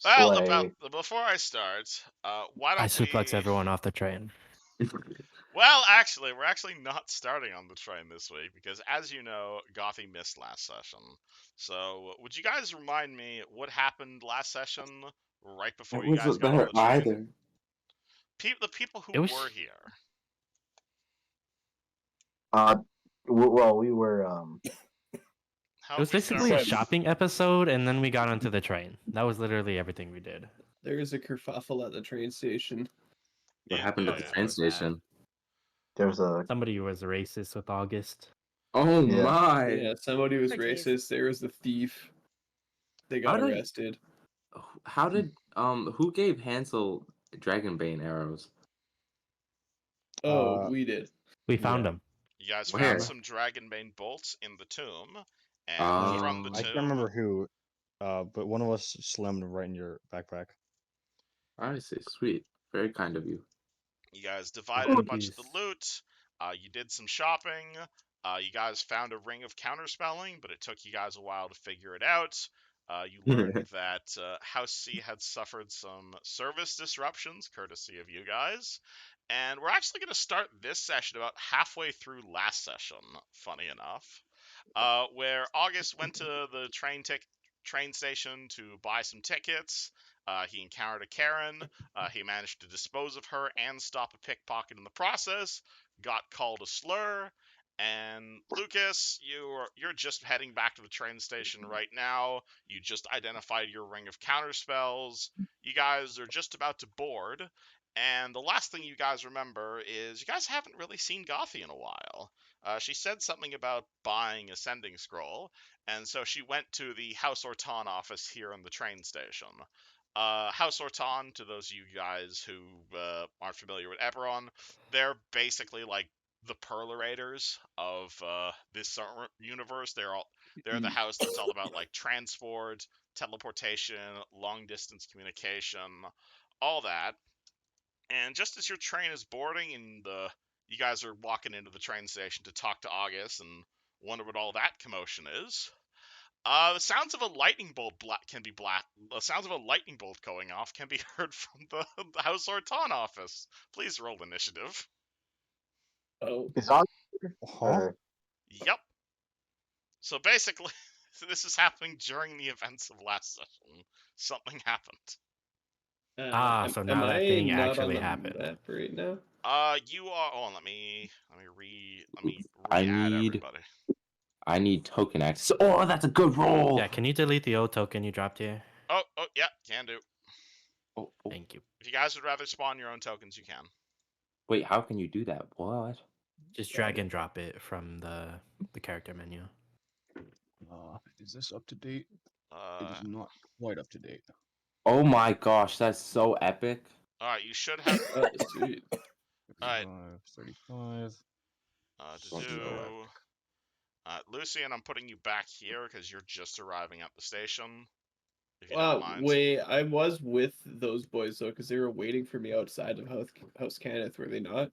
Well, Slay. before I start, why I don't suplex we? everyone off the train. Well, actually, we're actually not starting on the train this week because, as you know, Gothy missed last session. So, would you guys remind me what happened last session, right before It you guys wasn't got on there the train? either. The people who It was- were here. Well, we were How It was about we start basically a with- shopping episode, and then we got onto the train. That was literally everything we did. There is a kerfuffle at the train station. What Yeah, happened at yeah, the yeah. train station? There's a Somebody was racist with August. oh Yeah. my! Yeah, somebody was Oh, jeez. racist. There was the thief. They got How did- arrested. How did who gave Hansel Dragonbane arrows? Oh, we did. We found Yeah. him. You guys Where? found some Dragonbane bolts in the tomb, and from the tomb, I can't remember who, but one of us slammed right in your backpack. I see, sweet, very kind of you. you guys divided a bunch of the Cookies. loot. You did some shopping. You guys found a ring of counterspelling, but it took you guys a while to figure it out. You learned that House C had suffered some service disruptions, courtesy of you guys. And we're actually going to start this session about halfway through last session, funny enough, where August went to the train station to buy some tickets. He encountered a Karen. He managed to dispose of her and stop a pickpocket in the process. Got called a slur. And Lucas, you're just heading back to the train station right now. You just identified your ring of counterspells. You guys are just about to board. And the last thing you guys remember is you guys haven't really seen Gothy in a while. She said something about buying a sending scroll, and so she went to the House Orton office here in the train station. House Orton, to those of you guys who aren't familiar with Eberron, they're basically like the Perlerators of this universe. They're the house that's all about like transport, teleportation, long distance communication, all that. And just as your train is boarding and you guys are walking into the train station to talk to August and wonder what all that commotion is, the sounds of a lightning bolt The sounds of a lightning bolt going off can be heard from the House Orton office. Please roll initiative. Oh, Is on. Huh? Yep. So basically, this is happening during the events of last session. Something happened. So now that thing not actually on the happened. map right now. You are. Oh, let me I re-add need- everybody. I need token access. Oh, that's a good roll. Yeah, can you delete the old token you dropped here? Oh, yeah, can do. Oh, Thank you. If you guys would rather spawn your own tokens, you can. wait, how can you do that? What? Just drag and drop it from the character menu. Is this up to date? It is not quite up to date. Oh my gosh, that's so epic. All right, you should have. Oh, sweet. Alright. 35. Lucian, I'm putting you back here because you're just arriving at the station. If you don't Wow, mind. wait, I was with those boys though, because they were waiting for me outside of House Kenneth, were they not?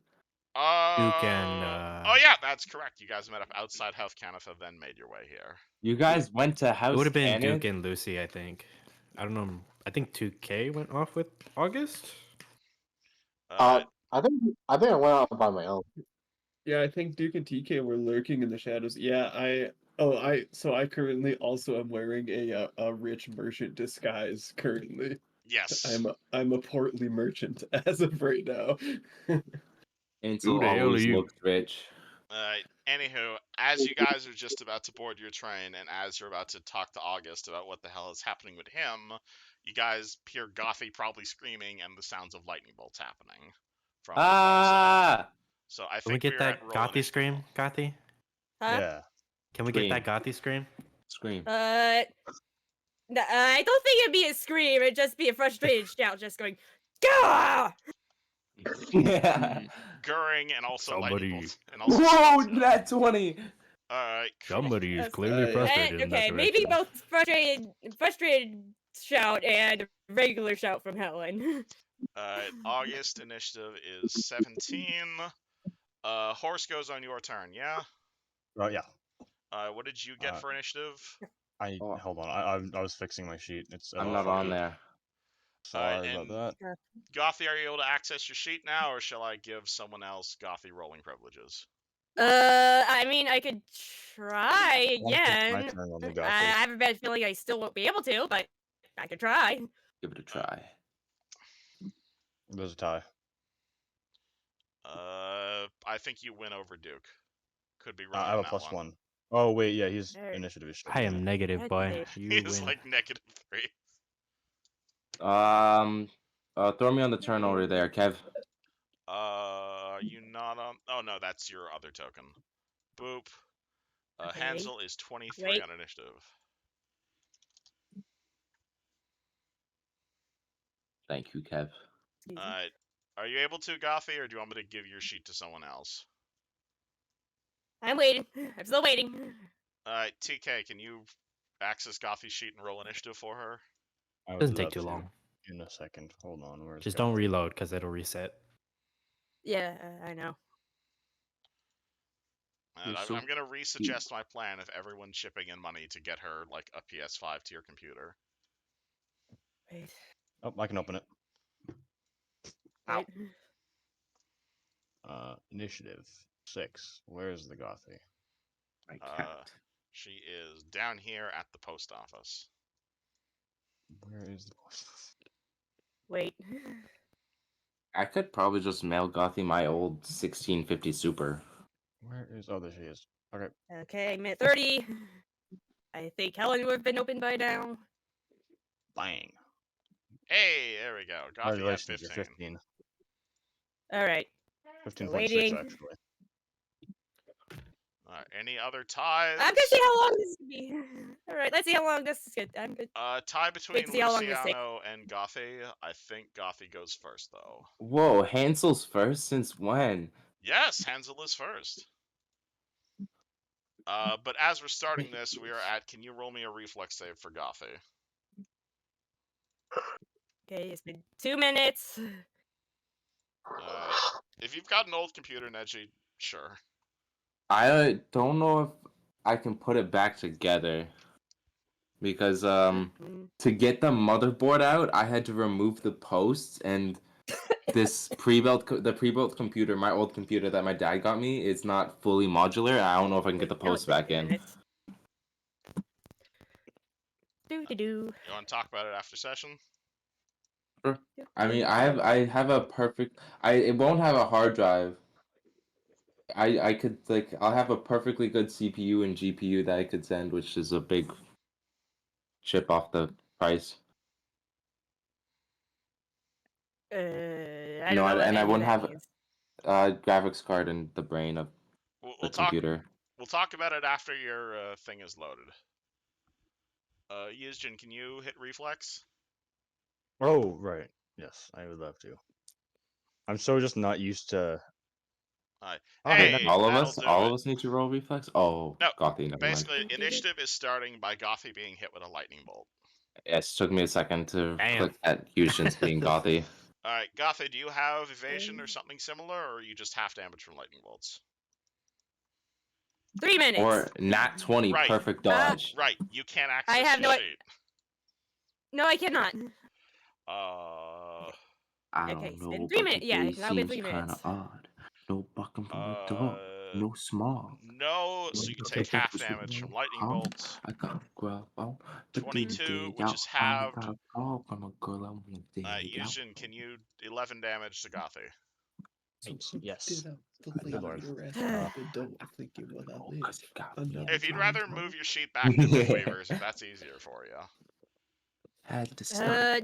Duke and, Oh yeah, that's correct. You guys met up outside Health Canada, then made your way here. You guys went to House It would have been Kenneth? Duke and Lucy, I think. I don't know. I think 2K went off with August. I think I went out by my own. Yeah, I think Duke and TK were lurking in the shadows. Yeah, I currently also am wearing a rich merchant disguise currently. yes. I'm a portly merchant as of right now. Ansel Who the hell always are you? looked rich. Anywho, as you guys are just about to board your train, and as you're about to talk to August about what the hell is happening with him, you guys hear Gothy probably screaming and the sounds of lightning bolts happening. From the plaza. So I think Can we get we're that at roll Gothy initiative. scream, Gothy? Huh? Yeah. Can we get that Gothy scream? Scream. I don't think it'd be a scream. It'd just be a frustrated shout, just going, "Gah!" Yeah. Gurring and also lightning Somebody- bolts. And also Whoa, shots. that 20. Alright, cool. Somebody is That's- clearly frustrated. in that Okay, maybe direction. both frustrated shout and regular shout from Helen. August initiative is 17. Horse goes on your turn, yeah? Yeah. What did you get for initiative? Hold on. I was fixing my sheet. It's I'm not on there. Sorry and about that. Gothy, are you able to access your sheet now, or shall I give someone else Gothy rolling privileges? I mean, I could try It's my again. turn on the I Gothy. have a bad feeling I still won't be able to, but I could try. Give it a try. There's a tie. I think you win over Duke. Could be I wrong have on a that +1. Oh wait, yeah, his Alright. initiative is. I am negative, boy. Okay. You He's win. like -3. Throw me on the turn order there, Kev. You not on? Oh no, that's your other token. Boop. Okay. Hansel is 23 Wait. on initiative. Thank you, Kev. Excuse me. Are you able to, Gothy, or do you want me to give your sheet to someone else? I'm waiting. I'm still waiting. TK, can you access Gothy's sheet and roll initiative for her? I would Doesn't take love too to. long. In a second. Hold on. Where's Just Gothy? don't reload because it'll reset. Yeah, I know. And You're so I'm gonna resuggest my plan of everyone chipping in money to get her like a PS5 to your computer. Wait. Oh, I can open it. Wait. Initiative 6. Where's the Gothy? I can't. She is down here at the post office. Where is the post? Wait. I could probably just mail Gothy my old 1650 Super. Where is? Oh, there she is. Okay. Okay, minute 30. I think Helen would have been open by now. Bang. Hey, there we go. Gothy at Congratulations, 15. you're 15. Alright. 15.6 waiting. actually. Any other ties? I'm gonna see how long this is gonna be. Alright, let's see how long this is good. I'm good. Tie between see how long this takes. Luciano and Gothy. I think Gothy goes first, though. Whoa, Hansel's first since when? Yes, Hansel is first. But as we're starting this, we are at. Can you roll me a reflex save for Gothy? Okay, it's been 2 minutes. If you've got an old computer, Neji, sure. I don't know if I can put it back together. Because to get the motherboard out, I had to remove the posts, and this pre-built computer, my old computer that my dad got me, is not fully modular. I don't know if I can get the posts back in. Do. You want to talk about it after session? Sure. I mean, I have a perfect. It won't have a hard drive. I could I'll have a perfectly good CPU and GPU that I could send, which is a big chip off the price. I don't know. And I wouldn't have means. graphics card and the brain of the computer. We'll talk about it after your thing is loaded. Yizjin, can you hit reflex? Oh, right. Yes, I would love to. I'm so just not used to. Hey, all of us need to roll reflex. Oh, no. Gothy. Never Basically, mind. initiative is starting by Gothy being hit with a lightning bolt. Yes, took me a second to Damn. click at Houston's being Gothy. All right, Gothy, do you have evasion or something similar, or are you just half damage from lightning bolts? 3 minutes. Or nat 20, Right. perfect dodge. Right, you can't access I have your no. sheet. No, I cannot. I Okay, don't it's know, been 3 but minutes. the Yeah, day it's now been seems 3 kind minutes. of odd. No bucking from the dog. No smog. No, so you take half damage from lightning bolts. I got grub on. 22, which is halved. Yuzjin, can you 11 damage to Gothy? Yes. Good Lord. If you'd rather move your sheet back to Weavers, if that's easier for you.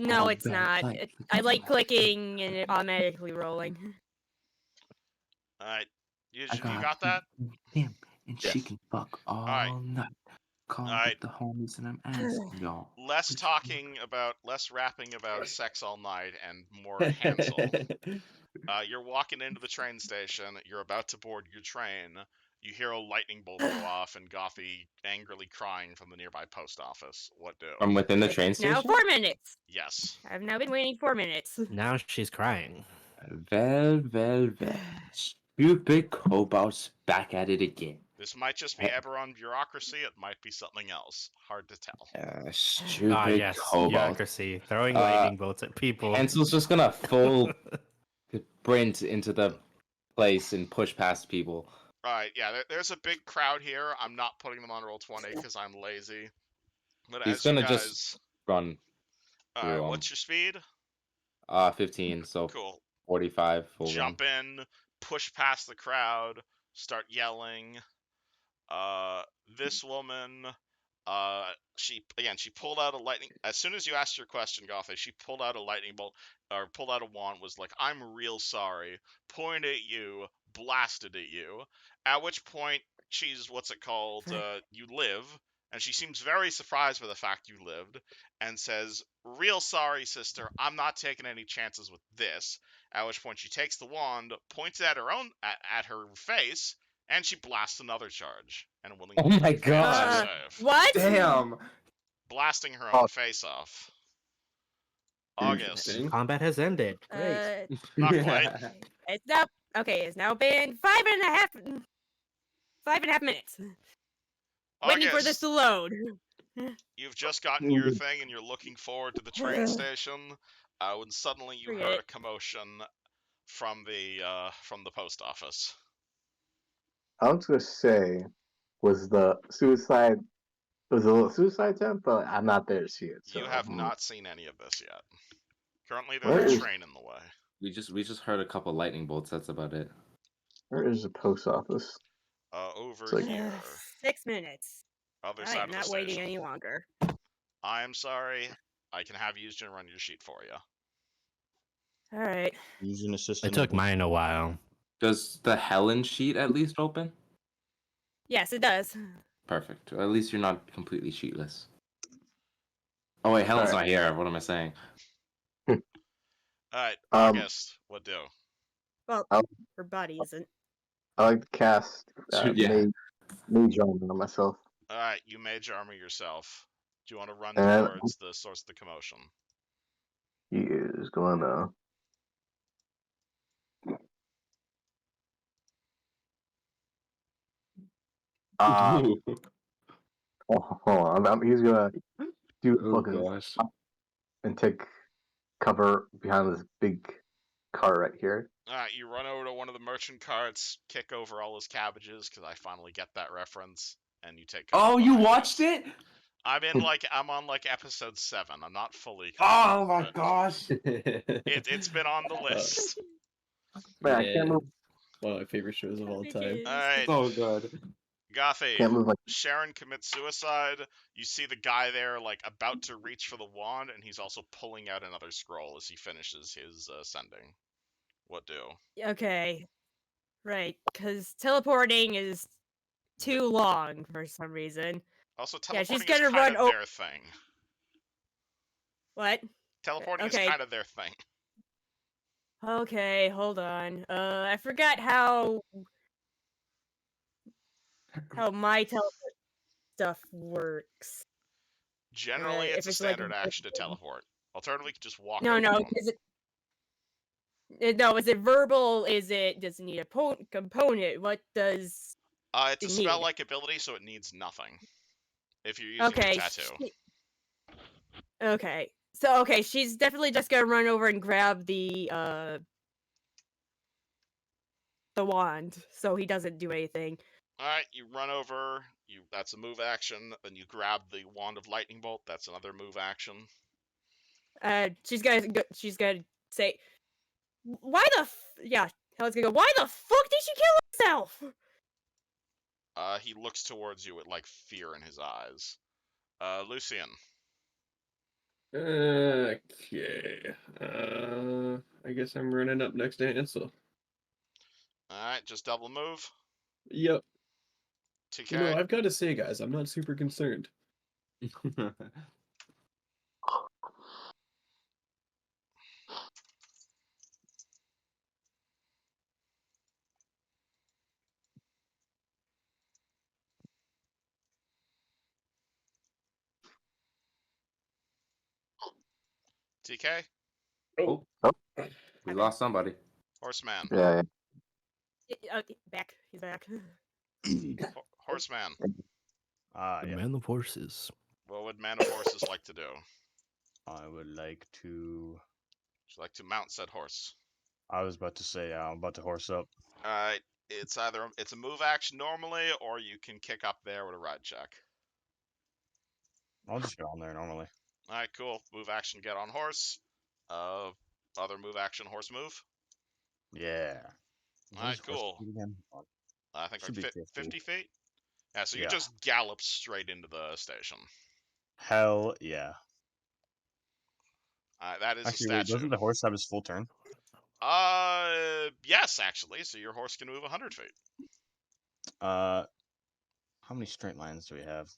No, it's not. I like clicking and it automatically rolling. Alright, Yuzjin, you got that? Him, and Yes. she can fuck all night. Call Alright. the homies and I'm asking y'all. Less rapping about sex all night and more Hansel. You're walking into the train station, you're about to board your train, you hear a lightning bolt go off and Gothy angrily crying from the nearby post office. What do? From within the train station? Now 4 minutes. Yes. I've now been waiting 4 minutes. Now she's crying. Well. Stupid Cobalt's back at it again. This might just be Hey. Eberron bureaucracy. It might be something else. Hard to tell. Stupid Ah, yes, kobold. bureaucracy. Throwing Uh, lightning bolts at people. Hansel's just gonna full sprint into the place and push past people. Alright, yeah, there's a big crowd here. I'm not putting them on Roll20 because I'm lazy. But He's as you gonna guys... just run Alright, through 'em. what's your speed? 15, so Cool. 45 full run. Jump in, push past the crowd, start yelling. This woman, she pulled out a lightning. As soon as you asked your question, Gothe, she pulled out a lightning bolt, or pulled out a wand. Was like, "I'm real sorry." Pointed at you, blasted at you. At which point, she's what's it called? You live, and she seems very surprised by the fact you lived, and says, "Real sorry, sister. I'm not taking any chances with this." At which point, she takes the wand, points it at at her face. And she blasts another charge. And willingly Oh my fails to God. save. What? Damn! Blasting her own face off. August. Interesting. Combat has ended. Great. Not quite. It's now okay. It's now been 5.5 minutes. Waiting for this August, to load. you've just gotten your thing and you're looking forward to the train station. When suddenly you Forget heard it. a commotion from the post office. I was gonna say, was the suicide a little suicide attempt, but I'm not there to see it. So You have not seen any of this yet. Currently, Where there's a is- train in the way. We just heard a couple lightning bolts. That's about it. Where is the post office? Over It's like- here. 6 minutes. Other I side am of the not waiting station. any longer. I am sorry. I can have Eugen run your sheet for you. All right. Use an assistant. It took mine a while. Does the Helen sheet at least open? Yes, it does. Perfect. At least you're not completely sheetless. Oh wait, Helen's not here. What am I saying? Alright, August, what do? Well, Oh. her body isn't. I like to cast Yeah. mage armor on myself. Alright, you mage armor yourself. Do you want to run Uh, towards the source of the commotion? He is going to. Ooh. Hold on. He's gonna do Oh fucking gosh. and take cover behind this big car right here. Alright, you run over to one of the merchant carts, kick over all his cabbages, because I finally get that reference, and you take cover Oh, you behind watched it. it? I'm on like episode 7. I'm not fully Oh caught my up, gosh. but it's been on the list. Man, I can't move. One of my favorite shows of all time. Cabbages. Alright, So good. Gothy, Can't move my. Sharon commits suicide. You see the guy there, like, about to reach for the wand, and he's also pulling out another scroll as he finishes his sending. What do? Okay. Right, because teleporting is too long for some reason. Also, Yeah, she's teleporting is gonna kind run of their thing. What? Teleporting is okay. kind of their thing. Okay, hold on. I forgot how my teleport stuff works. Generally, if it's a it's like standard action to teleport. Alternatively, you could just walk No, out of no. the room. Is it verbal? Does it need a component? What does It's a you need? spell-like ability, so it needs nothing. If you're using Okay. your tattoo. Okay. So she's definitely just gonna run over and grab the wand, so he doesn't do anything. Alright, you run over, that's a move action, then you grab the Wand of Lightning Bolt, that's another move action. She's gonna say, "Why the Helen's gonna go, why the fuck did she kill herself?" He looks towards you with, like, fear in his eyes. Lucian. Okay. I guess I'm running up next to Hansel. Alright, just double move. Yep. TK. You know, I've got to say, guys, I'm not super concerned. TK. Oh, we lost somebody. Horseman. Yeah. Back. He's back. Horseman, The Yeah. man of horses. what would man of horses like to do? I would like to. Would you like to mount said horse? I was about to say, I'm about to horse up. Alright, it's a move action normally, or you can kick up there with a ride check. I'll just get on there normally. Alright, cool. Move action, get on horse. Other move action, horse move. Yeah. What Alright, is horse cool. speed again? I think Should like be 50 feet. Yeah, so you Yeah. just gallop straight into the station. Hell yeah. That is Actually, a wait, statue. doesn't the horse have his full turn? Yes, actually. So your horse can move 100 feet. How many straight lines do we have?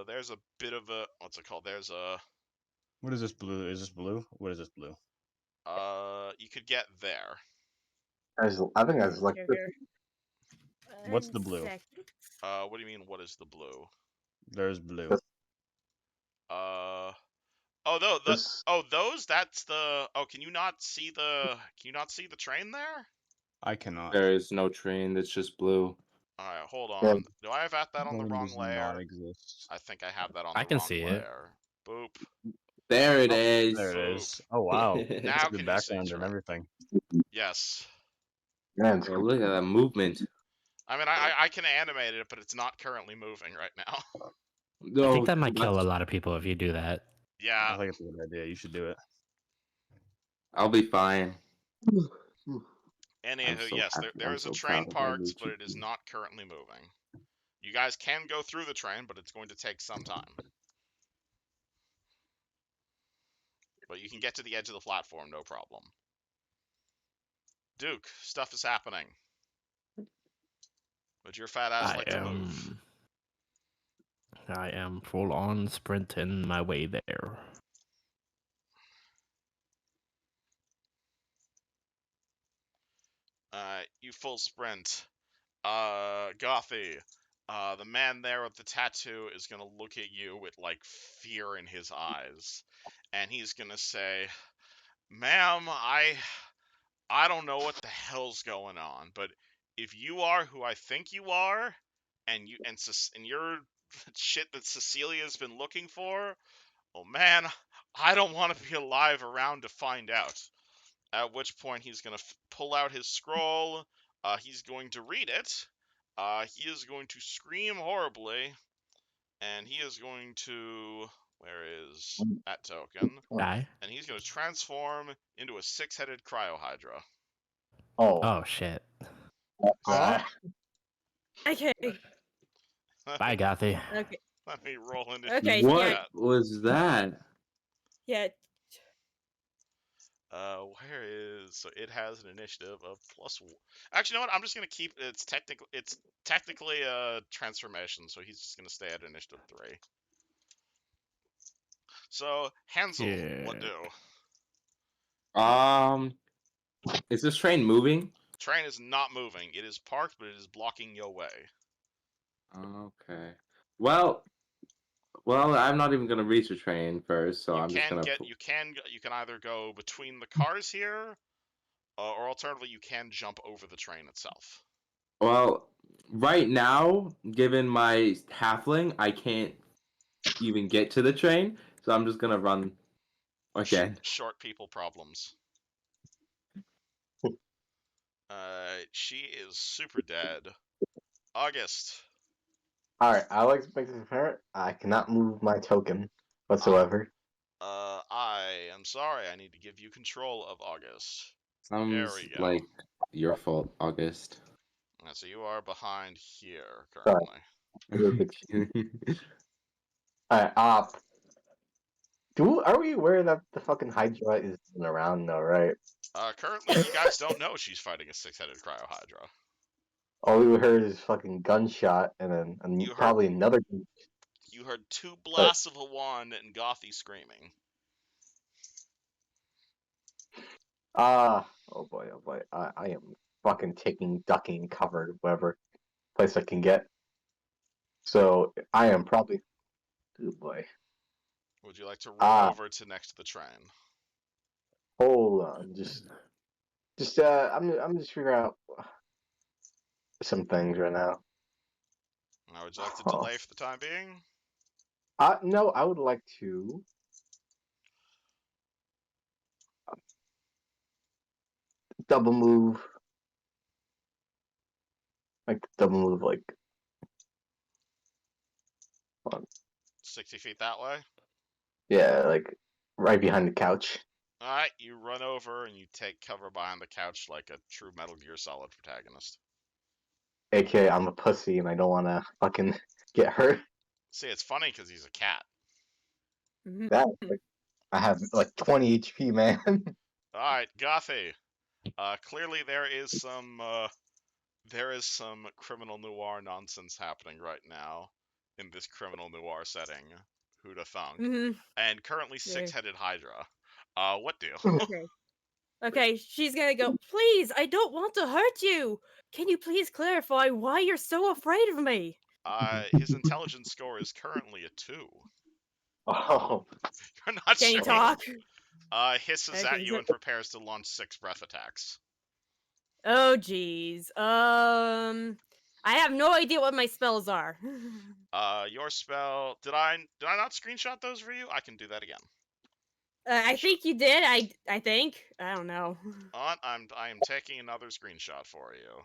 There's a bit of a what's it called? There's a What is this blue? Is this blue? What is this blue? you could get there. I think I was like, Sugar. What's the blue? What do you mean? What is the blue? There's blue. That's- Oh, this. those. That's the. Oh, can you not see the? Can you not see the train there? I cannot. There is no train. It's just blue. All right, hold Yeah. on. Do I have that on the Train wrong does layer? not exist. I think I have that on I the can wrong see it. layer. Boop. There it Oh, is. there Boop. it is. Oh wow. Now The can you see background and train? everything. Yes. Man, Oh, look at that movement. I mean, I can animate it, but it's not currently moving right now. I No, think that might kill a that's- lot of people if you do that. I Yeah. think it's a good idea. You should do it. I'll be fine. Anywho, so yes, happy. there I'm is a so train proud of my parked, new but it is GP. not currently moving. You guys can go through the train, but it's going to take some time. But you can get to the edge of the platform, no problem. Duke, stuff is happening. Would your fat ass like to move? I am full on sprinting my way there. You full sprint. Gothy, the man there with the tattoo is gonna look at you with like fear in his eyes, and he's gonna say, "Ma'am, I don't know what the hell's going on, but if you are who I think you are, and you're shit that Cecilia's been looking for, oh man, I don't want to be alive around to find out." At which point he's going to pull out his scroll. He's going to read it. He is going to scream horribly, and he is going to. Where is that token? Die? And he's going to transform into a 6-headed cryohydra. Oh. Oh shit. Uh, Okay. Bye, Gothy. Okay. Let me roll into Okay, What yeah. was that? Yeah. Where is so it has an initiative of +1. Actually, you know what? I'm just gonna keep it's technically a transformation, so he's just gonna stay at initiative 3. So Hansel, what Yeah. do? Is this train moving? Train is not moving. It is parked, but it is blocking your way. Okay. Well, I'm not even gonna reach the train first, so I'm just gonna. You can either go between the cars here, or alternatively you can jump over the train itself. Well, right now, given my halfling, I can't even get to the train, so I'm just gonna run again. Short people problems. She is super dead. August. Alright, I like to make this apparent. I cannot move my token whatsoever. I am sorry. I need to give you control of August. Sounds There we go. like your fault, August. So you are behind here Sorry. currently. Alright, are we aware that the fucking Hydra isn't around though, right? Currently, you guys don't know she's fighting a 6-headed cryohydra. All we heard is fucking gunshot, and then You heard- probably another. You heard 2 blasts of a wand and Gothy screaming. Oh boy, I am fucking taking, ducking, covered, whatever place I can get. So I am probably. Oh boy. Would you like to run over to next to the train? Hold on, I'm just figuring out. some things right now. Would you like to Oh. delay for the time being? No, I would like to. Double move. Like double move, like 60 feet that way? yeah, like right behind the couch. Alright, you run over and you take cover behind the couch like a true Metal Gear Solid protagonist. AKA, I'm a pussy and I don't want to fucking get hurt. See, it's funny because he's a cat. That like, I have like 20 HP, man. Alright, Gothy. Clearly there is some criminal noir nonsense happening right now in this criminal noir setting. Who'da thunk? And currently six-headed Hydra. What do? Okay. Okay, she's gonna go, please, I don't want to hurt you. Can you please clarify why you're so afraid of me? His intelligence score is currently a 2. Oh, You're not Can sure. you talk? Hisses Okay, at you so- and prepares to launch 6 breath attacks. Oh, jeez. I have no idea what my spells are. Your spell. Did I not screenshot those for you? I can do that again. I think you did. I think. I don't know. I am taking another screenshot for you.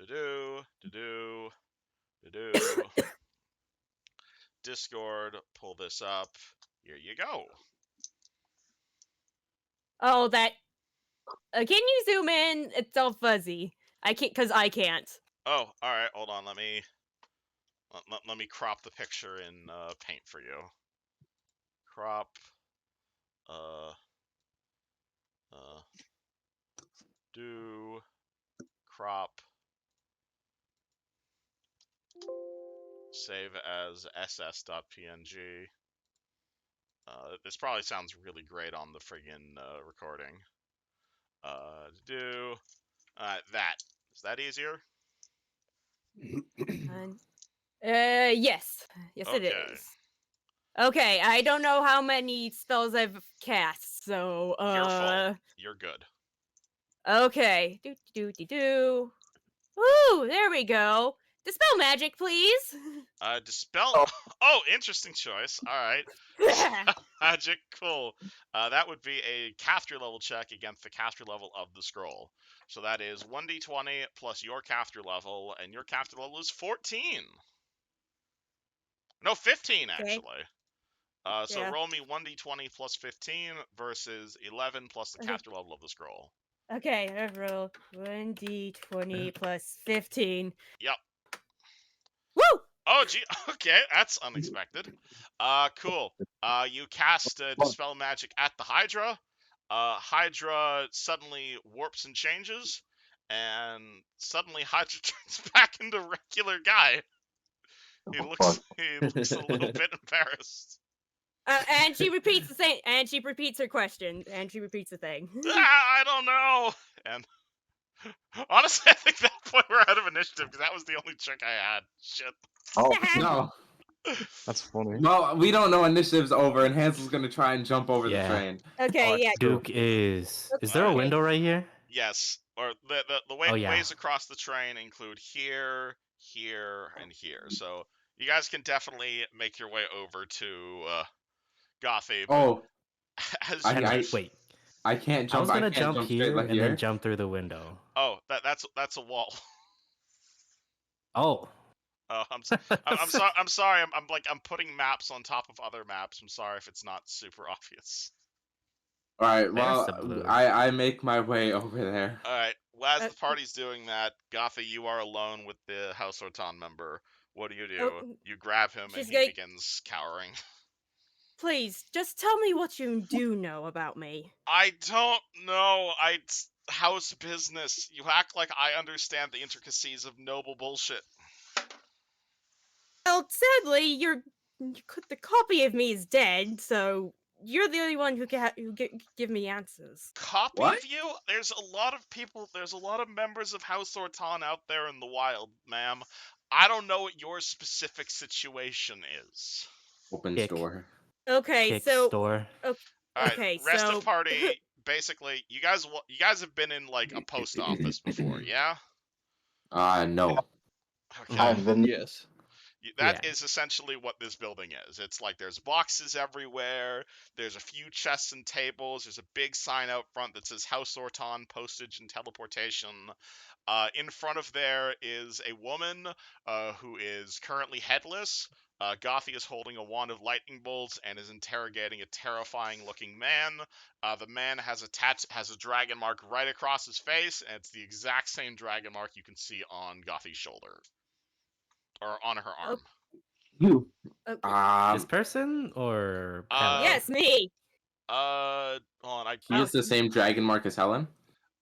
Do. Discord, pull this up. Here you go. Oh, that. Can you zoom in? It's all fuzzy. I can't, cause I can't. Oh, all right. Hold on. Let me crop the picture in Paint for you. Crop. Do. Crop. Save as ss.png. This probably sounds really great on the friggin' recording. That. Is that easier? Yes. Yes, it Okay. is. Okay, I don't know how many spells I've cast, so, You're full. You're good. Okay. Do. Ooh, there we go. Dispel magic, please. Dispel. Oh, interesting choice. All right. Magic, cool. That would be a caster level check against the caster level of the scroll. So that is 1d20 plus your caster level, and your caster level is 14. No, 15 actually. So Yeah. roll me 1d20 plus 15 versus 11 plus the Okay. caster level of the scroll. Okay, I roll 1d20 plus 15. Yep. Woo! Oh, gee. Okay, that's unexpected. Cool. You cast Dispel Magic at the Hydra. Hydra suddenly warps and changes, and suddenly Hydra turns back into a regular guy. He looks a little bit embarrassed. And she repeats the same. And she repeats her question. And she repeats the thing. I don't know. And honestly, I think at that point we're out of initiative because that was the only trick I had. Shit. oh, No. That's funny. Well, we don't know initiative's over, and Hansel's gonna try and jump over the Yeah. train. Okay, yeah. Duke is. Is there a Okay. window right here? Yes. Or the Oh, yeah. ways across the train include here, here, and here. So you guys can definitely make your way over to Gothy. But Oh, as I- you I- guys- Wait. I can't I jump. was gonna I can't jump straight here like and here. then jump through the window. Oh, that's a wall. Oh. Oh, I'm sorry. I'm putting maps on top of other maps. I'm sorry if it's not super obvious. All right. There's Well, the blue. I make my way over there. All right. Well, as the party's doing that, Gotha, you are alone with the House Orton member. What do? Oh, You grab him and she's he going- begins cowering. Please, just tell me what you do know about me. I don't know. It's house business. You act like I understand the intricacies of noble bullshit. Well, sadly, the copy of me is dead, so you're the only one who can give me answers. Copy What? of you? There's a lot of people. There's a lot of members of House Orton out there in the wild, ma'am. I don't know what your specific situation is. Open Kick. store. Okay, Kick so store. All right, okay, rest so of party, basically, you guys have been in like a post office before, yeah? No. Okay. I've been. Yes. That is Yeah. essentially what this building is. It's like there's boxes everywhere. There's a few chests and tables. There's a big sign out front that says House Orton, postage and teleportation. In front of there is a woman who is currently headless. Gothy is holding a wand of lightning bolts and is interrogating a terrifying-looking man. The man has a dragon mark right across his face, and it's the exact same dragon mark you can see on Gothy's shoulder or on her arm. You. Okay. This person or Uh, Helen? Yes, me. Hold on. He is the same dragon mark as Helen.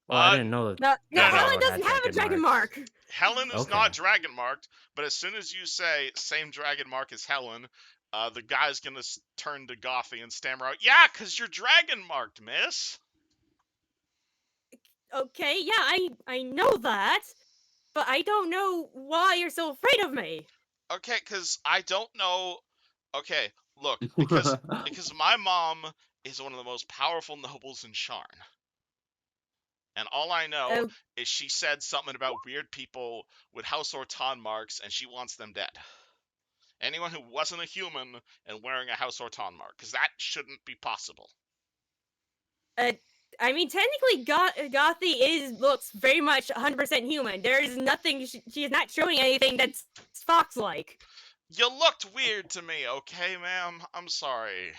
Well, I uh, didn't know that. No, No, no. Helen Helen doesn't had have a dragon marks. mark. Helen is Okay. not dragon marked, but as soon as you say same dragon mark as Helen, the guy's gonna turn to Gothy and stammer out, "Yeah, 'cause you're dragon marked, miss." Okay, yeah, I know that, but I don't know why you're so afraid of me. Okay, 'cause I don't know. Okay, look, because my mom is one of the most powerful nobles in Sharn. And all I know Oh, is she said something about weird people with House Orton marks, and she wants them dead. Anyone who wasn't a human and wearing a House Orton mark, because that shouldn't be possible. I mean, technically, Gothy looks very much 100% human. There's nothing. She is not showing anything that's fox-like. You looked weird to me, okay, ma'am? I'm sorry.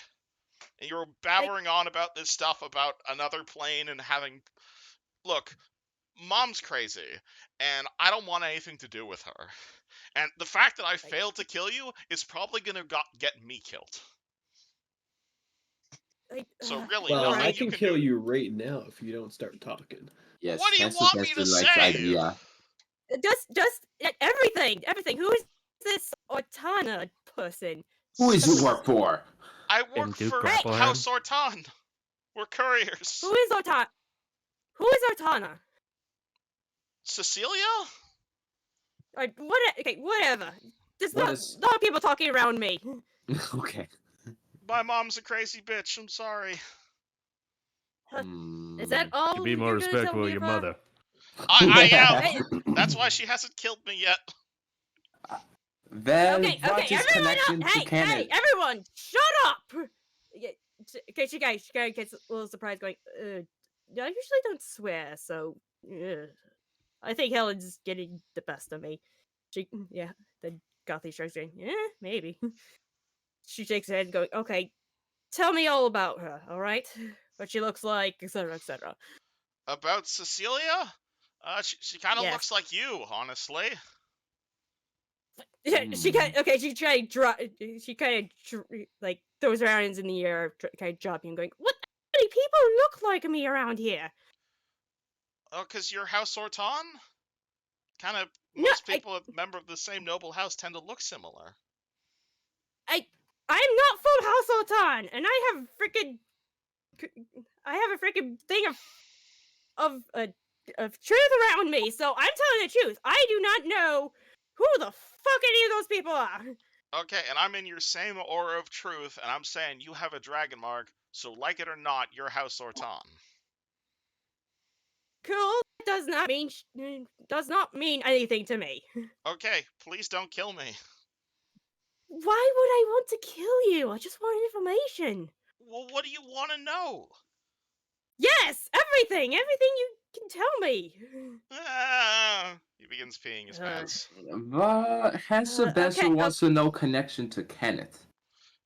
And you were babbling on about this stuff about another plane and having... Look, Mom's crazy, and I don't want anything to do with her. And the fact that I failed to kill you is probably gonna get me killed. So really, Well, nothing I you can can kill do. you right now if you don't start talking. Yes, What do you that's want the me to best say? idea. Just everything. Who is this Ortana person? Who is you work for? I Can work Duke for grapple him? House Orton. We're couriers. Who is Ortana? Who is Ortana? Cecilia? Okay, whatever. There's What not is- a lot of people talking around me. Okay. My mom's a crazy bitch. I'm sorry. Is that all? To be more you're gonna tell respectful me of your about? mother. I am. Hey, That's why she hasn't killed me yet. Then okay, what is everyone connection up. to Hey, Canada? everyone, shut up! Yeah, okay, she kind of gets a little surprised, going, I usually don't swear, so, I think Helen's getting the best of me. Yeah, then Gothy shrugs, going, maybe. She shakes her head, going, okay, tell me all about her, alright? What she looks like, etc., etc. About Cecilia? She kind of Yes. looks like you, honestly. She kind of, okay. She kind of like throws her hands in the air, kind of dropping, going, "What many people look like me around here?" Oh, 'cause you're House Orton? Kind of, No, most people, a member of the same noble house, tend to look similar. I'm not from House Otan, and I have a freaking thing of truth around me. So I'm telling the truth. I do not know who the fuck any of those people are. Okay, and I'm in your same aura of truth, and I'm saying you have a dragon mark, so like it or not, you're House Orton. Cool. Does not mean anything to me. Okay, please don't kill me. Why would I want to kill you? I just want information. Well, what do you want to know? Yes, everything you can tell me. He begins peeing his Uh, pants. But Hesabessa okay, wants to know connection to Kenneth.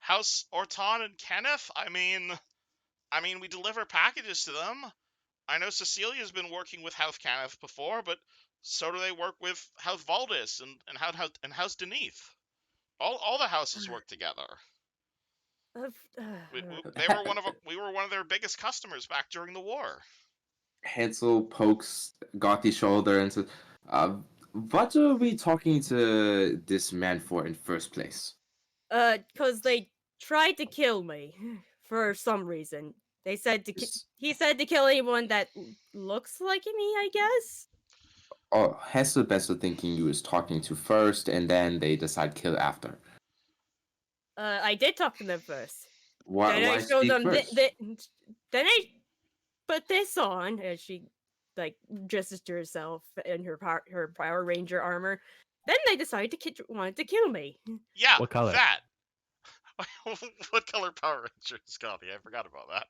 House Orton and Kenneth? I mean, we deliver packages to them. I know Cecilia's been working with House Kenneth before, but so do they work with House Valdis and House Deneth. All the houses work together. We were one of their biggest customers back during the war. Hansel pokes Gothy's shoulder and says, what are we talking to this man for in first place? Cause they tried to kill me for some reason. They said he said to kill anyone that looks like me, I guess. Oh, Hesabessa thinking you was talking to first, and then they decide kill after. I did talk to them first. Why Then I showed speak them first? then put this on as she like dresses to herself in her Power Ranger armor. Then they decide wanted to kill me. Yeah, What color? that. What color Power Ranger is Coffee? I forgot about that.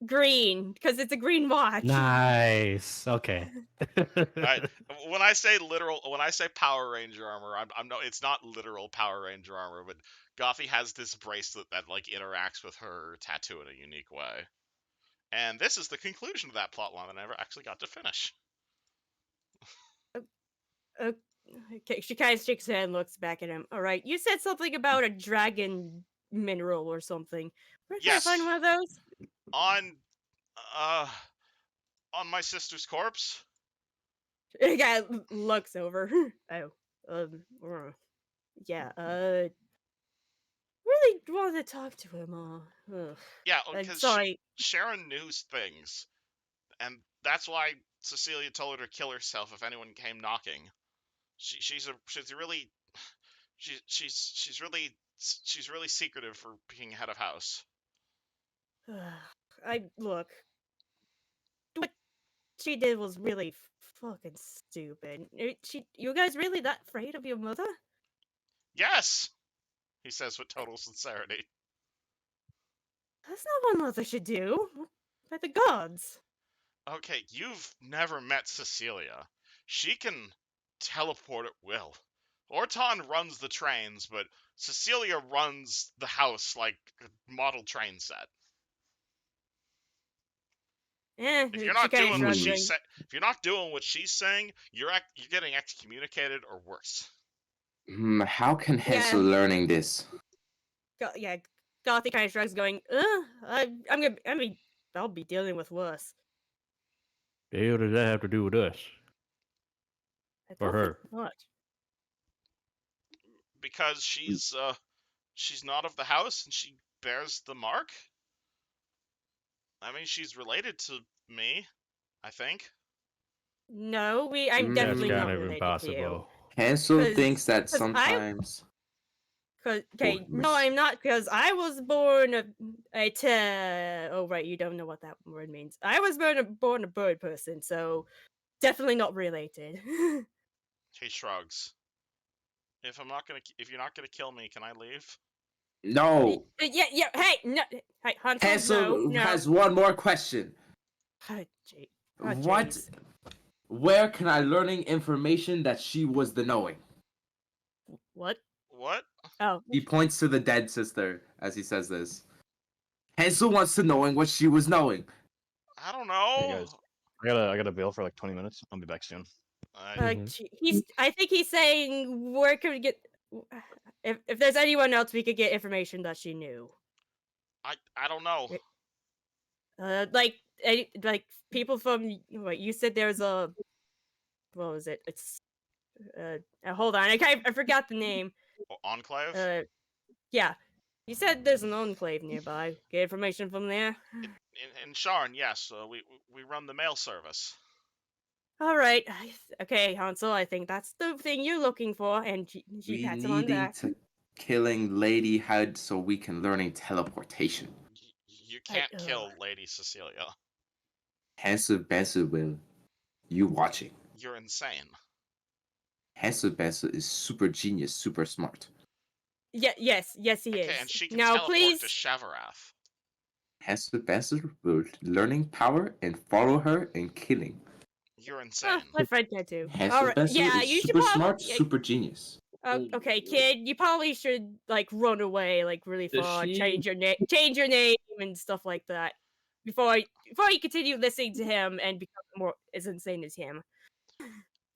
Green, because it's a green watch. Nice. Okay. Alright, when I say Power Ranger armor, I'm no, it's not literal Power Ranger armor, but Goffy has this bracelet that like interacts with her tattoo in a unique way. And this is the conclusion of that plotline that I never actually got to finish. Okay, she kind of shakes her head and looks back at him. All right, you said something about a dragon mineral or something. Where can Yes. I find one of those? Uh, on my sister's corpse. The guy looks over. Oh, yeah. Really want to talk to him. Yeah, because sorry. Sharon knew things, and that's why Cecilia told her to kill herself if anyone came knocking. She's really secretive for being head of house. Look. What she did was really fucking stupid. You guys really that afraid of your mother? Yes, he says with total sincerity. That's not what mother should do. By the gods. Okay, you've never met Cecilia. She can teleport at will. Orton runs the trains, but Cecilia runs the house like a model train set. If you're not doing what she's saying, you're getting excommunicated or worse. How can Hansel learning this? Yeah, Gothy kind of shrugs, going, I'll be dealing with worse. What does that have to do with us? Or her? What? Because she's not of the house and she bears the mark. I mean, she's related to me, I think. No, I'm definitely That's not kind of related impossible. to you. Hansel thinks that sometimes. No, I'm not, because I was born oh, right, you don't know what that word means. I was born a bird person, so definitely not related. He shrugs. If you're not gonna kill me, can I leave? No. Yeah, hey, no, hey, Hansel, Hansel no. has one more question. What? Where can I learning information that she was the knowing? What? What? Oh. He points to the dead sister as he says this. Hansel wants to knowing what she was knowing. I don't know. Hey guys, I got a bill for like 20 minutes. I'll be back soon. I think he's saying where could we get if there's anyone else we could get information that she knew. I don't know. Like people from what you said there's a what was it? It's hold on, I forgot the name. Enclave? Yeah. You said there's an enclave nearby. Get information from there. In Sharn, yes. We run the mail service. All right. Okay, Hansel. I think that's the thing you're looking for, and she pats him on the back. To killing Lady Hyde so we can learning teleportation. You can't kill Lady Cecilia. Hansel Benson will. You watching? You're insane. Hansel Benson is super genius, super smart. Yeah. Yes, he is. And she can now, teleport please. to Shavarath. Hansel Benson will learning power and follow her and killing. You're insane. My friend can too. Hansel Benson is super smart, super genius. Okay, kid, you probably should like run away like really far, change your name and stuff like that before you continue listening to him and become more as insane as him.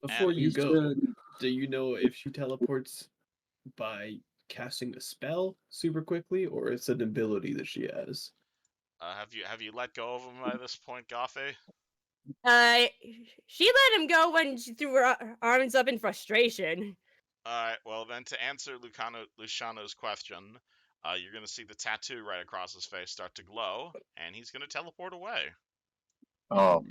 Before you go, do you know if she teleports by casting a spell super quickly, or it's an ability that she has? Have you let go of him by this point, Gothy? She let him go when she threw her arms up in frustration. Alright, well then to answer Luciano's question, you're gonna see the tattoo right across his face start to glow, and he's gonna teleport away. Oh.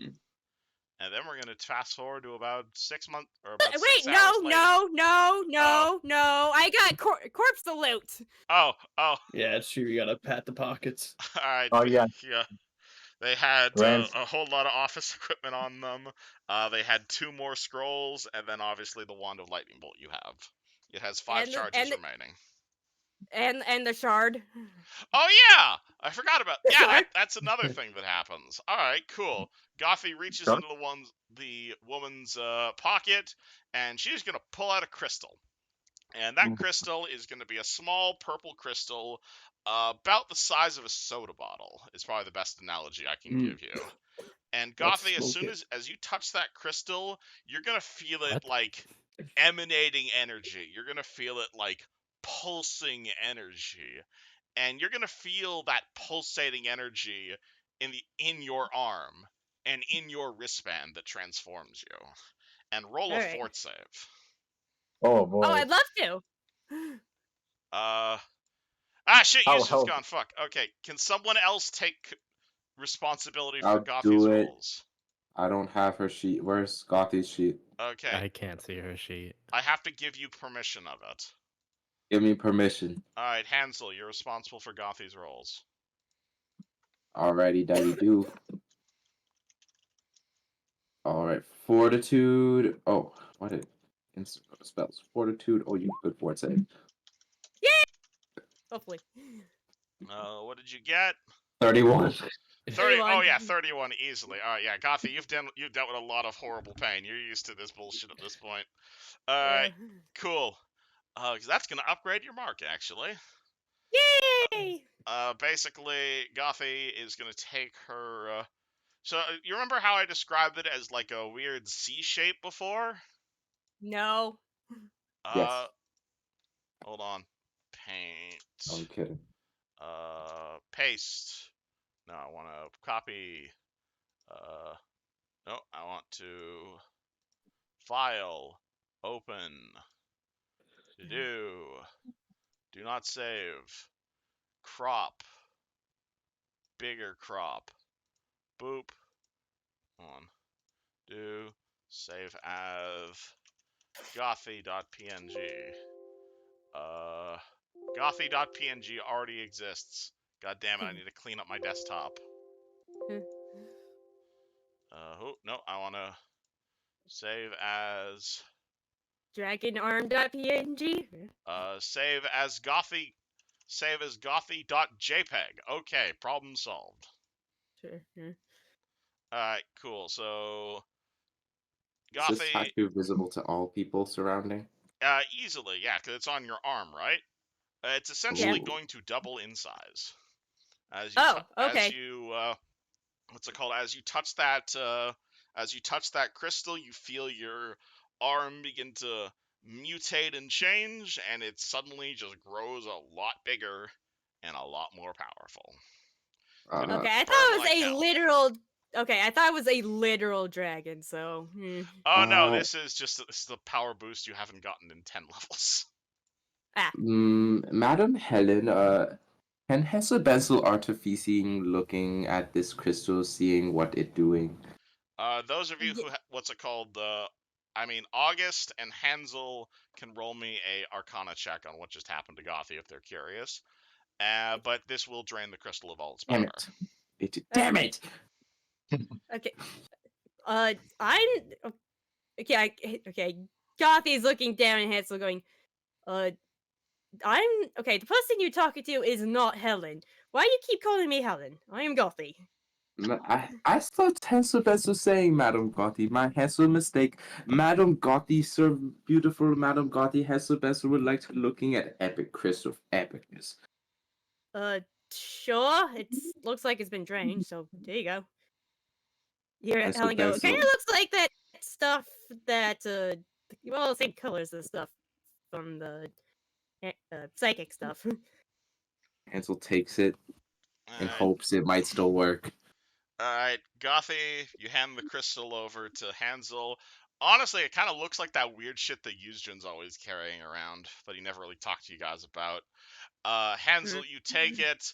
And then we're gonna fast forward to about 6 months or about wait, 6 hours later. No! I got corpse salute. Oh. Yeah, it's true. You gotta pat the pockets. Alright. Oh yeah. Yeah. They had Grand- a whole lot of office equipment on them. They had 2 more scrolls, and then obviously the Wand of Lightning Bolt you have. It has 5 And the- charges and the- remaining. And the shard. Oh yeah, I forgot about. The Yeah, shard. that's another thing that happens. All right, cool. Gothy reaches Sure. into the woman's pocket, and she's gonna pull out a crystal. And that crystal is going to be a small purple crystal, about the size of a soda bottle. Is probably the best analogy I can give you. And Let's Gothy, as smoke soon it. as you touch that crystal, you're gonna feel it What? like emanating energy. You're gonna feel it like pulsing energy, and you're gonna feel that pulsating energy in your arm and in your wristband that transforms you. And roll a All right. fort save. Oh boy. Oh, I'd love to. Shit, How- Yusuf's how- gone. Fuck. Okay, can someone else take responsibility for I'll Gothy's do it. rolls? I don't have her sheet. Where's Gothy's sheet? Okay, I can't see her sheet. I have to give you permission of it. Give me permission. Alright, Hansel, you're responsible for Gothy's rolls. Alrighty, daddy do. Alright, fortitude. Oh, what did instant spells? Fortitude. Oh, you good fort save. Hopefully. What did you get? 31. 30. Oh 31. yeah, 31 easily. Alright, yeah, Gothy, you've dealt with a lot of horrible pain. You're used to this bullshit at this point. Alright, Yeah. cool. 'Cause that's gonna upgrade your mark, actually. Yay! Basically, Gothy is gonna take her. So you remember how I described it as like a weird C shape before? No. Yes. Hold on. Paint. I'm kidding. Paste. No, I want to copy. No, I want to file, open, to do not save, crop, bigger crop, boop, on, do, save as gothy.png. Gothy.png already exists. God damn it, I need to clean up my desktop. No, I want to save as Dragonarm.png. save as gothy.jpg. Okay, problem solved. Sure. Yeah. Alright, cool. So Is this Gothy, tattoo visible to all people surrounding? easily, yeah, because it's on your arm, right? It's essentially Ooh. going to double in size. As okay. What's it called? As you touch that crystal, you feel your arm begin to mutate and change, and it suddenly just grows a lot bigger and a lot more powerful. Okay, I thought burn it was like a hell. literal. Okay, I thought it was a literal dragon. So. Oh no, Uh, this is the power boost you haven't gotten in 10 levels. Madam Helen, can Hesse Benzel Artificing looking at this crystal, seeing what it doing? Those of you who what's it called? August and Hansel can roll me a Arcana check on what just happened to Gothy if they're curious. But this will drain the crystal of all its power. Damn it! Okay. I'm. Okay. Okay. Gothy's looking down and Hansel going. I'm okay. The person you're talking to is not Helen. Why do you keep calling me Helen? I am Gothy. I thought Hansel Benzel saying Madam Gothy. My Hansel mistake. Madam Gothy, sir, beautiful Madam Gothy. Hansel Benzel would like to looking at epic crystal of epicness. Sure. It looks like it's been drained. So there you go. Here, Hansel Helen go. It kind of Benzel. looks like that stuff that well, same colors as stuff from the psychic stuff. Hansel takes it and Alright. hopes it might still work. Alright, Gothy, you hand the crystal over to Hansel. Honestly, it kind of looks like that weird shit that Yuzjin's always carrying around, but he never really talked to you guys about. Hansel, you take it,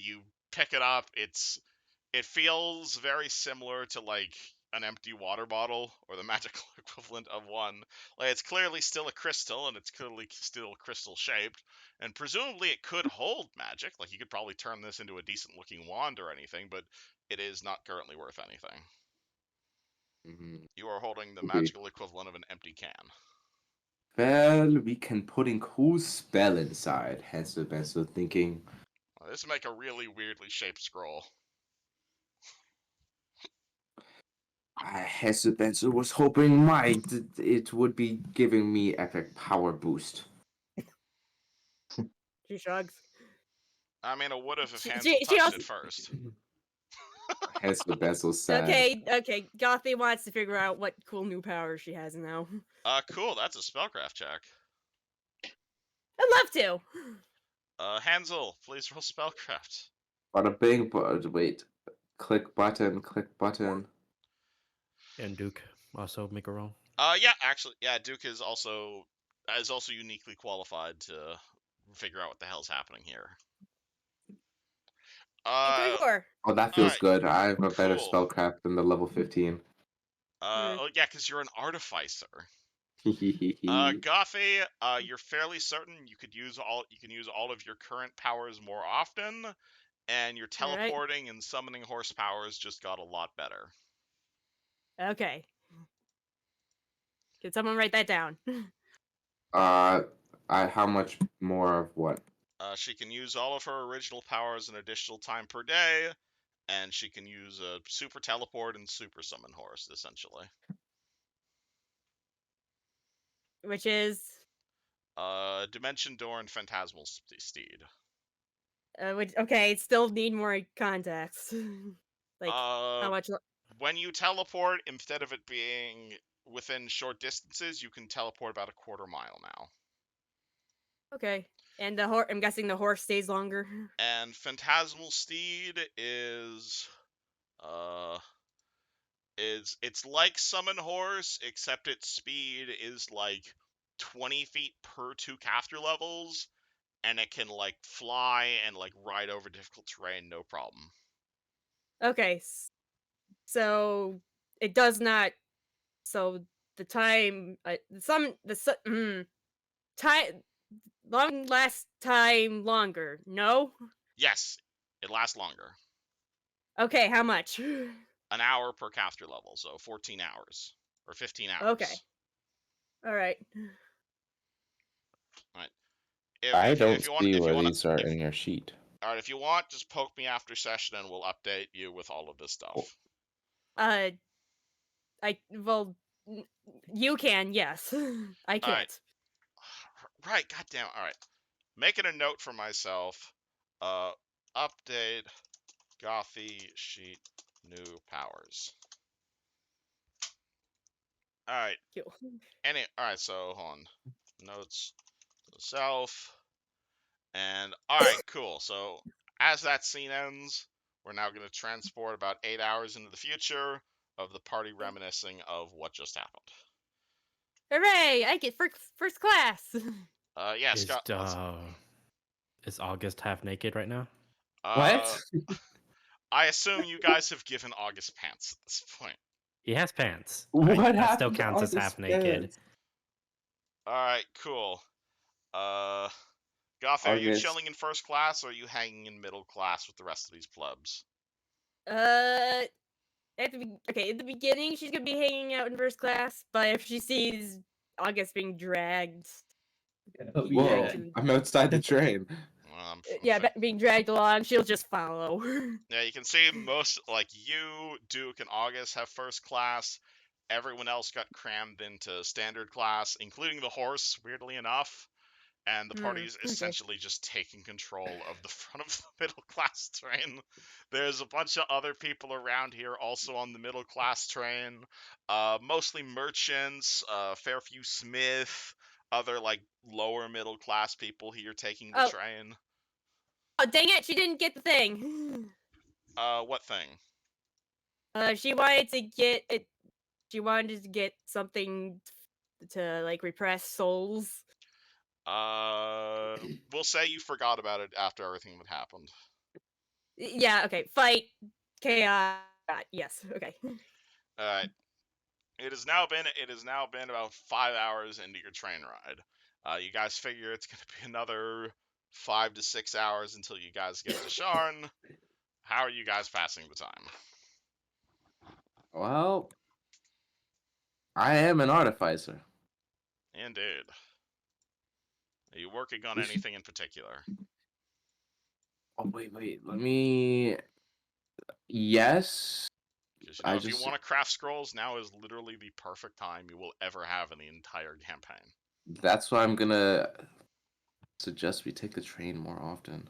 you pick it up. It feels very similar to like an empty water bottle or the magical equivalent of one. Like, it's clearly still a crystal, and it's clearly still crystal shaped, and presumably it could hold magic. Like, you could probably turn this into a decent looking wand or anything, but it is not currently worth anything. Mhm. You are holding the Okay. magical equivalent of an empty can. Well, we can put a cool spell inside, Hansel Benzel thinking. Well, this would make a really weirdly shaped scroll. Hansel Benzel was hoping it would be giving me epic power boost. She shrugs. I mean, it would have if She- Hansel she touched also- it first. Hansel Benzel said. Okay. Gothy wants to figure out what cool new powers she has now. Cool, that's a spellcraft check. I'd love to. Hansel, please roll spellcraft. Bada bing, but wait. Click button, click button. And Duke also make a roll. Yeah, actually, yeah, Duke is also uniquely qualified to figure out what the hell's happening here. Sure. Oh, that feels Alright, good. I have a better cool. spellcraft than the level 15. Oh yeah, because you're an artificer. Hehehe. Gothy, you're fairly certain you can use all of your current powers more often, and your Alright. teleporting and summoning horse powers just got a lot better. Okay. Can someone write that down? How much more of what? She can use all of her original powers an additional time per day, and she can use a super teleport and super summon horse, essentially. Which is Dimension Door and Phantasmal Steed. okay, still need more context. Like how much When you teleport, instead of it being within short distances, you can teleport about a quarter mile now. Okay. And the horse I'm guessing the horse stays longer. And Phantasmal Steed is it's like Summon Horse, except its speed is like 20 feet per 2 caster levels, and it can like fly and like ride over difficult terrain no problem. Okay. So it does not so the time time long last time longer. No? Yes, it lasts longer. Okay, how much? An hour per caster level, so 14 hours or 15 hours. Okay. All right. I don't if you want, see if you where want, these are in your sheet. all right, if you want, just poke me after session, and we'll update you with all of this stuff. You can, yes. I can't. Alright. Right, goddamn. All right, making a note for myself. Update Gothy sheet new powers. All right. Cool. All right. So hold on. Notes to self. And all right, cool. So as that scene ends, we're now going to transport about 8 hours into the future of the party reminiscing of what just happened. Hooray! I get first class. Yeah, Scott. Is August half naked right now? What? I assume you guys have given August pants at this point. He has pants. What That happened still to counts as August half naked. pants? All right, cool. Goth, are you August. chilling in first class, or are you hanging in middle class with the rest of these plebs? At the beginning, she's gonna be hanging out in first class, but if she sees August being dragged, Whoa, I'm outside the train. being dragged along, she'll just follow. Yeah, you can see most, like, you, Duke, and August have first class. Everyone else got crammed into standard class, including the horse, weirdly enough. And the party's essentially just taking control of the front of the middle class train. There's a bunch of other people around here also on the middle class train. Mostly merchants, Fairview Smith, other like lower middle class people here taking the train. Oh dang it, she didn't get the thing. What thing? She wanted to get it. She wanted to get something to like repress souls. We'll say you forgot about it after everything that happened. Yeah, okay. Fight chaos. Yes, okay. All right. It has now been about 5 hours into your train ride. You guys figure it's going to be another 5 to 6 hours until you guys get to Sharn. How are you guys passing the time? Well, I am an artificer. Indeed. Are you working on We should- anything in particular? Oh wait, let me. Yes, Because I if you just. want to craft scrolls, now is literally the perfect time you will ever have in the entire campaign. That's why I'm gonna suggest we take the train more often.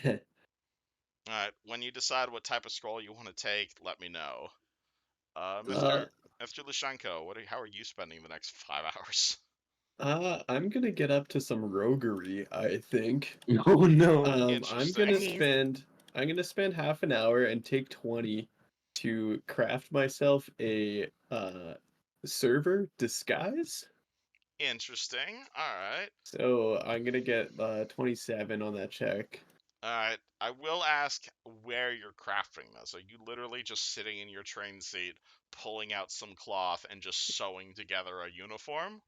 All right. When you decide what type of scroll you want to take, let me know. Mr. Mr. Lushenko, how are you spending the next 5 hours? I'm gonna get up to some roguery, I think. Oh no. I'm Interesting. gonna spend half an hour and take 20 to craft myself a server disguise. Interesting. All right. So I'm gonna get 27 on that check. All right. I will ask where you're crafting this. Are you literally just sitting in your train seat, pulling out some cloth and just sewing together a uniform?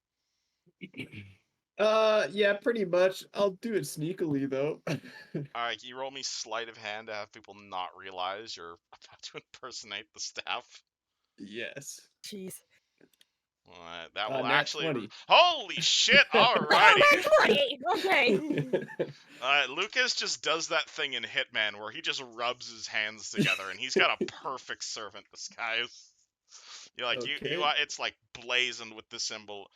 Yeah, pretty much. I'll do it sneakily though. All right. Can you roll me sleight of hand to have people not realize you're about to impersonate the staff? Yes. Jeez. All right. That will Nat actually. 20. Holy shit! All Oh, righty. that's 20! Okay. Lucas just does that thing in Hitman where he just rubs his hands together and he's got a perfect servant disguise. You're like Okay. it's like blazoned with the symbol.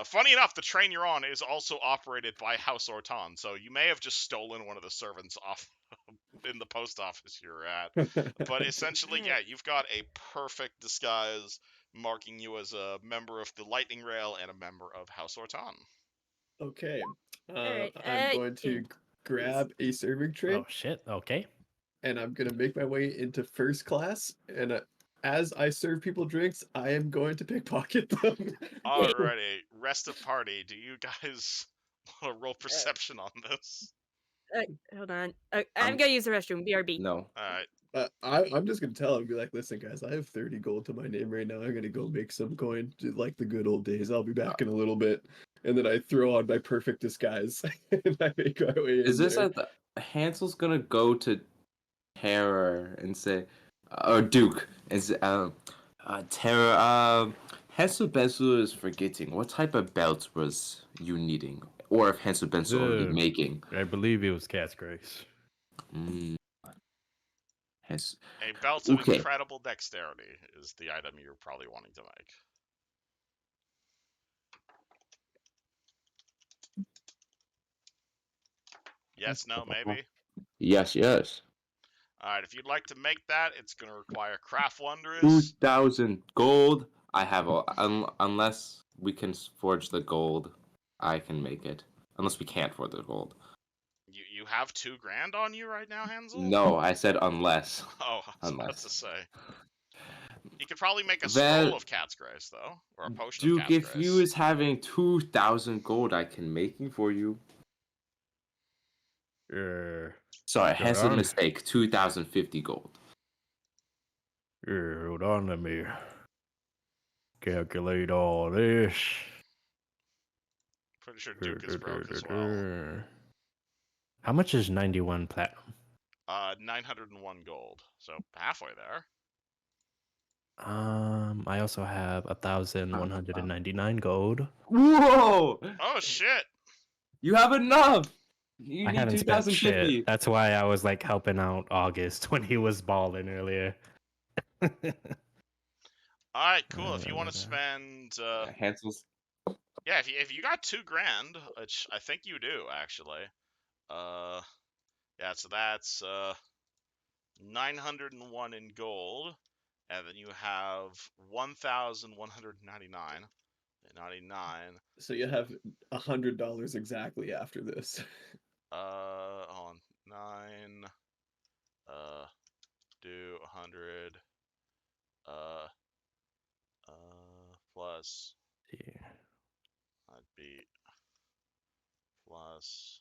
Funny enough, the train you're on is also operated by House Orton, so you may have just stolen one of the servants off in the post office you're at. But essentially, yeah, you've got a perfect disguise marking you as a member of the Lightning Rail and a member of House Orton. Okay. Alright, I'm going to grab a serving tray Oh shit. Okay. and I'm gonna make my way into first class. And as I serve people drinks, I am going to pickpocket them. Alrighty, rest of party. Do you guys want to roll perception on this? Hold on. I'm I'm- gonna use the restroom. BRB. No. Alright, I'm just gonna tell him, be like, listen, guys, I have 30 gold to my name right now. I'm gonna go make some coin, like the good old days. I'll be back in a little bit. And then I throw on my perfect disguise and I make my way Is in this there. at the Hansel's gonna go to Terror and say, or Duke and say, Terror, Hansel Benzel is forgetting what type of belt was you needing, or if Hansel Benzel already The- making. I believe it was Cat's Grace. Mm. a belt of Okay. incredible dexterity is the item you're probably wanting to make. Yes, no, maybe? Yes, yes. Alright, if you'd like to make that, it's going to require Craft Wondrous. 2,000 gold. I have all. Unless we can forge the gold, I can make it. Unless we can't forge the gold. You have 2 grand on you right now, Hansel? No, I said unless. Oh, I was about Unless. to say. You could probably make a Then- scroll of Cat's Grace, though. Or a potion Duke, of Cat's if Grace. you is having 2,000 gold, I can make it for you. Sorry, has a on. mistake. 2,050 gold. Hold on, let me calculate all this. Pretty sure Duke is broke as well. How much is 91 platinum? 901 gold. So halfway there. I also have 1,199 gold. Whoa! Oh shit! You have enough! You I need haven't spent 2,050. shit. That's why I was like helping out August when he was balling earlier. Alright, cool. If you want to spend Hansel's. yeah, if you got 2 grand, which I think you do actually. Yeah, so that's 901 in gold, and then you have 1,199. 99. So you have $100 exactly after this. Hold on. 9 do 100 plus Yeah. that'd be plus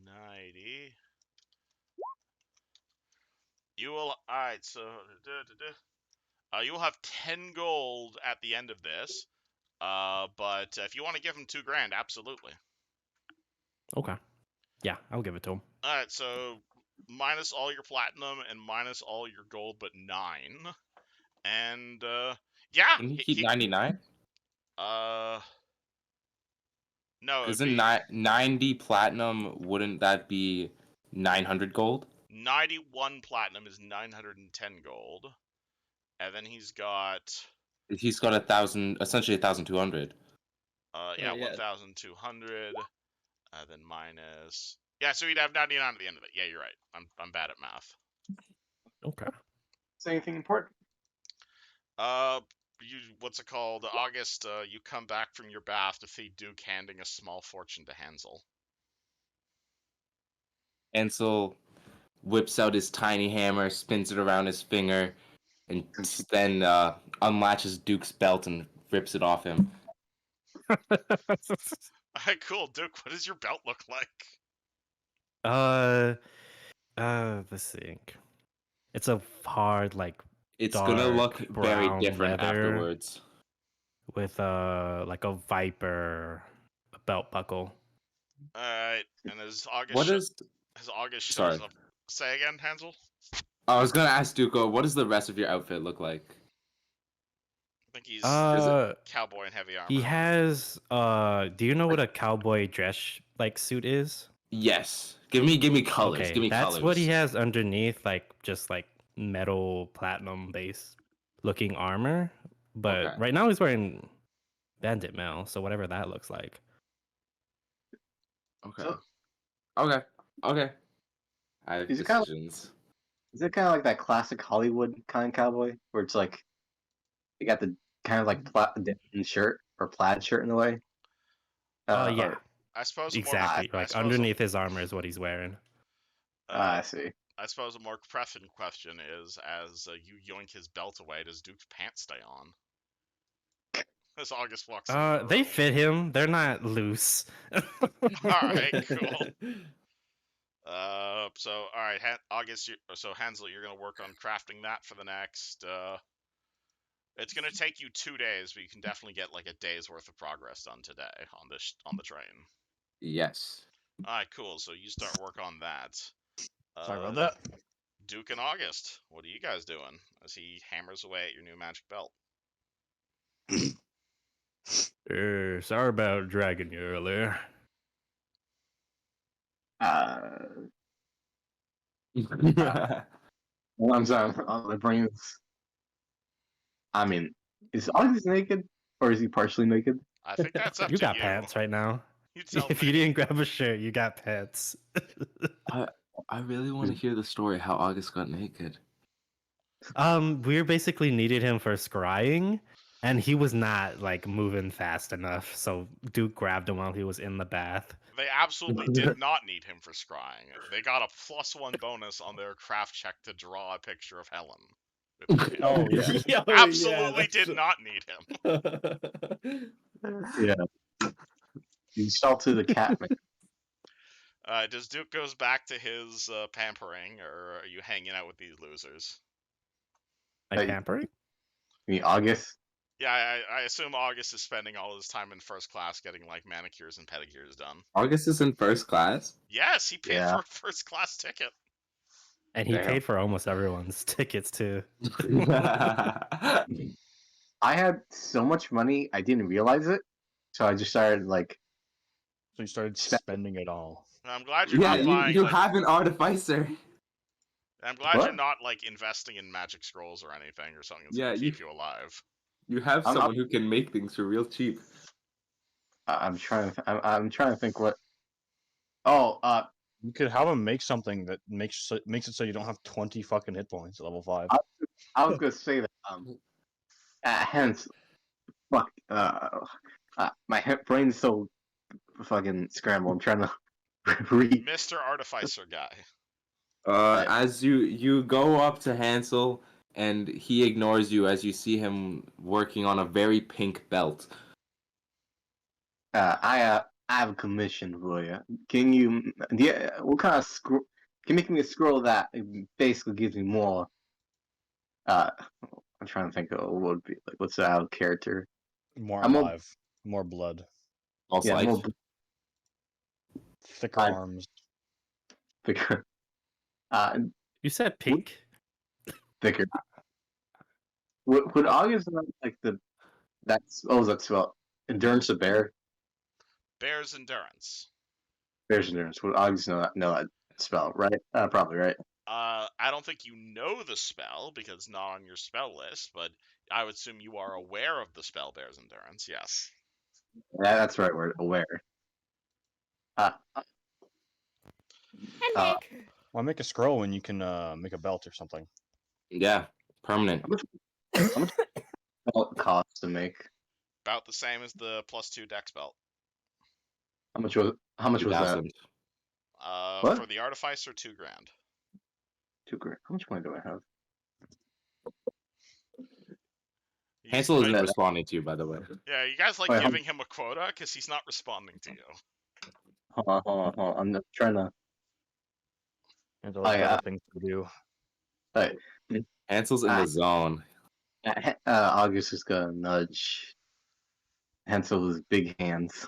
90. You will. All right. So, you will have 10 gold at the end of this. But if you want to give him 2 grand, absolutely. Okay. Yeah, I'll give it to him. All right. So minus all your platinum and minus all your gold, but 9. And yeah, Can he keep 99? no, it'd Isn't be 90 platinum? Wouldn't that be 900 gold? 91 platinum is 910 gold, and then he's got He's got 1,000, essentially 1,200. yeah, yeah. 1,200, then minus so he'd have 99 at the end of it. Yeah, you're right. I'm bad at math. Okay. Say anything important? What's it called? August, you come back from your bath to see Duke handing a small fortune to Hansel. Ansel whips out his tiny hammer, spins it around his finger, and then unlatches Duke's belt and rips it off him. Alright, cool. Duke, what does your belt look like? Let's think. It's a hard, like, It's gonna look dark very brown different leather afterwards. with like a viper belt buckle. Alright, and as August What is? as August shows Sorry. up, say again, Hansel. I was gonna ask Duco, what does the rest of your outfit look like? I think he's cowboy in heavy armor. He has do you know what a cowboy dress like suit is? Yes. Give me colors. Okay, Give me that's colors. what he has underneath, like just like metal platinum base looking armor. But Okay. right now he's wearing bandit mail, so whatever that looks like. Okay. So- Okay. Okay. I have Is it kinda- decisions. Is it kind of like that classic Hollywood kind of cowboy, where it's like you got the kind of like plaid shirt or plaid shirt in a way? Yeah, or- I suppose exactly. I Like suppose underneath his armor is what he's wearing. I see. I suppose a more pressing question is, as you yoink his belt away, does Duke's pants stay on? As August walks into the They room. fit him. They're not loose. Alright, cool. So all right, August. So Hansel, you're gonna work on crafting that for the next. It's gonna take you 2 days, but you can definitely get like a day's worth of progress done today on the train. Yes. All right, cool. So you start work on that. Sorry about that. Duke and August, what are you guys doing as he hammers away at your new magic belt? Sorry about dragging you earlier. I'm sorry. My brain's. I mean, is August naked or is he partially naked? I think that's up You to got you. pants right now. You tell If me. you didn't grab a shirt, you got pants. I really want to hear the story how August got naked. We basically needed him for scrying, and he was not like moving fast enough. So Duke grabbed him while he was in the bath. They absolutely did not need him for scrying. They got a +1 bonus on their craft check to draw a picture of Helen. Oh yeah. Yeah, Absolutely that's- did not need him. Yeah. You sell to the cat man. Does Duke goes back to his pampering, or are you hanging out with these losers? Like Hey. pampering? I mean, August. Yeah, I assume August is spending all his time in first class getting like manicures and pedicures done. August is in first class. Yes, he paid Yeah. for a first class ticket. And he Damn. paid for almost everyone's tickets too. I had so much money, I didn't realize it. So I just started like. So you started spending it all. I'm glad you're Yeah, not buying. you Like, have an artificer. I'm glad you're What? not like investing in magic scrolls or anything or something that's Yeah, gonna you- keep you alive. You have I'm not- someone who can make things for real cheap. I'm trying to. I'm trying to think what. Oh, You could have him make something that makes it so you don't have 20 fucking hit points at level 5. I was gonna say that. Hence, fuck. My brain's so fucking scrambled. I'm trying to read. Mr. Artificer guy. As you go up to Hansel, and he ignores you as you see him working on a very pink belt. I have a commission for you. Can you? Yeah. What kind of can make me a scroll that basically gives me more. I'm trying to think of what would be like. What's the out character? More I'm more, alive, more blood, Also, yeah, like, more thicker I- arms. thicker. You said pink? Thicker. Would I- August know, like that's what was that spell? Endurance of bear. Bear's endurance. Bear's endurance. Would August know that spell? Right? Probably right. I don't think you know the spell because it's not on your spell list, but I would assume you are aware of the spell Bear's endurance. Yes. That's the right word. Aware. Uh, And uh, Nick. Why make a scroll when you can make a belt or something? yeah, permanent. how much spell it costs to make? About the same as the +2 dex belt. How much was that? 2,000. What? For the artificer, $2,000. $2,000. How much money do I have? You Hansel isn't Yeah. responding to you, by the way. Yeah, you guys like Wait, how- giving him a quota because he's not responding to you. Hold on. I'm just trying to. And those better things to do. Right. Hansel's in the zone. August is gonna nudge Hansel's big hands.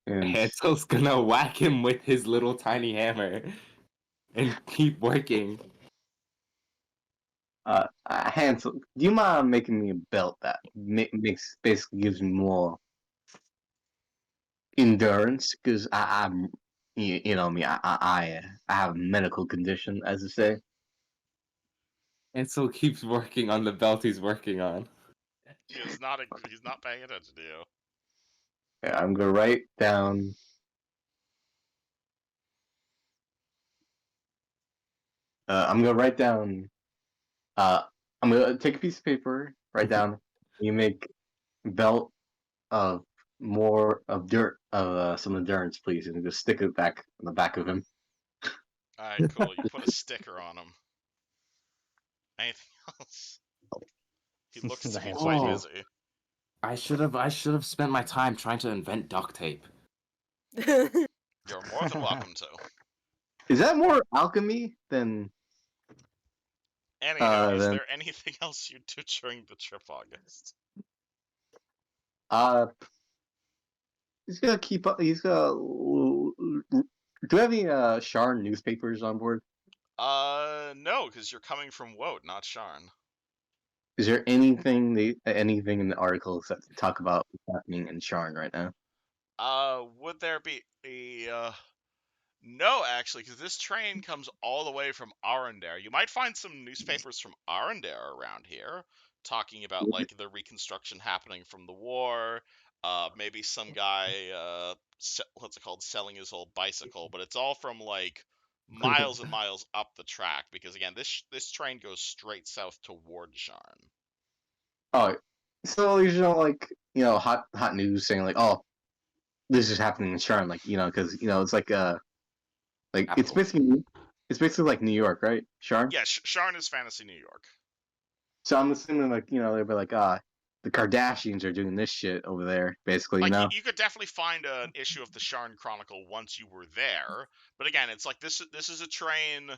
And Hansel's gonna whack him with his little tiny hammer and keep working. Hansel, do you mind making me a belt that makes basically gives me more endurance? Because I'm, you know me, I have a medical condition, as I say. Hansel keeps working on the belt he's working on. He's not paying attention to you. Yeah, I'm gonna write down. I'm gonna write down. I'm gonna take a piece of paper, write down. You make belt of more of dirt of some endurance, please, and just stick it back on the back of him. Alright, cool. You put a sticker on him. Anything else? He looks The to be hands quite Oh. busy. I should have spent my time trying to invent duct tape. You're more than welcome to. Is that more alchemy than? Anywho, is then- there anything else you do during the trip, August? He's gonna keep up. He's gonna. Do we have any Sharn newspapers on board? No, because you're coming from Woad, not Sharn. Is there anything in the articles that talk about what's happening in Sharn right now? Would there be a, no, actually, because this train comes all the way from Arendare. You might find some newspapers from Arendare around here, talking about, like, the reconstruction happening from the war, maybe some guy, what's it called, selling his old bicycle, but it's all from, like, miles and miles up the track, because, again, this train goes straight south toward Sharn. Oh, so there's no hot news saying like, oh, this is happening in Sharn, like because it's like it's basically like New York, right? Sharn. Yeah, Sharn is fantasy New York. So I'm assuming they'll be like, the Kardashians are doing this shit over there, basically, Like, you could definitely find an issue of the Sharn Chronicle once you were there, but again, it's like this is a train.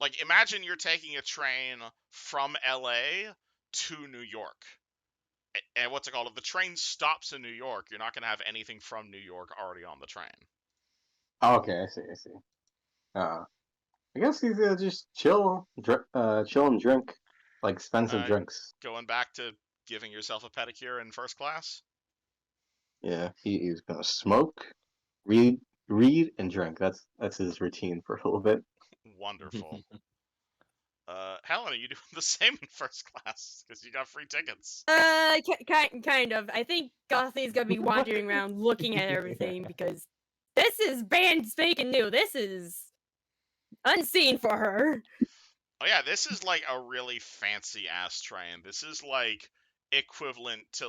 Like, imagine you're taking a train from LA to New York. And what's it called? If the train stops in New York, you're not going to have anything from New York already on the train. Oh, okay, I see. I guess he's gonna just chill and drink, like expensive drinks. Going back to giving yourself a pedicure in first class? Yeah, he's gonna smoke, read, and drink. That's his routine for a little bit. Wonderful. Helen, are you doing the same in first class? Because you got free tickets. Kind of. I think Gothy's gonna be wandering around looking at everything because this is brand spanking new. This is unseen for her. Oh yeah, this is like a really fancy ass train. This is like equivalent to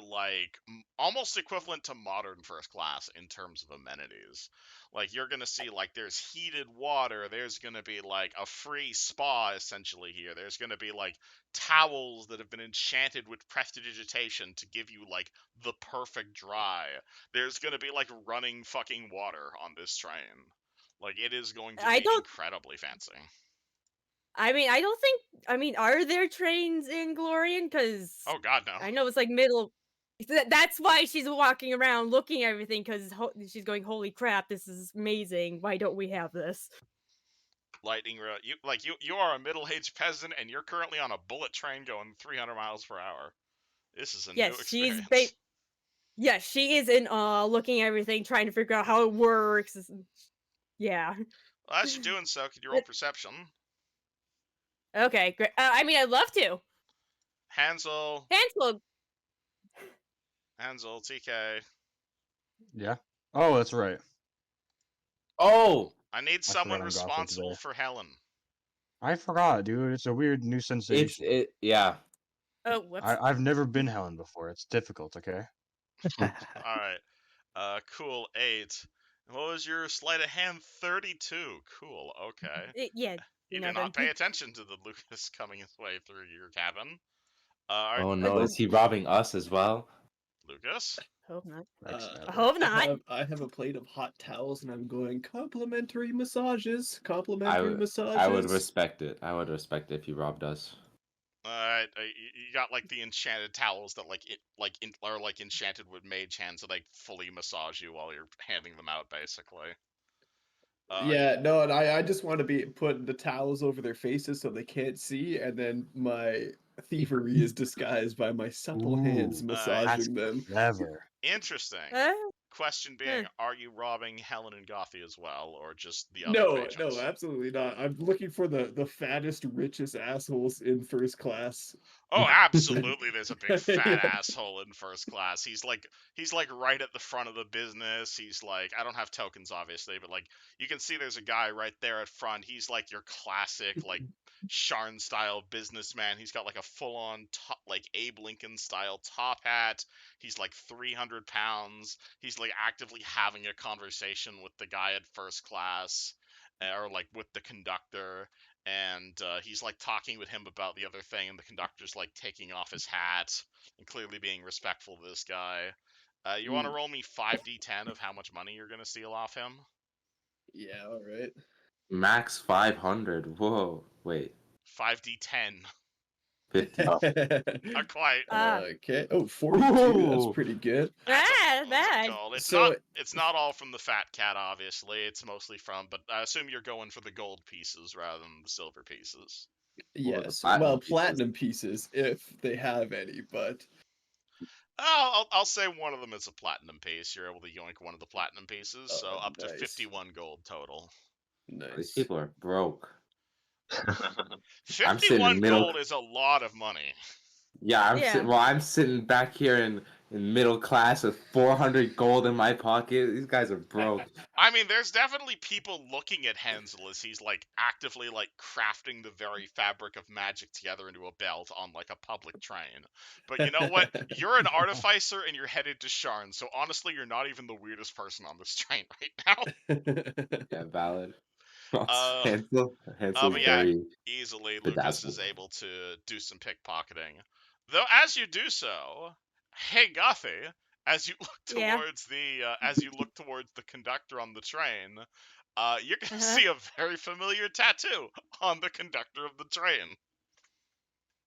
almost equivalent to modern first class in terms of amenities. Like, you're gonna see, like, there's heated water, there's gonna be like a free spa essentially here. There's gonna be like towels that have been enchanted with prestidigitation to give you like the perfect dry. There's gonna be like running fucking water on this train. Like, it is going to I be don't- incredibly fancy. I mean, I don't think. I mean, are there trains in Glorian? Because Oh God, no. I know it's like middle. That's why she's walking around looking at everything. Because she's going, "Holy crap, this is amazing! Why don't we have this?" Lightning rail. You are a middle-aged peasant, and you're currently on a bullet train going 300 miles per hour. This is a new Yes, experience. Yes, she is in awe, looking at everything, trying to figure out how it works. Yeah. Well, as you're doing so, could you roll perception? Okay, great. I mean, I'd love to. Hansel, Hansel, TK. Yeah. Oh, that's right. Oh, I need I someone forgot I'm Gothic responsible today. for Helen. I forgot, dude. It's a weird new sensation. yeah. oh, whoops. I've never been Helen before. It's difficult, okay? Alright. Cool, 8. What was your sleight of hand? 32. Cool, okay. Yeah, You did nothing. not pay attention to the Lucas coming his way through your cabin. Alright, Oh no, is he robbing us as well? Lucas? Hope not. Backstabber. I hope not. I have a plate of hot towels, and I'm going complimentary massages. I Complimentary would massages. respect it. I would respect it if he robbed us. Alright, you got like the enchanted towels that are like enchanted with mage hands that like fully massage you while you're handing them out, basically. Yeah, no, and I just want to be putting the towels over their faces so they can't see, and then my thievery is disguised by my supple hands Ooh, massaging them. Clever. Interesting. Uh, Question being, Huh. are you robbing Helen and Gothy as well, or just the other No, patrons? no, absolutely not. I'm looking for the fattest, richest assholes in first class. Oh, absolutely. There's a big fat Yeah. asshole in first class. He's like right at the front of the business. He's like, I don't have tokens obviously, but like you can see there's a guy right there at front. He's like your classic like Sharn style businessman. He's got like a full on like Abe Lincoln style top hat. He's like 300 pounds. He's like actively having a conversation with the guy at first class, or like with the conductor, and he's like talking with him about the other thing, and the conductor's like taking off his hat and clearly being respectful to this guy. You want to roll me 5d10 of how much money you're gonna steal off him? Yeah, all right. Max 500. Whoa, wait, 5d10. 50. Oh. Not quite. Okay. Oh, 42. That's Ooh. pretty good. That's Ah, a bad. gold. So- It's not all from the fat cat, obviously. It's mostly from, but I assume you're going for the gold pieces rather than the silver pieces. Yes. platinum Well, pieces. platinum pieces, if they have any, but I'll say one of them is a platinum piece. You're able to yoink one of the platinum pieces, so up to nice. 51 gold total. These nice. people are broke. 51 middle- gold is a lot of money. Yeah, Yeah. I'm sitting back here in middle class with 400 gold in my pocket. These guys are broke. I mean, there's definitely people looking at Hansel as he's like actively like crafting the very fabric of magic together into a belt on like a public train. But you know what? You're an artificer and you're headed to Sharn, so honestly, you're not even the weirdest person on this train right now. Yeah, valid. Uh, Hansel's but yeah, very easily Lucas bedazzled. is able to do some pickpocketing. Though as you do so, hey Gothy, as you look Yeah. towards the conductor on the train, you're gonna Uh-huh. see a very familiar tattoo on the conductor of the train.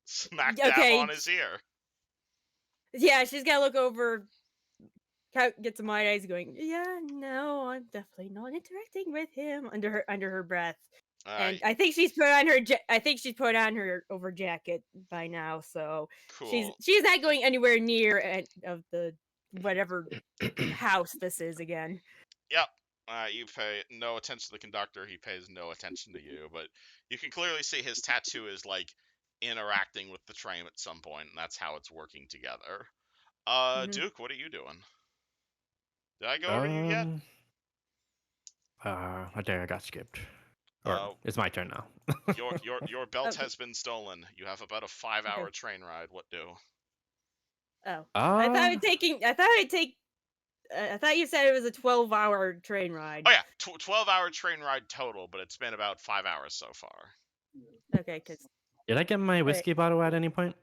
Smack dab Okay. on his ear. Yeah, she's gotta look over, get some wide eyes, going, "Yeah, no, I'm definitely not interacting with him." Under her breath, and I think she's put on her over jacket by now, so cool. she's not going anywhere near of the whatever house this is again. Yep. You pay no attention to the conductor. He pays no attention to you. But you can clearly see his tattoo is like interacting with the train at some point, and that's how it's working together. Mhm. Duke, what are you doing? Did I go over you yet? I think I got skipped. Or it's my turn now. Your belt Okay. has been stolen. You have about a 5-hour train ride. What do? Oh, I thought you said it was a 12-hour train ride. Oh yeah, 12-hour train ride total, but it's been about 5 hours so far. Okay, because Did I get my whiskey bottle at any point?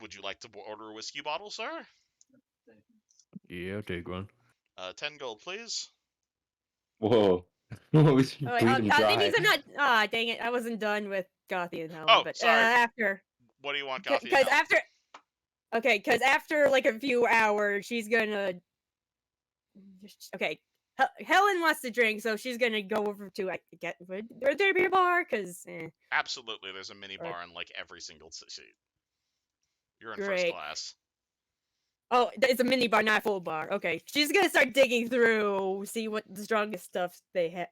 Would you like to order a whiskey bottle, sir? Yeah, take one. 10 gold, please. Whoa. What was Oh you wait, breathing dry? these are not. Ah, dang it! I wasn't done with Gothy and Helen. Oh, but sorry. after, What do you want, Gothy? and because Helen? after, okay, because after like a few hours, she's gonna. Okay, Helen wants to drink, so she's gonna go over to would there be a bar? Because Absolutely, there's a mini Or- bar in like every single seat. You're in first Great. class. Oh, it's a mini bar, not a full bar. Okay, she's gonna start digging through, see what the strongest stuff they have.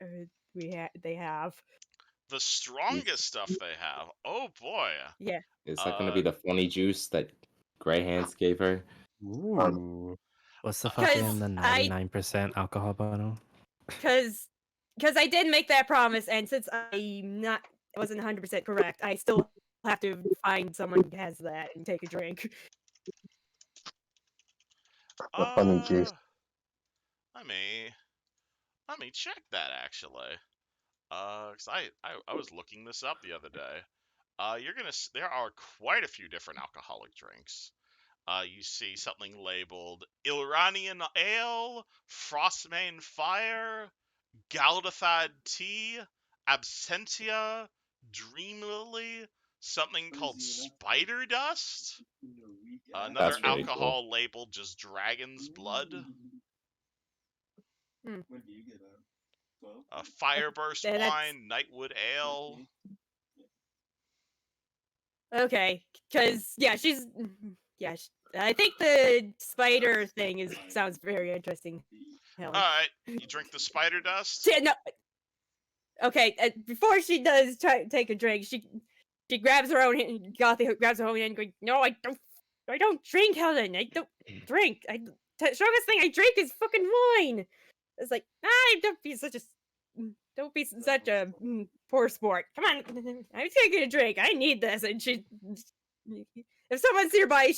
The strongest stuff they have. Oh boy. Yeah. Is that gonna be the funny juice that Grey Hands gave her? Ooh. What's the 'Cause fucking the I- 99% alcohol bottle? Because I did make that promise, and since I wasn't 100% correct, I still have to find someone who has that and take a drink. The funny juice. Let me check that actually. 'Cause I was looking this up the other day. There are quite a few different alcoholic drinks. You see something labeled Iranian Ale, Frostmane Fire, Galdathad Tea, Absentia, Dream Lily, something called Spider Dust, another That's really alcohol labeled just Dragon's Blood, Hmm. Fireburst That's- Wine, Nightwood Ale. Okay, because I think the spider thing sounds very interesting. Helen. Alright, you drink the Spider Dust? No. Okay, before she does try to take a drink, she grabs her own hand. Gothy grabs her own hand, going, "No, I don't drink, Helen. I don't drink. Strongest thing I drink is fucking wine." It's like, don't be such a poor sport. Come on, I'm taking a drink. I need this. And if someone's nearby,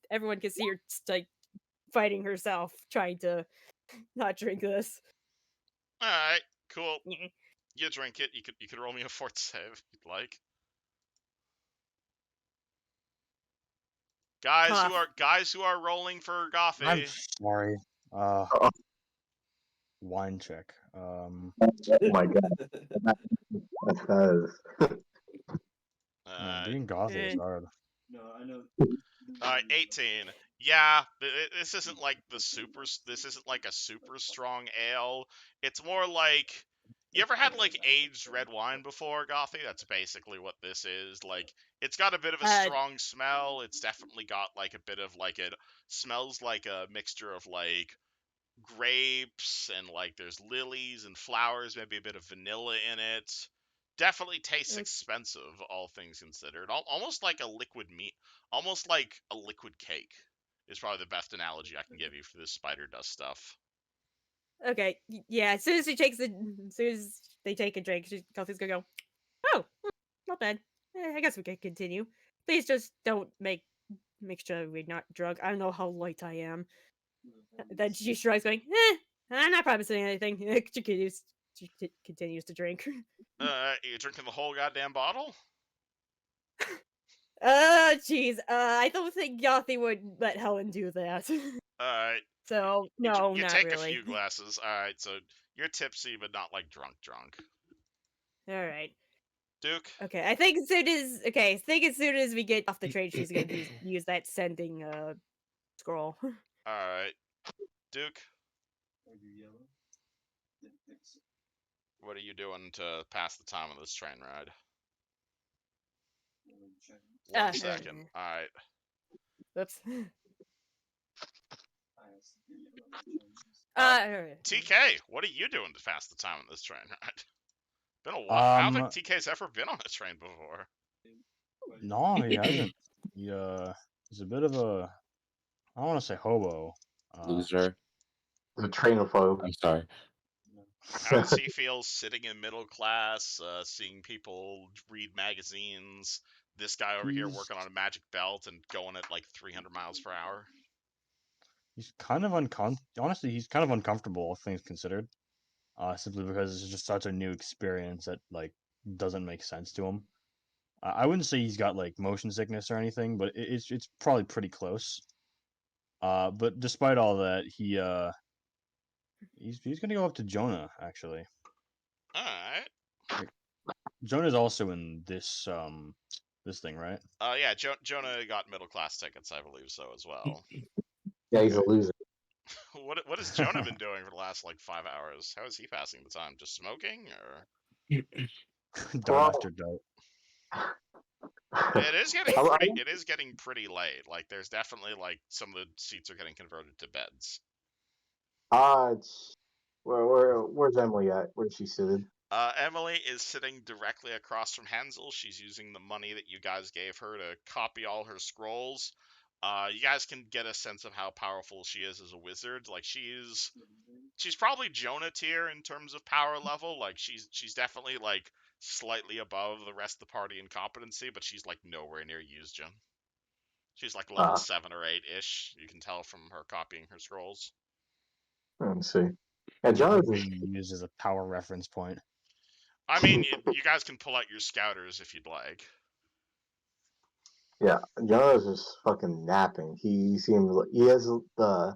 everyone can see her like fighting herself, trying to not drink this. Alright, cool. Yeah. You drink it. You could roll me a fort save if you'd like. Guys who are rolling for Gothy. I'm sorry. Wine check. Oh my god. That is. Man, being gothy is hard. Alright, 18. Yeah, this isn't like this isn't like a super strong ale. It's more like, you ever had like aged red wine before, Gothy? That's basically what this is. Like, it's got a bit of a strong smell. It's definitely got like a bit of like, it smells like a mixture of like grapes and like there's lilies and flowers, maybe a bit of vanilla in it. Definitely tastes expensive, all things considered. Almost like a liquid meat, almost like a liquid cake is probably the best analogy I can give you for this spider dust stuff. Okay, yeah. As soon as they take a drink, Gothy's gonna go, "Oh, not bad. I guess we can continue. Please just don't make sure we're not drunk. I don't know how light I am." Then she shrugs, going, "I'm not promising anything." She continues to drink. You're drinking the whole goddamn bottle? Jeez. I don't think Gothy would let Helen do that. Alright. So no, you not take really. a few glasses. Alright, so you're tipsy, but not like drunk. All right. Duke? Okay, I think as soon as we get off the train, she's gonna use that sending scroll. Alright. Duke? What are you doing to pass the time on this train ride? 1 second. Alright. Oops. TK, what are you doing to pass the time on this train ride? Been a while. I don't think TK's ever been on a train before. No, he hasn't. He's a bit of a, I don't want to say hobo. Loser. The trainophobe. I'm sorry. How does he feel sitting in middle class, seeing people read magazines, this guy over here working on a magic belt and going at like 300 miles per hour? He's kind of honestly, he's kind of uncomfortable, all things considered. Simply because it's just such a new experience that like doesn't make sense to him. I wouldn't say he's got like motion sickness or anything, but it's probably pretty close. But despite all that, He's gonna go up to Jonah, actually. All right. Jonah's also in this this thing, right? Yeah, Jonah got middle class tickets, I believe so as well. Yeah, he's a Okay. loser. What has Jonah been doing for the last like 5 hours? How is he passing the time? Just smoking, or Dart Well, after dart. it is getting I- pretty. It is getting pretty late. Like, there's definitely like some of the seats are getting converted to beds. it's where's Emily at? Where's she sitting? Emily is sitting directly across from Hansel. She's using the money that you guys gave her to copy all her scrolls. You guys can get a sense of how powerful she is as a wizard. Like, she's probably Jonah tier in terms of power level. Like, she's definitely like slightly above the rest of the party in competency, but she's like nowhere near Yuzjin. She's like level 7 or 8 ish. You can tell from her copying her scrolls. Let's see. Yeah, Not Jonathan's being used as a power reference point. I mean, you guys can pull out your scouters if you'd like. yeah, Jonah's just fucking napping. He has the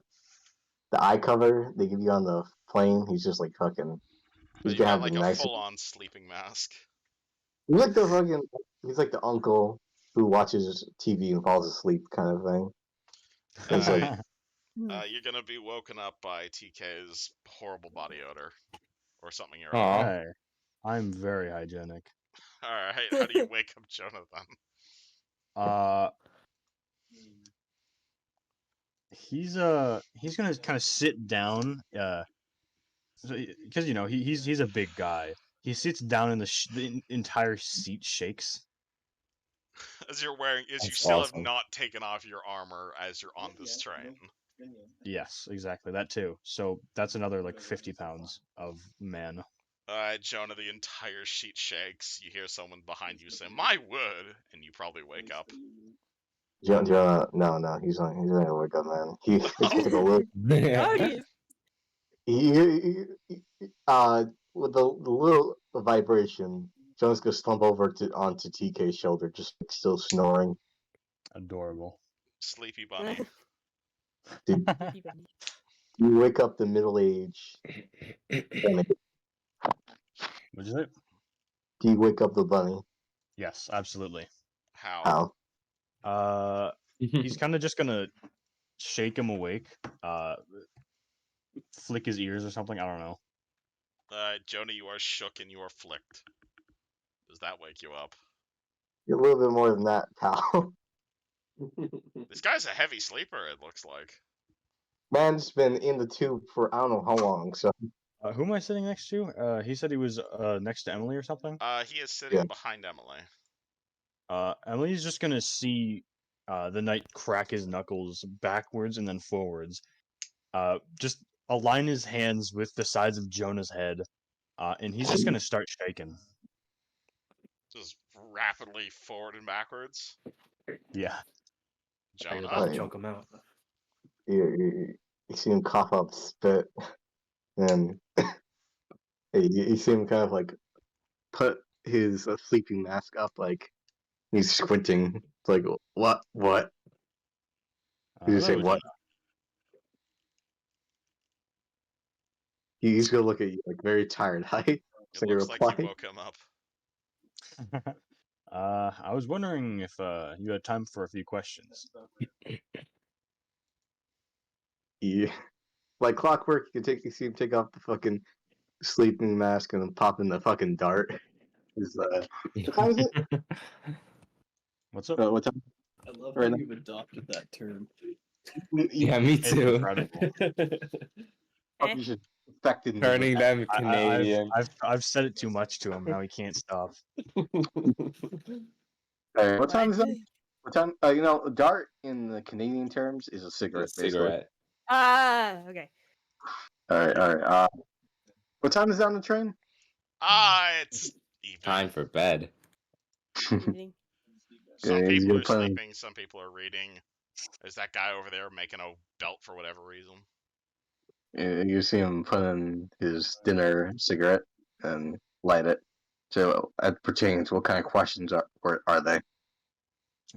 eye cover they give you on the plane. He's just like fucking. He's You've gonna got have like the a nice. full-on sleeping mask. He's like the fucking. He's like the uncle who watches TV and falls asleep kind of thing. It's like You're gonna be woken up by TK's horrible body odor, or something you're Aw. eating. Hey, I'm very hygienic. All right, how do you wake up Jonathan? He's gonna kind of sit down, because he's a big guy. He sits down and the entire seat shakes. As you That's still have awesome. not taken off your armor as you're on this train. Yes, exactly that too. So that's another like 50 pounds of man. Jonah, the entire sheet shakes. You hear someone behind you say, "My wood," and you probably wake up. Jonah. No, he's not. He's not gonna wake up, man. It's gonna go look. Oh, yes. With the little vibration, Jonah's gonna slump over onto TK's shoulder, just like, still snoring. Adorable. Sleepy bunny. You wake up the middle-aged bunny. What'd you say? Do you wake up the bunny? Yes, absolutely. How? How? He's kind of just gonna shake him awake, flick his ears or something. I don't know. Jonah, you are shook and you are flicked. Does that wake you up? You're a little bit more than that, pal. This guy's a heavy sleeper, it looks like. Man's been in the tube for I don't know how long, so Who am I sitting next to? He said he was next to Emily or something. He is sitting Yeah. behind Emily. Emily's just gonna see the knight crack his knuckles backwards and then forwards. Just align his hands with the sides of Jonah's head, and he's just gonna start shaking. Just rapidly forward and backwards. Yeah. You're Jonah. about to choke him out. you see him cough up spit, and you see him kind of like put his sleeping mask up, like he's squinting. It's like what? You say Hello, what? He's gonna look at you like very tired eyed. It So you looks like reply. you woke him up. Jonah. I was wondering if you had time for a few questions. Yeah. Like clockwork, you see him take off the fucking sleeping mask and then pop in the fucking dart. What time is it? What's up? What time? I love Right how now. you've adopted that term. Yeah, me It's too. incredible. You should affect it. Turning them I've Canadian. I've said it too much to him. Now he can't stop. Alright, what time is it? What time? Dart in the Canadian terms is a cigarette. Cigarette. Okay. All right. What time is it on the train? It's evening. Time for bed. Evening. Some Yeah, he's people gonna are put on- sleeping, some people are reading. There's that guy over there making a belt for whatever reason. You see him put in his dinner cigarette and light it. So that pertains. What kind of questions are they?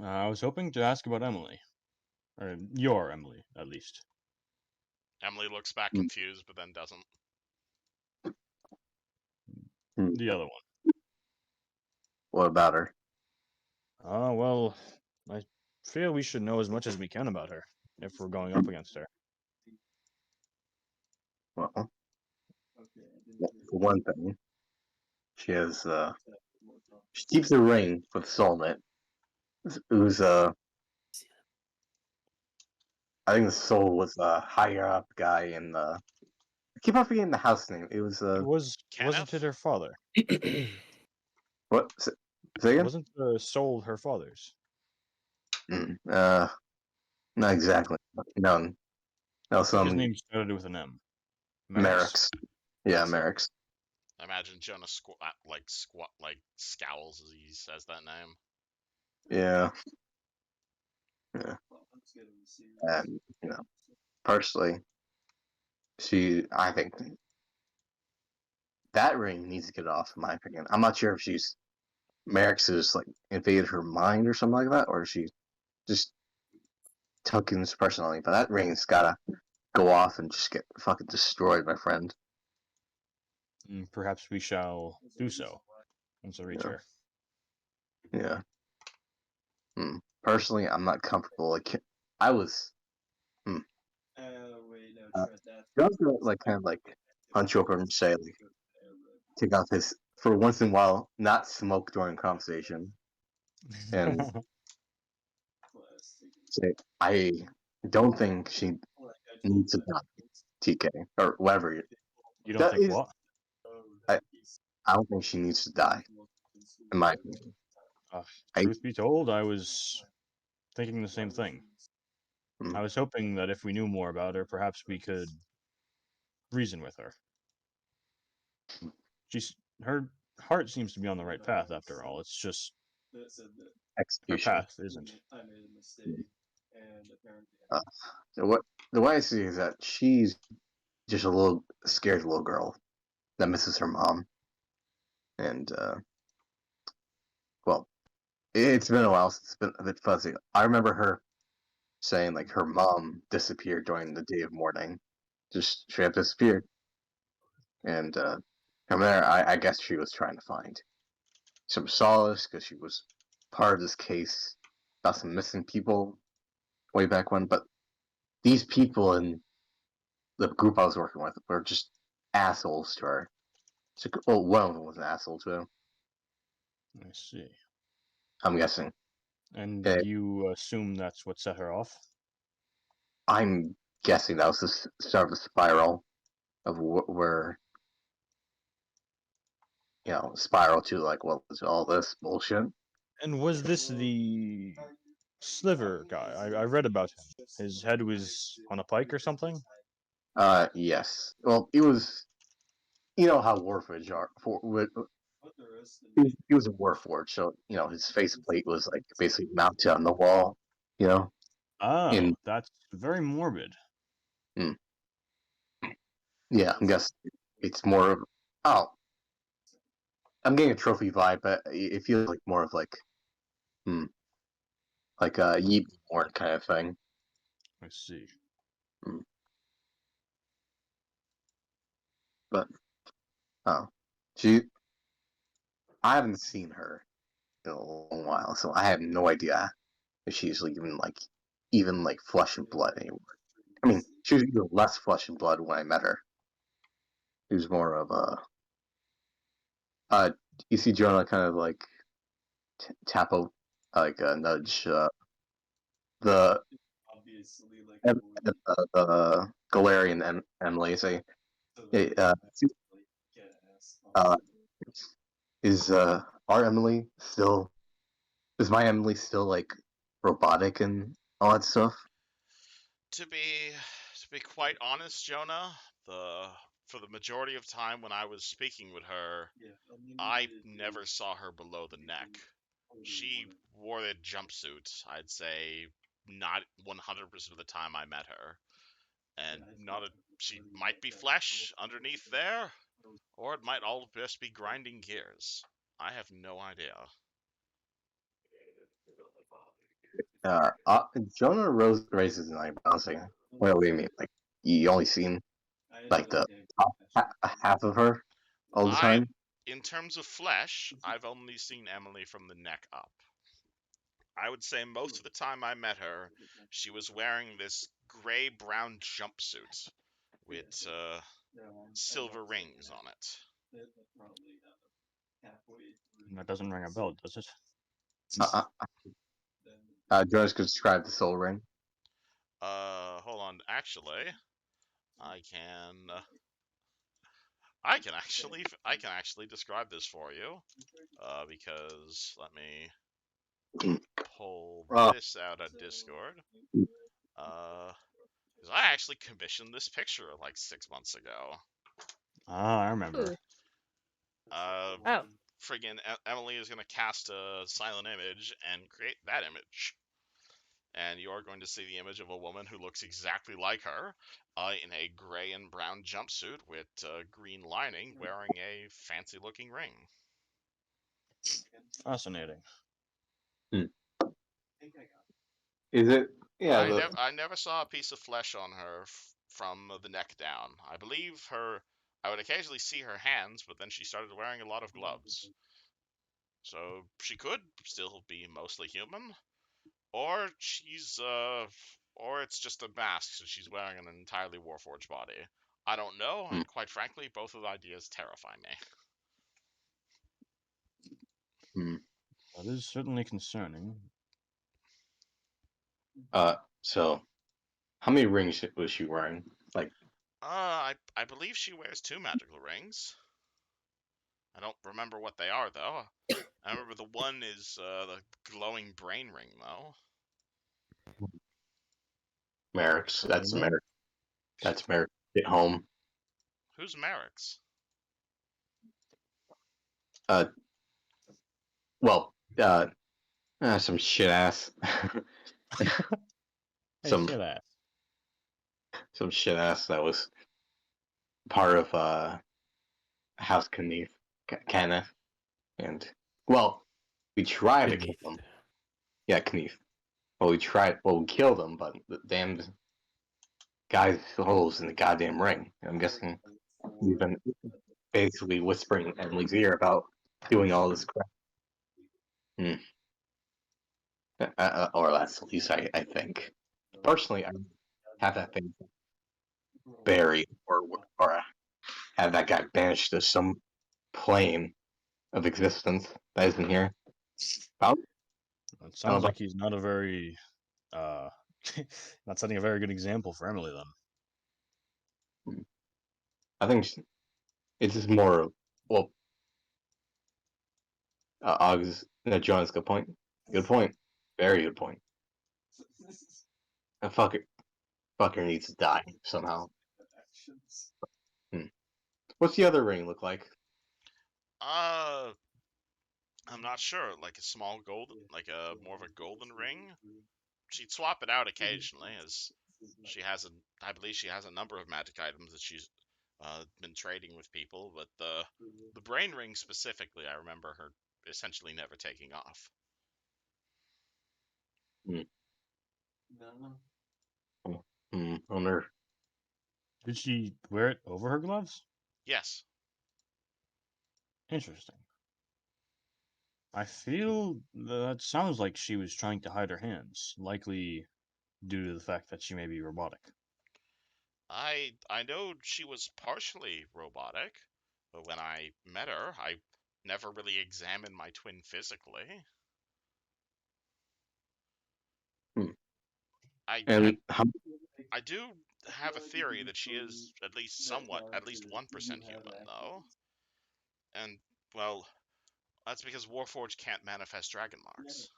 I was hoping to ask about Emily, or your Emily, at least. Emily looks back Hmm. confused, but then doesn't. The other one. What about her? Well, I feel we should know as much as we can about her if we're going up against her. Well, for one thing, she has she keeps a ring with soul in it. Who's I think the soul was a higher up guy in the. I keep on forgetting the house name. It was Wasn't it Kenneth? her father? what? Say again? Wasn't the soul her father's? Mm, not exactly. No, no, I think his some name started with an M. Merrick's. Yeah, That's it. Merrick's. I imagine Jonah scowls as he says that name. Yeah, yeah. And personally, I think that ring needs to get off. In my opinion, I'm not sure if Merrick's just like invaded her mind or something like that, or she just took his personality. But that ring's gotta go off and just get fucking destroyed, my friend. Perhaps we shall do so once I reach Yeah. her. Yeah. Personally, I'm not comfortable. Like, I was. John's gonna like kind of like hunch over and say like take off his for once in a while, not smoke during conversation, and say I don't think she needs to die, TK or whatever. You don't That think is, what? I I don't think she needs to die. In my opinion, I Truth be told, I was thinking the same thing. mm, I was hoping that if we knew more about her, perhaps we could reason with her. Her heart seems to be on the right path after all. It's just her execution. path isn't. Uh, so what the way I see it is that she's just a little scared little girl that misses her mom, and well, it's been a while since it's been a bit fuzzy. I remember her saying like her mom disappeared during the day of mourning, just straight up disappeared, and from there, I guess she was trying to find some solace because she was part of this case about some missing people way back when. But these people in the group I was working with were just assholes to her. So, well, one of them was an asshole too. I see. I'm guessing. And Uh, you assume that's what set her off? I'm guessing that was the start of the spiral of where spiral to like what was all this bullshit. And was this the Sliver guy? I read about him. His head was on a pike or something? Yes. Well, it was. You know how Warforged are. He was a Warforged, so his faceplate was like basically mounted on the wall. You know, in Oh, that's very morbid. mm, yeah, I'm guessing it's more of oh, I'm getting a trophy vibe, but it feels like more of hmm, like a Yeet Born kind of thing. I see. Mm. But oh, she, I haven't seen her in a long while, so I have no idea if she's like even like flesh and blood anymore. I mean, she was even less flesh and blood when I met her. She was more of a you see Jonah kind of like tap a nudge the the Galarian Emily say, hey, uh, is our Emily still is my Emily still like robotic and all that stuff? To be quite honest, Jonah, for the majority of time when I was speaking with her, I never saw her below the neck. She wore a jumpsuit, I'd say not 100% of the time I met her. And not a she might be flesh underneath there, or it might all just be grinding gears. I have no idea. Jonah raises an eyebrow saying, what do you mean? Like you only seen like the top half of her all the time. In terms of flesh, I've only seen Emily from the neck up. I would say most of the time I met her, she was wearing this gray-brown jumpsuit with silver rings on it. That doesn't ring a bell, does it? Jonas could describe the soul ring. Hold on. Actually, I can actually describe this for you. Because let me pull this out of Discord. Because I actually commissioned this picture like 6 months ago. Ah, I remember. Ooh. Oh. Friggin' Emily is gonna cast a silent image and create that image. And you are going to see the image of a woman who looks exactly like her, in a gray and brown jumpsuit with green lining, wearing a fancy-looking ring. Fascinating. Is it? Yeah. I never saw a piece of flesh on her from the neck down. I believe I would occasionally see her hands, but then she started wearing a lot of gloves. So she could still be mostly human, or or it's just a mask, so she's wearing an entirely Warforged body. I don't know, and quite frankly, both of the ideas terrify me. That is certainly concerning. So, how many rings was she wearing? Like, I believe she wears 2 magical rings. I don't remember what they are, though. I remember the one is the glowing brain ring, though. Merrick's. That's Merrick. That's Merrick. Get home. Who's Merrick's? Well, some shit ass. Some shit ass that was part of House Kenneth, and well, we tried to kill him. Yeah, Kenneth. Well, we killed him, but the damned guy's holes in the goddamn ring. I'm guessing we've been basically whispering in Emily's ear about doing all this crap. Or that's at least I think. Personally, I have that thing buried or have that guy banished to some plane of existence that isn't here. It sounds like he's not a very not setting a very good example for Emily then. I think it's just more John's good point. Good point. Very good point. A fucker needs to die somehow. What's the other ring look like? I'm not sure. Like a small golden, like a more of a golden ring. She'd swap it out occasionally, as I believe she has a number of magic items that she's been trading with people. But the brain ring specifically, I remember her essentially never taking off. Wonder. Did she wear it over her gloves? Yes. Interesting. I feel that sounds like she was trying to hide her hands, likely due to the fact that she may be robotic. I know she was partially robotic, but when I met her, I never really examined my twin physically. I do have a theory that she is at least 1% human, though. And, well, that's because Warforged can't manifest dragon marks.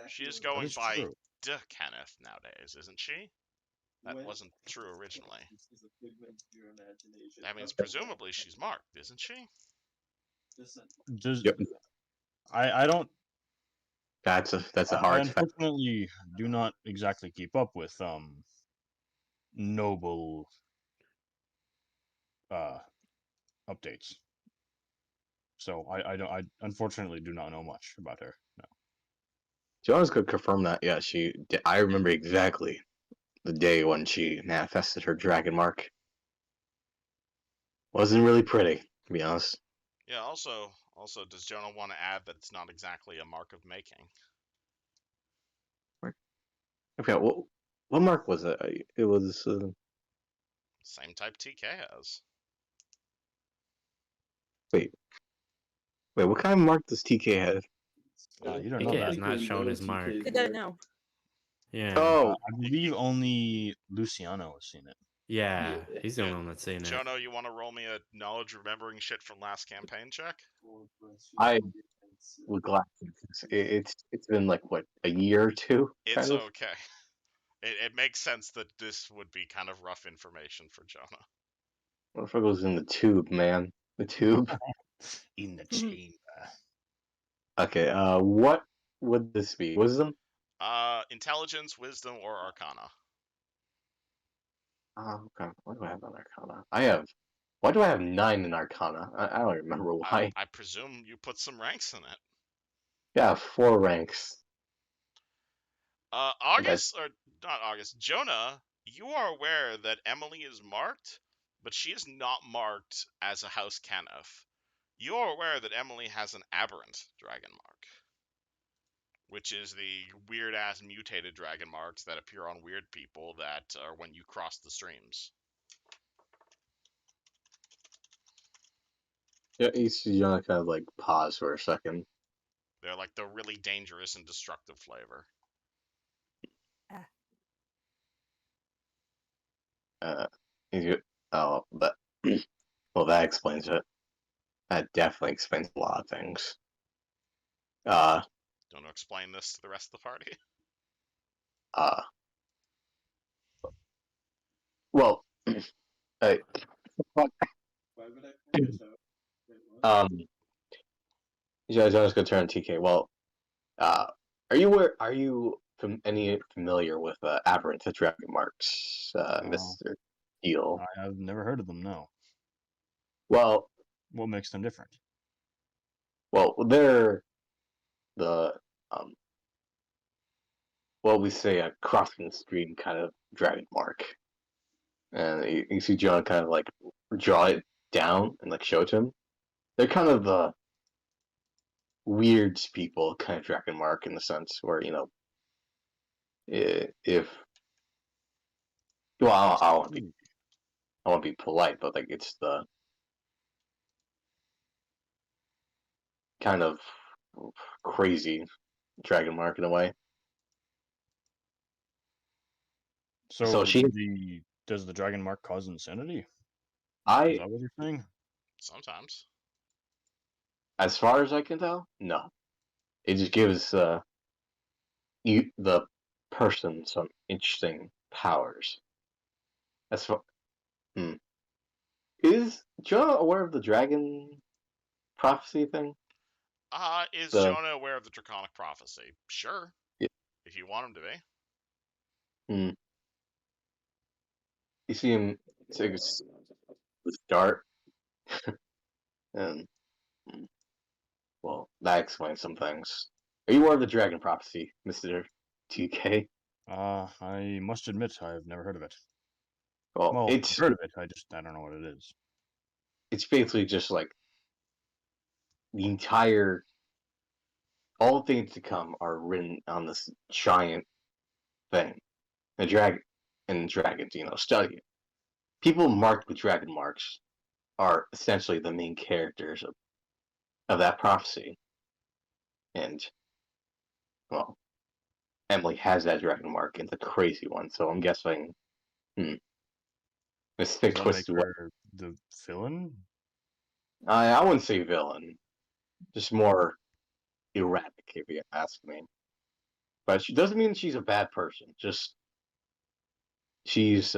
She is going by Kenneth nowadays, isn't she? That wasn't true originally. That means presumably she's marked, isn't she? I don't. That's a hard. I unfortunately do not exactly keep up with noble updates. So I unfortunately do not know much about her. No. Jonas could confirm that. Yeah, I remember exactly the day when she manifested her dragon mark. Wasn't really pretty, to be honest. Yeah. Also, does Jonah want to add that it's not exactly a mark of making? Okay, what mark was it? It was. Same type TK has. Wait, what kind of mark does TK have? You don't know TK that. has not shown his mark. I don't know. Yeah. Oh, I believe only Luciano has seen it. Yeah, he's the Yeah. only one that's seen it. Jonah, you want to roll me a knowledge remembering shit from last campaign check? I would gladly. It's been like what, a year or two. It's kind of. okay. It makes sense that this would be kind of rough information for Jonah. Motherfucker was in the tube, man. The tube. In the chamber. Okay. What would this be? Wisdom? Intelligence, wisdom, or arcana. Okay. What do I have on Arcana? Why do I have 9 in Arcana? I don't remember why. I presume you put some ranks in it. Yeah, 4 ranks. August, or not August, Jonah, you are aware that Emily is marked, but she is not marked as a House Kenneth. You are aware that Emily has an aberrant dragon mark, which is the weird-ass mutated dragon marks that appear on weird people that are when you cross the streams. Yeah, you kind of like pause for a second. They're like the really dangerous and destructive flavor. Oh, but well, that explains it. That definitely explains a lot of things. Don't want to explain this to the rest of the party? Well, I, yeah, John's gonna turn TK. Well, are you familiar with aberrant dragon marks, Mr. Deal? I have never heard of them. No. Well, What makes them different? they're the we say a crossing the stream kind of dragon mark, and you see John kind of like draw it down and like show it to him. They're kind of the weird people kind of dragon mark in the sense where, if well, I want to be polite, but like it's the kind of crazy dragon mark in a way. So she- does the dragon mark cause insanity? Is I, that what you're saying? Sometimes. as far as I can tell, no. It just gives the person some interesting powers. As far, is Jonah aware of the dragon prophecy thing? Is The- Jonah aware of the Draconic Prophecy? Sure. Yeah. If you want him to be. You see him take a dart, and well, that explains some things. Are you aware of the dragon prophecy, Mr. TK? I must admit I've never heard of it. Well, I've heard of it. I don't know what it is. it's basically just like the entire, all things to come are written on this giant thing. The dragon and dragons, study it. People marked with dragon marks are essentially the main characters of that prophecy. And, well, Emily has that dragon mark. It's a crazy one, so I'm guessing, Miss Does Thick that Twisted make her the villain? I wouldn't say villain, just more erratic, if you ask me. But she doesn't mean she's a bad person. Just she's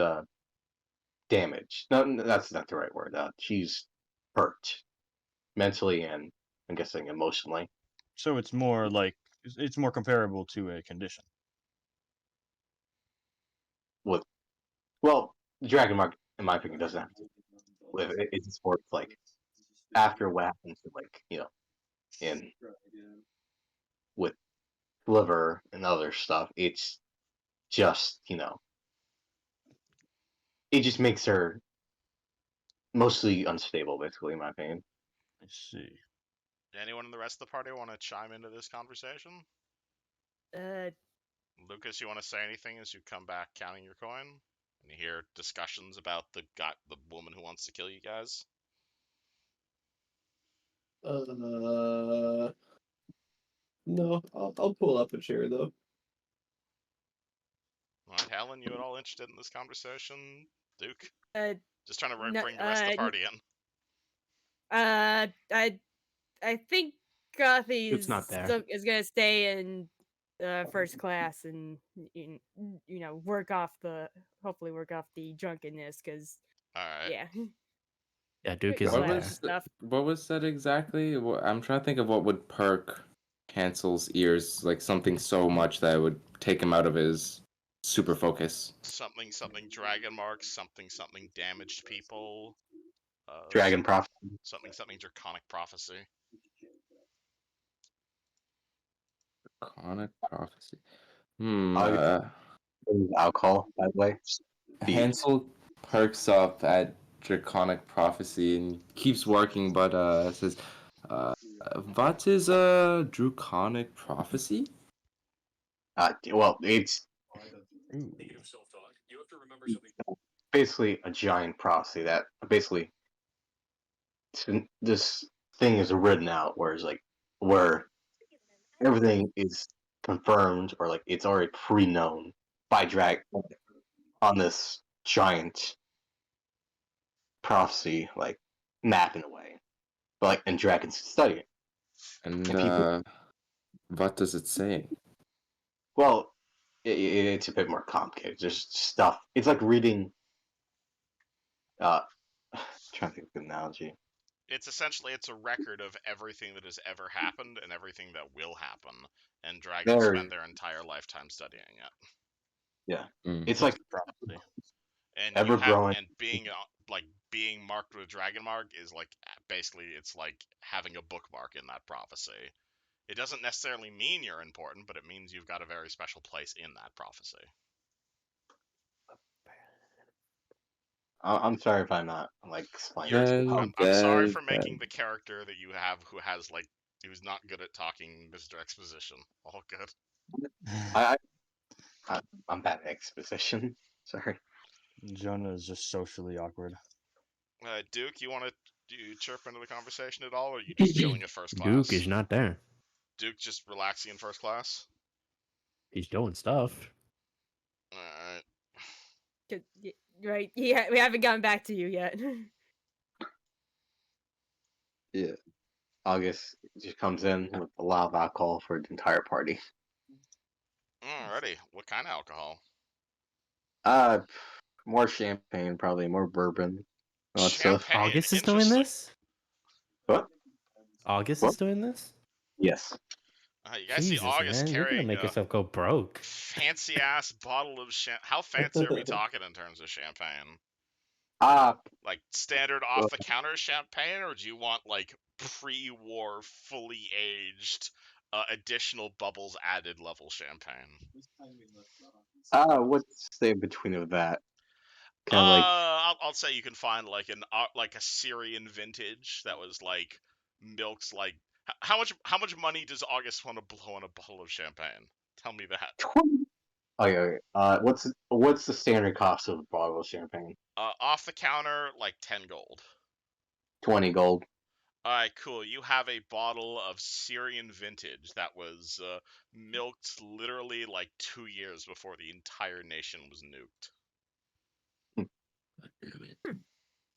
damaged. No, that's not the right word. She's hurt mentally and I'm guessing emotionally. So it's more like it's more comparable to a condition. Well, the dragon mark, in my opinion, doesn't have to live. It's just more like after what happens to in with liver and other stuff. It's just it just makes her mostly unstable, basically, in my opinion. I see. Anyone in the rest of the party want to chime into this conversation? Uh, Lucas, you want to say anything as you come back counting your coin? And you hear discussions about the woman who wants to kill you guys? No, I'll pull up a chair though. Alright, Helen, you at all interested in this conversation? Duke? uh, Just trying to no, bring the rest of the party in. I think Coffee Duke's is not there. still is gonna stay in first class and hopefully work off the drunkenness because Alright. yeah. Yeah, Duke What isn't What there. was stuff. what was said exactly? I'm trying to think of what would perk Hansel's ears, like something so much that it would take him out of his super focus. Something dragon marks, something damaged people. Dragon Prophet. Something draconic prophecy. Draconic prophecy. Alcohol, by the way. Hansel perks up at Draconic Prophecy and keeps working, but says, what is Draconic Prophecy? Well, it's basically a giant prophecy that basically this thing is written out, where everything is confirmed or like it's already pre-known by drag on this giant prophecy like map in a way, but like and dragons study it. And people- what does it say? Well, it's a bit more complicated. There's stuff. It's like reading. Trying to think of an analogy. It's essentially a record of everything that has ever happened and everything that will happen, and dragons spend their entire lifetime studying it. Yeah, Mm. it's like Probably. And ever growing. and being marked with a dragon mark is like basically it's like having a bookmark in that prophecy. It doesn't necessarily mean you're important, but it means you've got a very special place in that prophecy. I'm sorry if I'm not like explaining. I'm sorry for making the character that you have who's not good at talking Mr. Exposition. All good. I'm bad at exposition. Sorry. Jonah is just socially awkward. Duke, you want to chirp into the conversation at all, or are you just chilling at first class? Duke is not there. Duke just relaxing in first class? He's doing stuff. Alright. Right, yeah, we haven't gotten back to you yet. Yeah. August just comes in with a lot of alcohol for the entire party. Alrighty. What kind of alcohol? More champagne, probably more bourbon. All that stuff. Champagne. August is doing this? What? August What? is doing this? Yes. You guys see Jesus, August man, you're gonna carrying make a yourself go broke. fancy ass bottle of champagne. How fancy are we talking in terms of champagne? Like standard off the counter champagne, or do you want like pre-war, fully aged, additional bubbles added level champagne? What's the in between of that? Kind of like I'll say you can find like a Syrian vintage that was like milks like how much money does August want to blow on a bottle of champagne? Tell me that. 20. Okay. What's the standard cost of a bottle of champagne? Off the counter, like 10 gold. 20 gold. Alright, cool. You have a bottle of Syrian vintage that was milked literally like 2 years before the entire nation was nuked.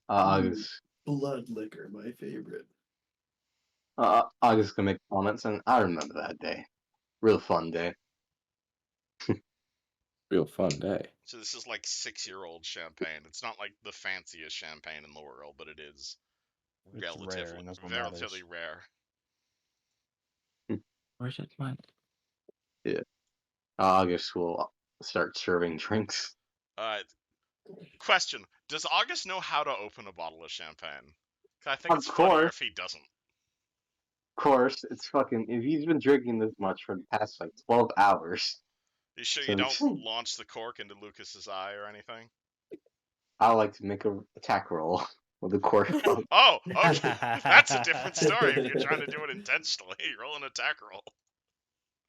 August. Blood liquor, my favorite. August can make comments, and I remember that day. Real fun day. Real fun day. So this is like 6-year-old champagne. It's not like the fanciest champagne in the world, but it is It's rare, and that's what relatively matters. rare. Where's it, man? Yeah. August will start serving drinks. Question: does August know how to open a bottle of champagne? 'Cause I think Of it's funnier course. if he doesn't. Of course, it's fucking. If he's been drinking this much for the past like 12 hours. You sure So you don't it's- launch the cork into Lucas's eye or anything? I like to make a attack roll with a core. Oh, okay. That's a different story if you're trying to do it intentionally. Roll an attack roll.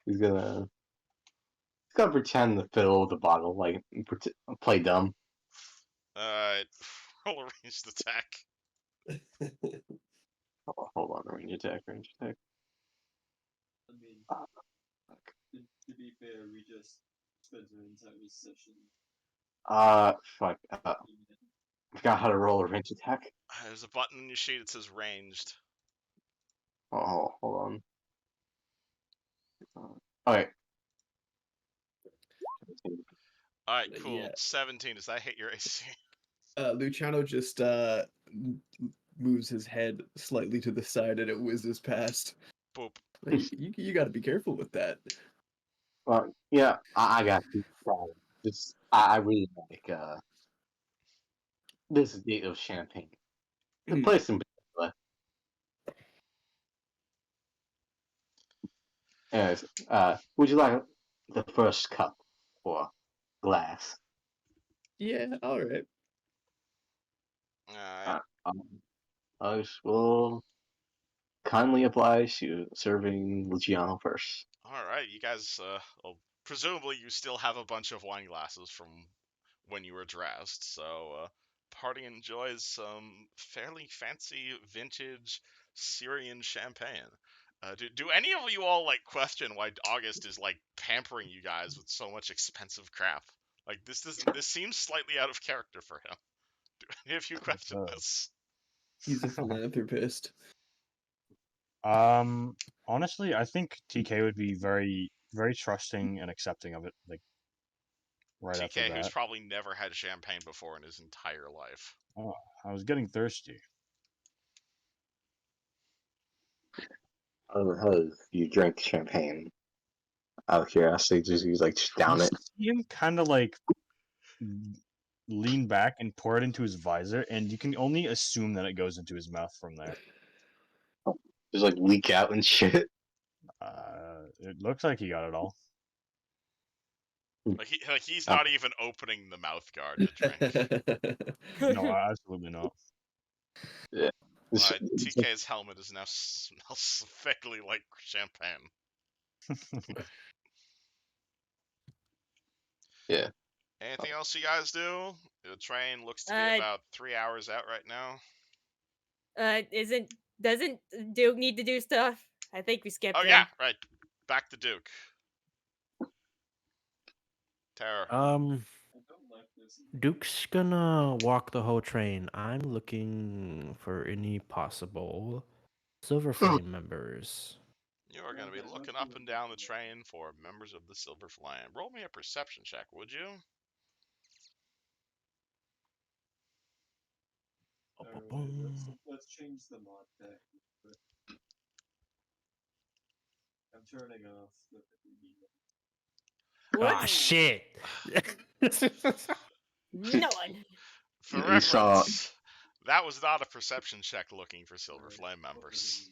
He's gonna pretend to fiddle with the bottle, like play dumb. Alright. Roll a ranged attack. Hold on, range attack. I mean, Ah, to be fair, we just spent an entire session. fuck. I forgot how to roll a range attack. There's a button in your sheet that says ranged. Oh, hold on. Okay. Alright, cool. Yeah. 17. Does that hit your AC? Luciano just moves his head slightly to the side and it whizzes past. Boop. Like, you got to be careful with that. Yeah, I got you. Just, I really like this date of champagne. The place in particular. Anyways, would you like the first cup or glass? Yeah, all right. Alright. I will kindly oblige you serving Luciano first. Alright, you guys, well, presumably you still have a bunch of wine glasses from when you were dressed, so, party enjoys some fairly fancy vintage Syrian champagne. Do any of you all, like, question why August is, like, pampering you guys with so much expensive crap? Like, this seems slightly out of character for him. Do any of you question this? He's a philanthropist. Honestly, I think TK would be very, very trusting and accepting of it. Like right off the TK, who's bat. probably never had champagne before in his entire life. Oh, I was getting thirsty. How you drink champagne? Out of curiosity, just down You it. see him kind of like lean back and pour it into his visor, and you can only assume that it goes into his mouth from there. Just like leak out and shit. It looks like he got it all. Like he's not even opening the mouth guard to drink. No, absolutely not. Yeah. TK's helmet is now smells thickly like champagne. Yeah. Anything else you guys do? The train looks to be about 3 hours out right now. Doesn't Duke need to do stuff? I think we skipped him. Yeah, right. Back to Duke. Terror. Duke's gonna walk the whole train. I'm looking for any possible Silver Flame members. You are going to be looking up and down the train for members of the Silver Flame. Roll me a perception check, would you? Let's change the mod deck. I'm turning off the Ah, shit. No one. For reference, that was not a perception check looking for Silver Flame members.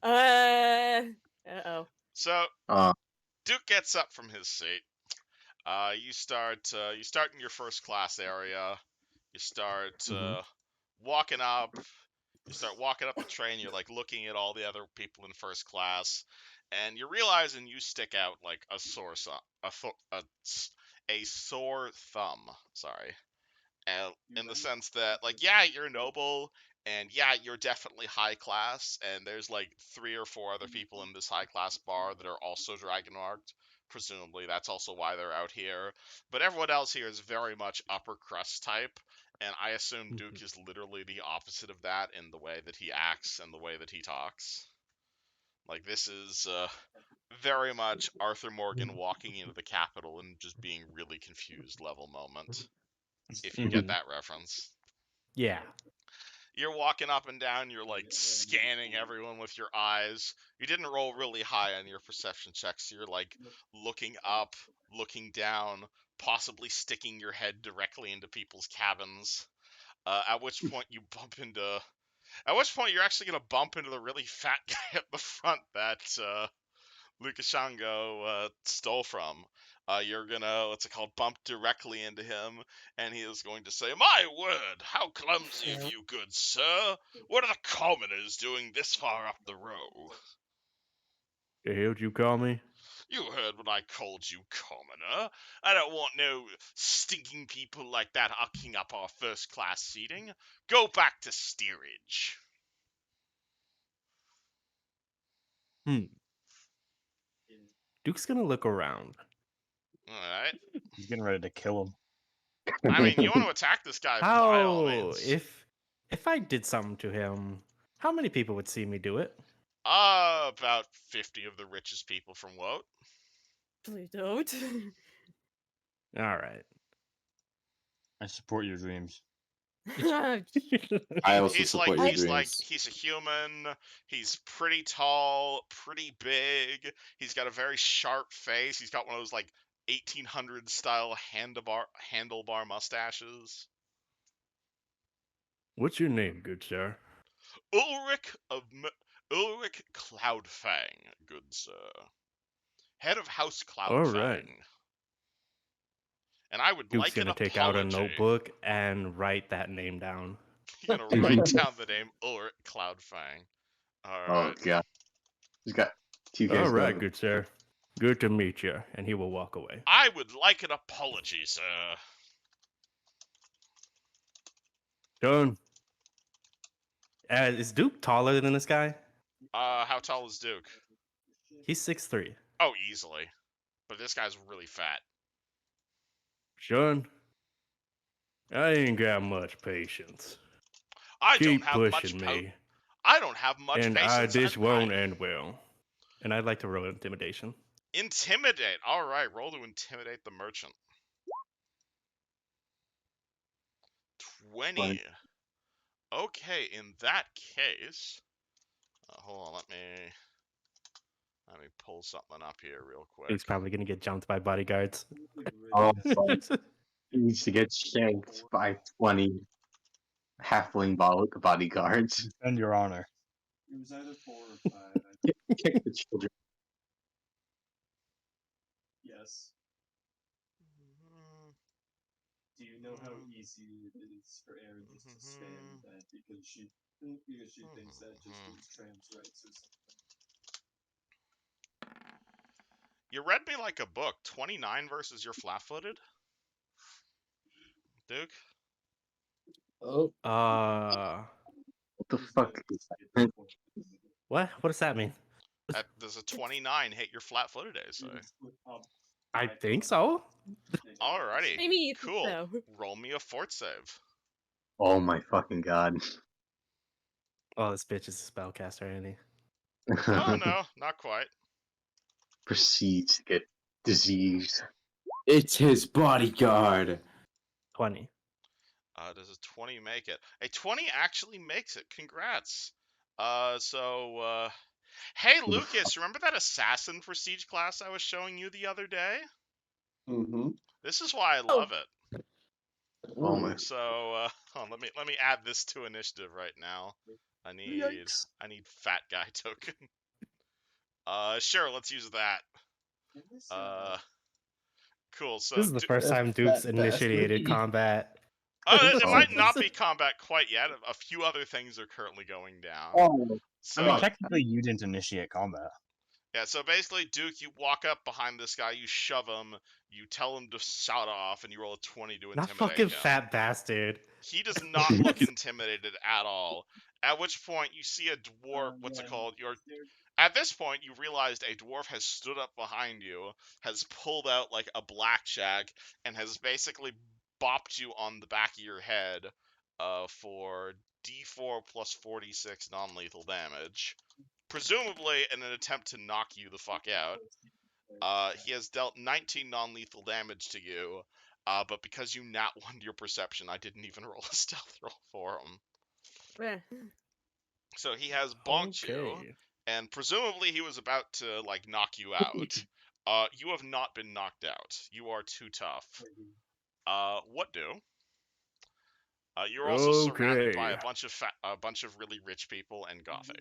Uh-oh. So, Duke gets up from his seat. You start in your first class area. You start walking up. You start walking up the train. You're like looking at all the other people in first class, and you're realizing you stick out like a sore thumb. Sorry, in the sense that like you're noble. And you're definitely high class, and there's like 3 or 4 other people in this high class bar that are also dragon marked. Presumably, that's also why they're out here. But everyone else here is very much upper crust type, and I assume Duke is literally the opposite of that in the way that he acts and the way that he talks. Like, this is very much Arthur Morgan walking into the Capitol and just being really confused level moment. If you get that reference. Yeah. You're walking up and down, you're like scanning everyone with your eyes. You didn't roll really high on your perception checks, so you're like looking up, looking down, possibly sticking your head directly into people's cabins. At which point you're actually gonna bump into the really fat guy at the front that Lukashenko stole from. You're gonna, what's it called, bump directly into him, and he is going to say, "My word, how clumsy of you, good sir! What are the commoners doing this far up the row?" The hell'd you call me? You heard what I called you, commoner. I don't want no stinking people like that hucking up our first-class seating. Go back to steerage. Duke's gonna look around. Alright. He's getting ready to kill him. I mean, you want to attack this guy by all How means. if I did something to him, how many people would see me do it? About 50 of the richest people from Woat. Please don't. All right. I support your dreams. I also He's support like, your dreams. he's a human. He's pretty tall, pretty big. He's got a very sharp face. He's got one of those like 1800 style handlebar mustaches. What's your name, good sir? Ulrich Cloudfang, good sir. Head of House All right. Cloudfang. And I would Duke's like an gonna take out a apology. notebook and write that name down. You're gonna write down the name Ulrich Cloudfang. Oh Alright. god. He's got two guys All right, going. good sir. Good to meet you. And he will walk away. I would like an apology, sir. Done. Is Duke taller than this guy? How tall is Duke? He's 6'3". Oh, easily. But this guy's really fat. Son, I ain't got much patience. I Keep don't have much pushing me, I don't have much and patience. this and won't end well. And I'd like to roll intimidation. Intimidate. Alright, roll to intimidate the merchant. 20. Okay, in that case... hold on, let me pull something up here real quick. Duke's probably gonna get jumped by bodyguards. Oh, fuck. He needs to get shanked by 20 halfling bodyguards. Defend your honor. It was either 4 or 5. Kick the children. Yes. Do you know how easy it is for Erin just to stand that because she thinks that just means trans rights or something? You read me like a book. 29 versus your flat-footed? Duke? Oh, What the fuck is that? What? What does that mean? Does a 29 hit your flat-footed AC? I think so. Alrighty. I mean, Cool. so. Roll me a fort save. Oh my fucking god. Oh, this bitch is a spellcaster, ain't he? Oh, no, not quite. Proceeds to get diseased. It's his bodyguard. 20. Does a 20 make it? A 20 actually makes it. Congrats. Hey, Who the Lucas, remember that assassin for Siege class I was showing you the other day? mm-hmm. This is why I love it. Oh my. So, hold on, let me add this to initiative right now. I need fat guy token. Sure, let's use that. Cool. So This is the first time That Duke's fat initiated bastard. combat. it Oh. might not be combat quite yet. A few other things are currently going down. Oh. So, I mean, technically, you didn't initiate combat. yeah, so basically, Duke, you walk up behind this guy, you shove him, you tell him to shut off, and you roll a 20 to Not intimidate fucking him. fat bastard. He does not look intimidated at all. At which point, you see a dwarf, at this point, you realized a dwarf has stood up behind you, has pulled out like a blackjack, and has basically bopped you on the back of your head for D4 plus 46 non-lethal damage. Presumably in an attempt to knock you the fuck out. He has dealt 19 non-lethal damage to you, but because you nat 1'd your perception, I didn't even roll a stealth roll for him. So he has bonked you, Okay. and presumably he was about to, like, knock you out. You have not been knocked out. You are too tough. What do? You're also surrounded by Okay. a bunch of really rich people and Gothy.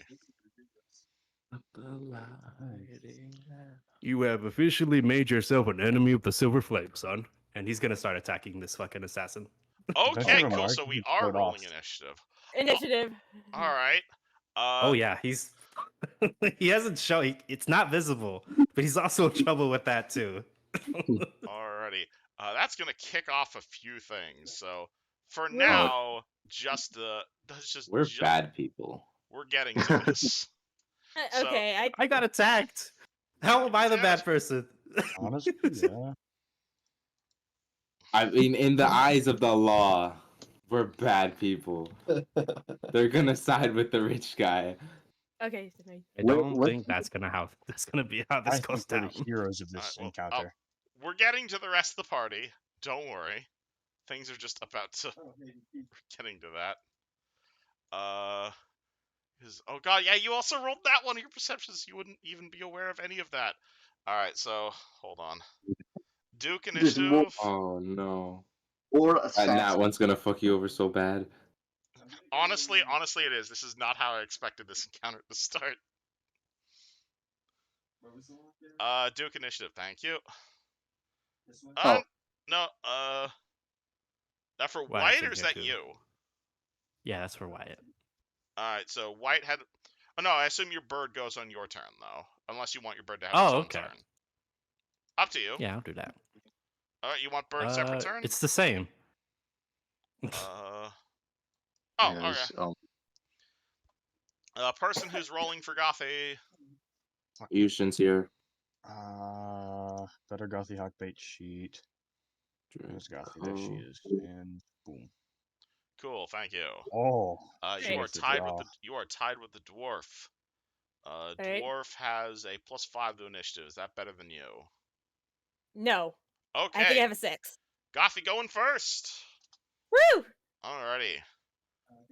You have officially made yourself an enemy of the Silver Flame, son. And he's gonna start attacking this fucking assassin. Okay, Defensive cool. remark, So you we can are throw it rolling off. initiative. Initiative. All right. Oh yeah, he's he hasn't shown. It's not visible, but he's also in trouble with that too. Alrighty. That's gonna kick off a few things. So for Wait. now, just We're bad people. we're getting to this. So- Okay, I got attacked. How am I the bad person? Honestly, yeah. I mean, in the eyes of the law, we're bad people. They're gonna side with the rich guy. okay. So now- I Wait, don't what- think that's gonna be how this I goes think we're down. the heroes of this well, encounter. we're getting to the rest of the party. Don't worry. Things are just about to getting to that. Oh god, yeah, you also rolled that one of your perceptions. You wouldn't even be aware of any of that. All right, so hold on. Duke There's more- initiative. Oh no. Or That assassin. nat one's gonna fuck you over so bad. Honestly, it is. This is not how I expected this encounter to start. What was the one there? Duke initiative. Thank you. This one? Oh. No. That for Why, White it's or in is here that too. you? Yeah, that's for Wyatt. All right, so White had. Oh no, I assume your bird goes on your turn though, unless you want your bird to have its Oh, own okay. turn. Up to you. Yeah, I'll do that. All right, you want bird separate turn? It's the same. Oh, Yes, okay. Person who's rolling for Gothy. Yushin's here. Better Gothy Hawkbait sheet. There's Gothy, there she is. And boom. Cool, thank you. Oh. You Great. are tied with the dwarf. Alright. Dwarf has a +5 to initiative. Is that better than you? No, Okay. I think I have a 6. Gothy going first. Woo! Alrighty.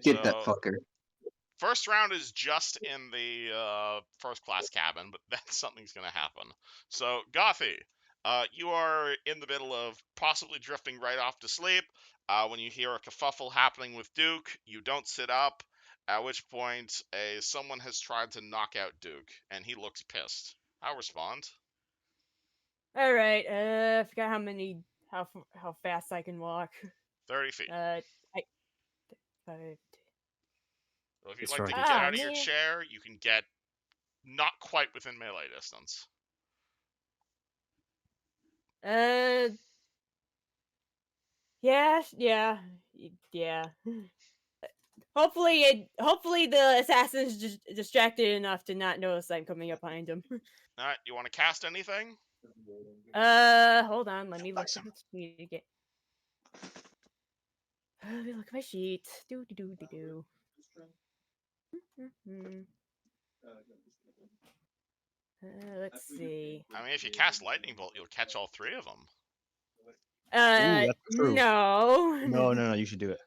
Get that So- fucker. First round is just in the first class cabin, but then something's gonna happen. So, Gothy, you are in the middle of possibly drifting right off to sleep. When you hear a kerfuffle happening with Duke, you don't sit up. At which point, someone has tried to knock out Duke, and he looks pissed. I'll respond. All right. I forgot how fast I can walk. 30 feet. 5. So if you'd It's like to right. get Ah, out of your man. chair, you can get not quite within melee distance. Yeah. Hopefully the assassin's just distracted enough to not notice I'm coming up behind him. All right, you want to cast anything? Hold on. Let me look at the sheet again. Let me look at my sheet. Do. Let's see. I mean, if you cast lightning bolt, you'll catch all 3 of them. that's true. No. No, you should do it.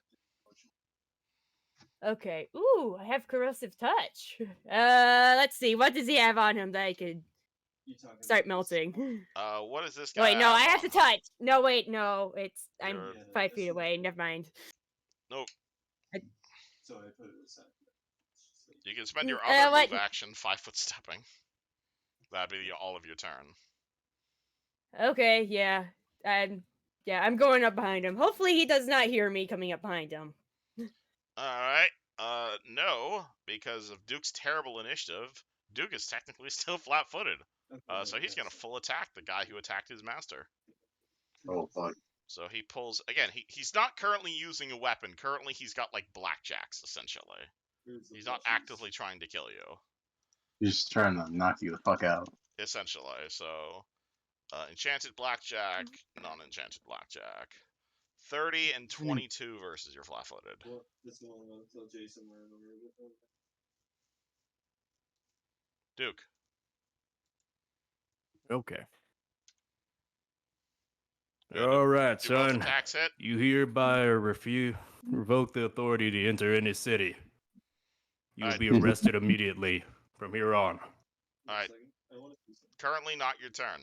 Okay. Ooh, I have corrosive touch. Let's see. What does he have on him that I could start melting? What is this guy? Wait, no, I have on? to touch. No, wait, no. I'm You're- 5 feet away. Never mind. Nope. So I put it aside. You can spend your Mm, other what- move action 5-foot stepping. That'd be all of your turn. Okay, yeah. I'm going up behind him. Hopefully he does not hear me coming up behind him. Alright. No, because of Duke's terrible initiative, Duke is technically still flat-footed. So he's gonna full attack the guy who attacked his master. Oh fuck. So he pulls again. He's not currently using a weapon. Currently, he's got like blackjacks essentially. He's not actively trying to kill you. He's just trying to knock you the fuck out. Essentially, so enchanted blackjack, non-enchanted blackjack. 30 and 22 versus your flat-footed. Well, this one I want to tell Jason where I'm over. Duke. Okay. Yeah, All right, Do both son. attacks hit? You hereby revoke the authority to enter any city. You will Alright. be arrested immediately from here on. Alright. I want to do something. Currently not your turn.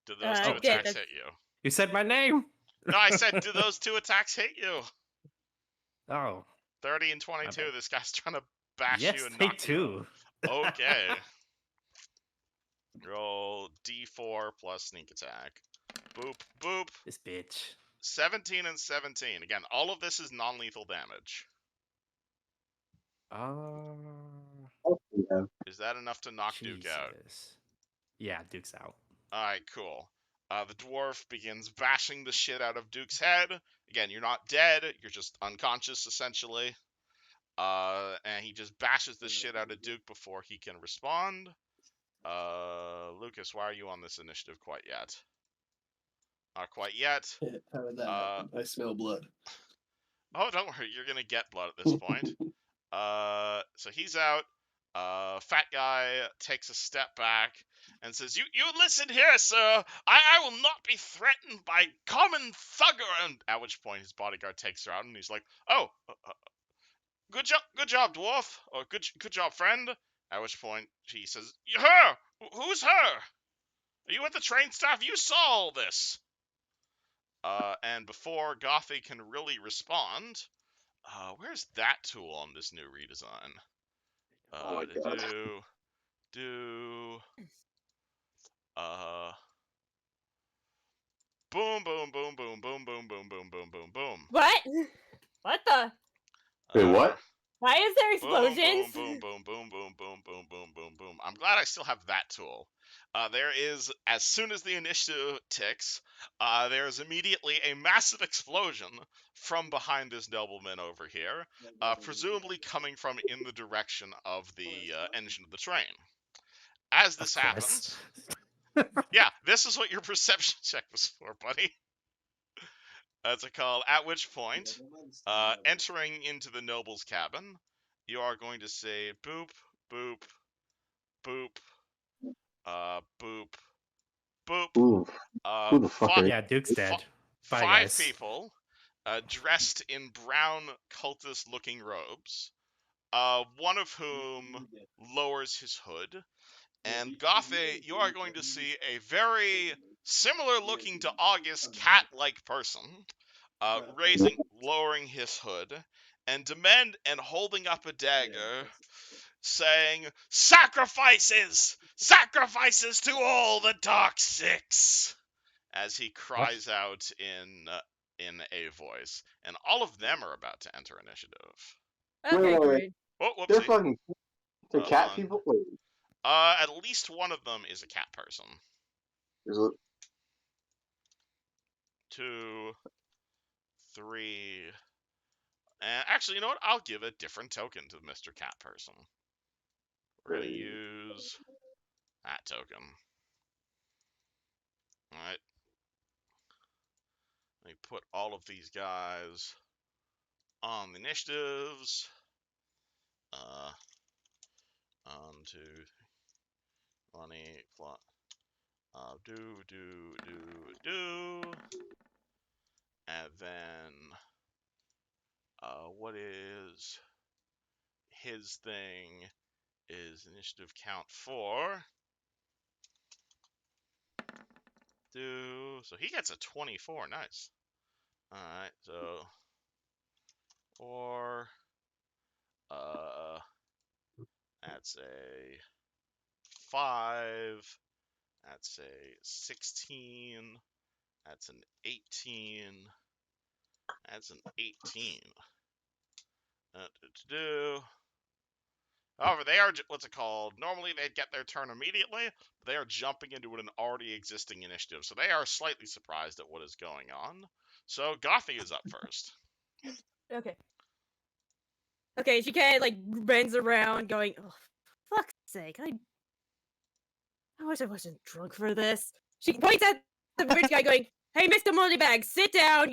Do those two Okay, attacks that's- hit you? You said my name? No, I said, do those 2 attacks hit you? Oh. 30 and 22. bad. This guy's trying to bash Yes, you and they knock you. do. Okay. Roll D4 plus sneak attack. Boop, boop. This bitch. 17 and 17. Again, all of this is non-lethal damage. Yeah. Is that enough to knock Duke out? Jesus. Yeah, Duke's out. Alright, cool. The dwarf begins bashing the shit out of Duke's head. Again, you're not dead, you're just unconscious, essentially. And he just bashes the shit out of Duke before he can respond. Lucas, why are you on this initiative quite yet? Not quite yet. How did that happen? I smell blood. Oh, don't worry, you're gonna get blood at this point. So he's out. Fat guy takes a step back and says, You listen here, sir. I will not be threatened by common thugger. And at which point his bodyguard takes her out, and he's like, Oh, good job, dwarf, or good job, friend. At which point he says, Her. Who's her? Are you at the train staff? You saw all this. And before Gothy can really respond, where's that tool on this new redesign? Oh my god. Boom, boom, boom, boom, boom, boom, boom, boom, boom, boom, boom. What? What the? Wait, what? Why is there explosions? Boom, boom, boom, boom, boom, boom, boom, boom, boom. I'm glad I still have that tool. There is, as soon as the initiative ticks, there is immediately a massive explosion from behind this nobleman over here, presumably coming from in the direction of the engine of the train. As this happens, yeah, this is what your perception check was for, buddy. That's a call. At which point, entering into the noble's cabin, you are going to say boop, boop, boop, boop, boop. Ooh, who the fuck are you? Yeah, Duke's dead. Bye, 5 guys. people, dressed in brown cultist-looking robes, one of whom lowers his hood. And Gothe, you are going to see a very similar-looking to August cat-like person, lowering his hood, and holding up a dagger, saying, "Sacrifices! Sacrifices to all the Dark Six!" as he cries out in a voice. And all of them are about to enter initiative. Okay, Wait. great. Oh, They're whoopsie. fucking. They're Hold cat on. people? Wait, At least one of them is a cat person. is it? 2, 3. And actually, you know what? I'll give a different token to Mr. Cat Person. We're going to use that token. Alright. Let me put all of these guys on the initiatives. 2, 20, plus. Do. And then, what is his thing is initiative count 4. So he gets a 24, nice. Alright, so 4, that's a 5, that's a 16, that's an 18, that's an 18. However, they are, what's it called? Normally they'd get their turn immediately, but they are jumping into an already existing initiative, so they are slightly surprised at what is going on. So Gothy is up first. Okay. Okay, she kind of like bends around, going, "Oh, fuck's sake! I wish I wasn't drunk for this." She points at the rich guy, going, "Hey, Mr. Moneybag, sit down.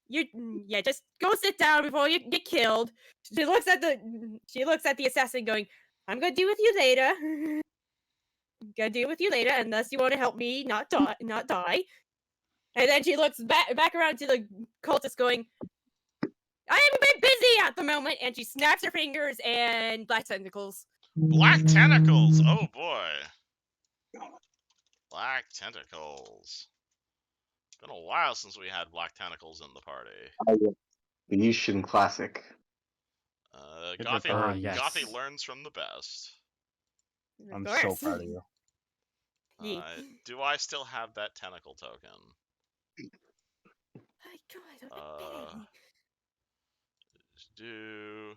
Yeah, just go sit down before you get killed." She looks at the assassin, going, "I'm gonna deal with you later. Gonna deal with you later, unless you want to help me not die." And then she looks back around to the cultist, going, "I am a bit busy at the moment," and she snaps her fingers and black tentacles. Black tentacles! Oh boy. Black tentacles. Been a while since we had black tentacles in the party. The Yushin Classic. Get your Gothy, yes. Gothy learns from the best. Of I'm course. so proud of you. Ye- Do I still have that tentacle token? My God, Uh, do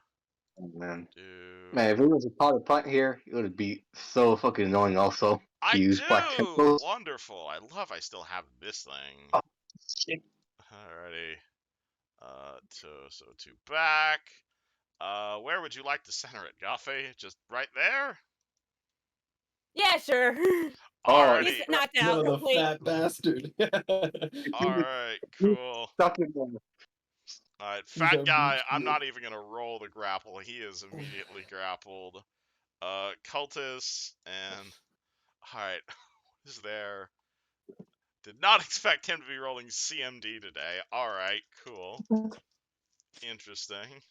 Oh, man. do. Man, if it was a powder punt here, it would be so fucking annoying also to I use black do. tentacles. Wonderful. I still have this thing. Oh, shit. Alrighty. So two back. Where would you like to center it, Gothy? Just right there? Yeah, sure. Oh, Alrighty. He's knocked out. No, the Wait. fat bastard. Alright, cool. Stuck in there. Alright, He's fat our guy, meat I'm shield. not even gonna roll the grapple. He is immediately grappled. Cultist and alright, what is there? Did not expect him to be rolling CMD today. Alright, cool. Interesting.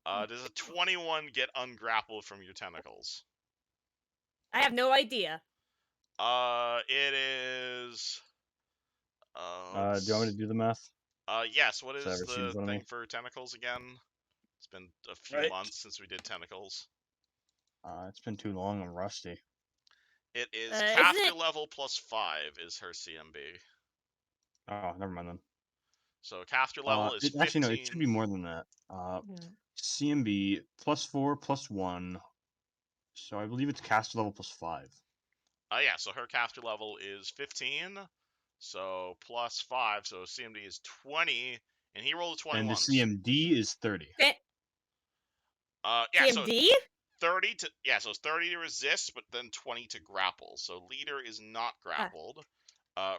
Does a 21 get ungrappled from your tentacles? I have no idea. It is. Do you want me to do the math? Yes. What So I is have a sheet in the front of thing me. for tentacles again? It's been a few Right. months since we did tentacles. It's been too long. I'm rusty. It is Isn't caster it- level plus 5 is her CMB. Oh, never mind then. So caster level is 15. Actually, no, it should be more than that. CMB +4 +1. So I believe it's caster level +5. Yeah, so her caster level is 15. So plus 5, so CMD is 20, and he rolled a 20 And the once. CMD is 30. Yeah, so CMD? 30 to so it's 30 to resist, but then 20 to grapple. So leader is not grappled.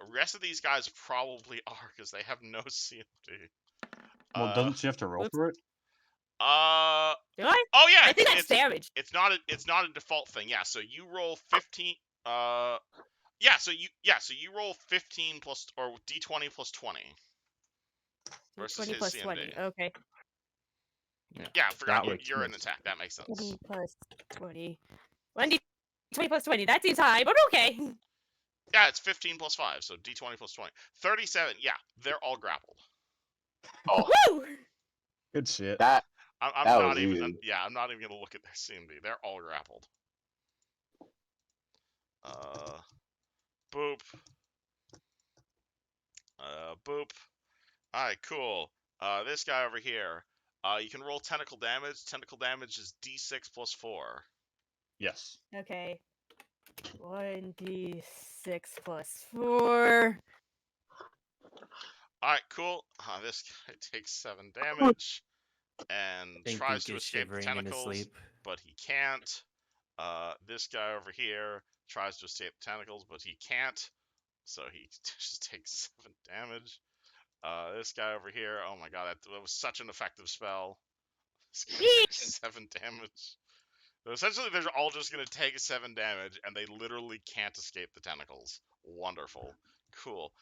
Rest of these guys probably are because they have no CMD. Well, doesn't she have to roll for it? Do I? Oh yeah, I think that's damage. it's not a default thing. Yeah, so you roll 15. So you roll 15 plus or D20 plus 20 versus 20 his plus CMD. 20. Okay. Yeah, I forgot That makes you're an more attack. That makes sense. 20 plus 20. 1d20 plus 20. That seems high, but okay. Yeah, it's 15 plus 5, so D20 plus 20. 37. Yeah, they're all grappled. Oh, Woo! Good shit. that I'm That not was even. easy. I'm not even gonna look at their CMD. They're all grappled. Boop. Boop. All right, cool. This guy over here. You can roll tentacle damage. Tentacle damage is D6 plus 4. Yes. Okay. 1d6 plus 4. All right, cool. This guy takes 7 damage and think tries Duke to is escape the shivering in his tentacles, sleep. but he can't. This guy over here tries to escape the tentacles, but he can't. So he just takes 7 damage. This guy over here, oh my god, that was such an effective spell. This guy takes 7 damage. So essentially, they're all just going to take 7 damage, and they literally can't escape the tentacles. Wonderful. Cool.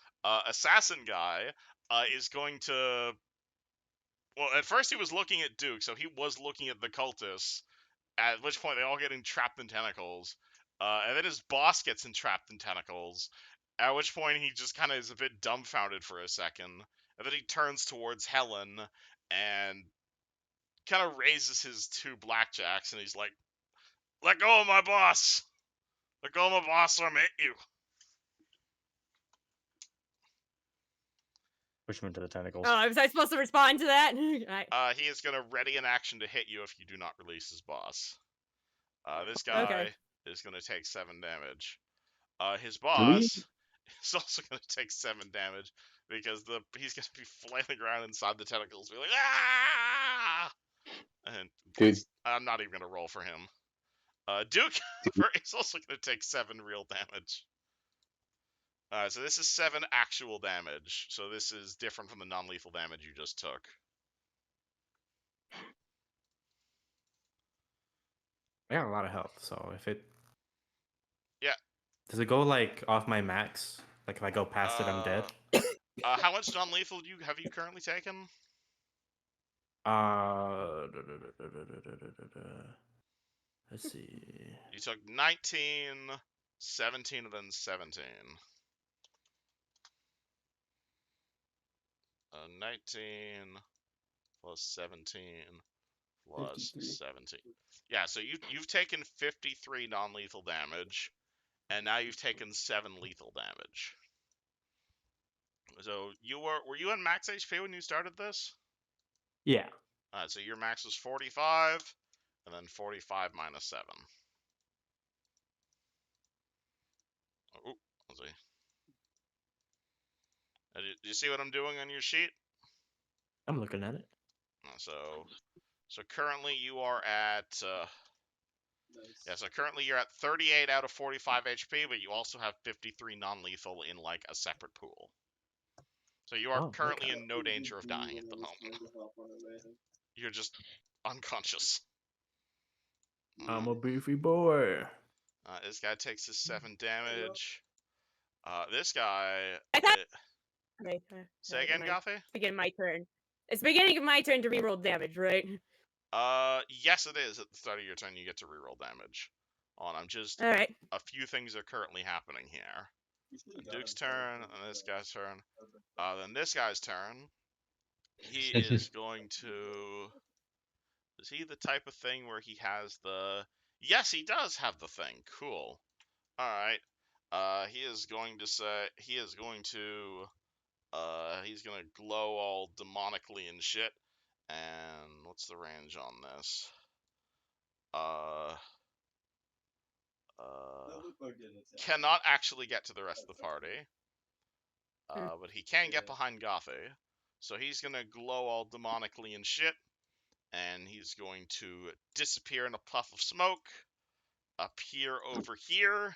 Assassin guy is going to... Well, at first he was looking at Duke, so he was looking at the cultists, at which point they all get entrapped in tentacles. And then his boss gets entrapped in tentacles, at which point he just kind of is a bit dumbfounded for a second. And then he turns towards Helen and kind of raises his 2 blackjacks, and he's like, "Let go of my boss! Let go of my boss or I'm hit you!" Push him into the tentacles. Oh, was I supposed to respond to that? Alright. He is going to ready an action to hit you if you do not release his boss. This guy Okay. is going to take 7 damage. His Really? boss is also going to take 7 damage because he's going to be flailing around inside the tentacles, be like, "Ah!" And Dude. I'm not even going to roll for him. Duke is also going to take 7 real damage. So this is 7 actual damage. So this is different from the non-lethal damage you just took. I got a lot of health, so if it... Yeah. Does it go, like, off my max? Like, if I go past it, I'm dead? How much non-lethal have you currently taken? Let's see. You took 19, 17, and then 17. 19 plus 17, plus 53. 17. Yeah, so you've taken 53 non-lethal damage, and now you've taken 7 lethal damage. So were you on max HP when you started this? Yeah. So your max was 45, and then 45 minus 7. Oh, let's see. Do you see what I'm doing on your sheet? I'm looking at it. So currently you are at Nice. yeah. So currently you're at 38 out of 45 HP, but you also have 53 non-lethal in like a separate pool. So you are Oh, currently okay. in no danger of dying at the moment. You're just unconscious. I'm a beefy boy. This guy takes his 7 damage. This guy. I thought- Say again, Gothy? Begin my turn. It's beginning of my turn to reroll damage, right? Yes, it is. At the start of your turn, you get to reroll damage. I'm just. All right. A few things are currently happening here. Duke's turn, and this guy's turn. Then this guy's turn. He is going to. Is he the type of thing where he has the? Yes, he does have the thing. Cool. All right. He is going to say. He is going to. He's gonna glow all demonically and shit. And what's the range on this? Cannot actually get to the rest of the party. But he can get behind Gothy. So he's gonna glow all demonically and shit. And he's going to disappear in a puff of smoke. Appear over here.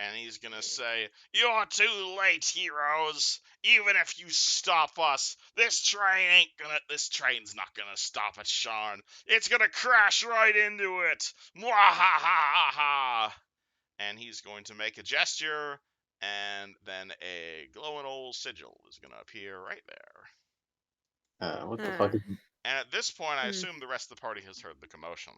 And he's gonna say, "You're too late, heroes! Even if you stop us, this train's not gonna stop at Sharn. It's gonna crash right into it! Mwahahaha!" And he's going to make a gesture, and then a glowing old sigil is gonna appear right there. What the fuck is And at this point, I assume the rest of the party has heard the commotion.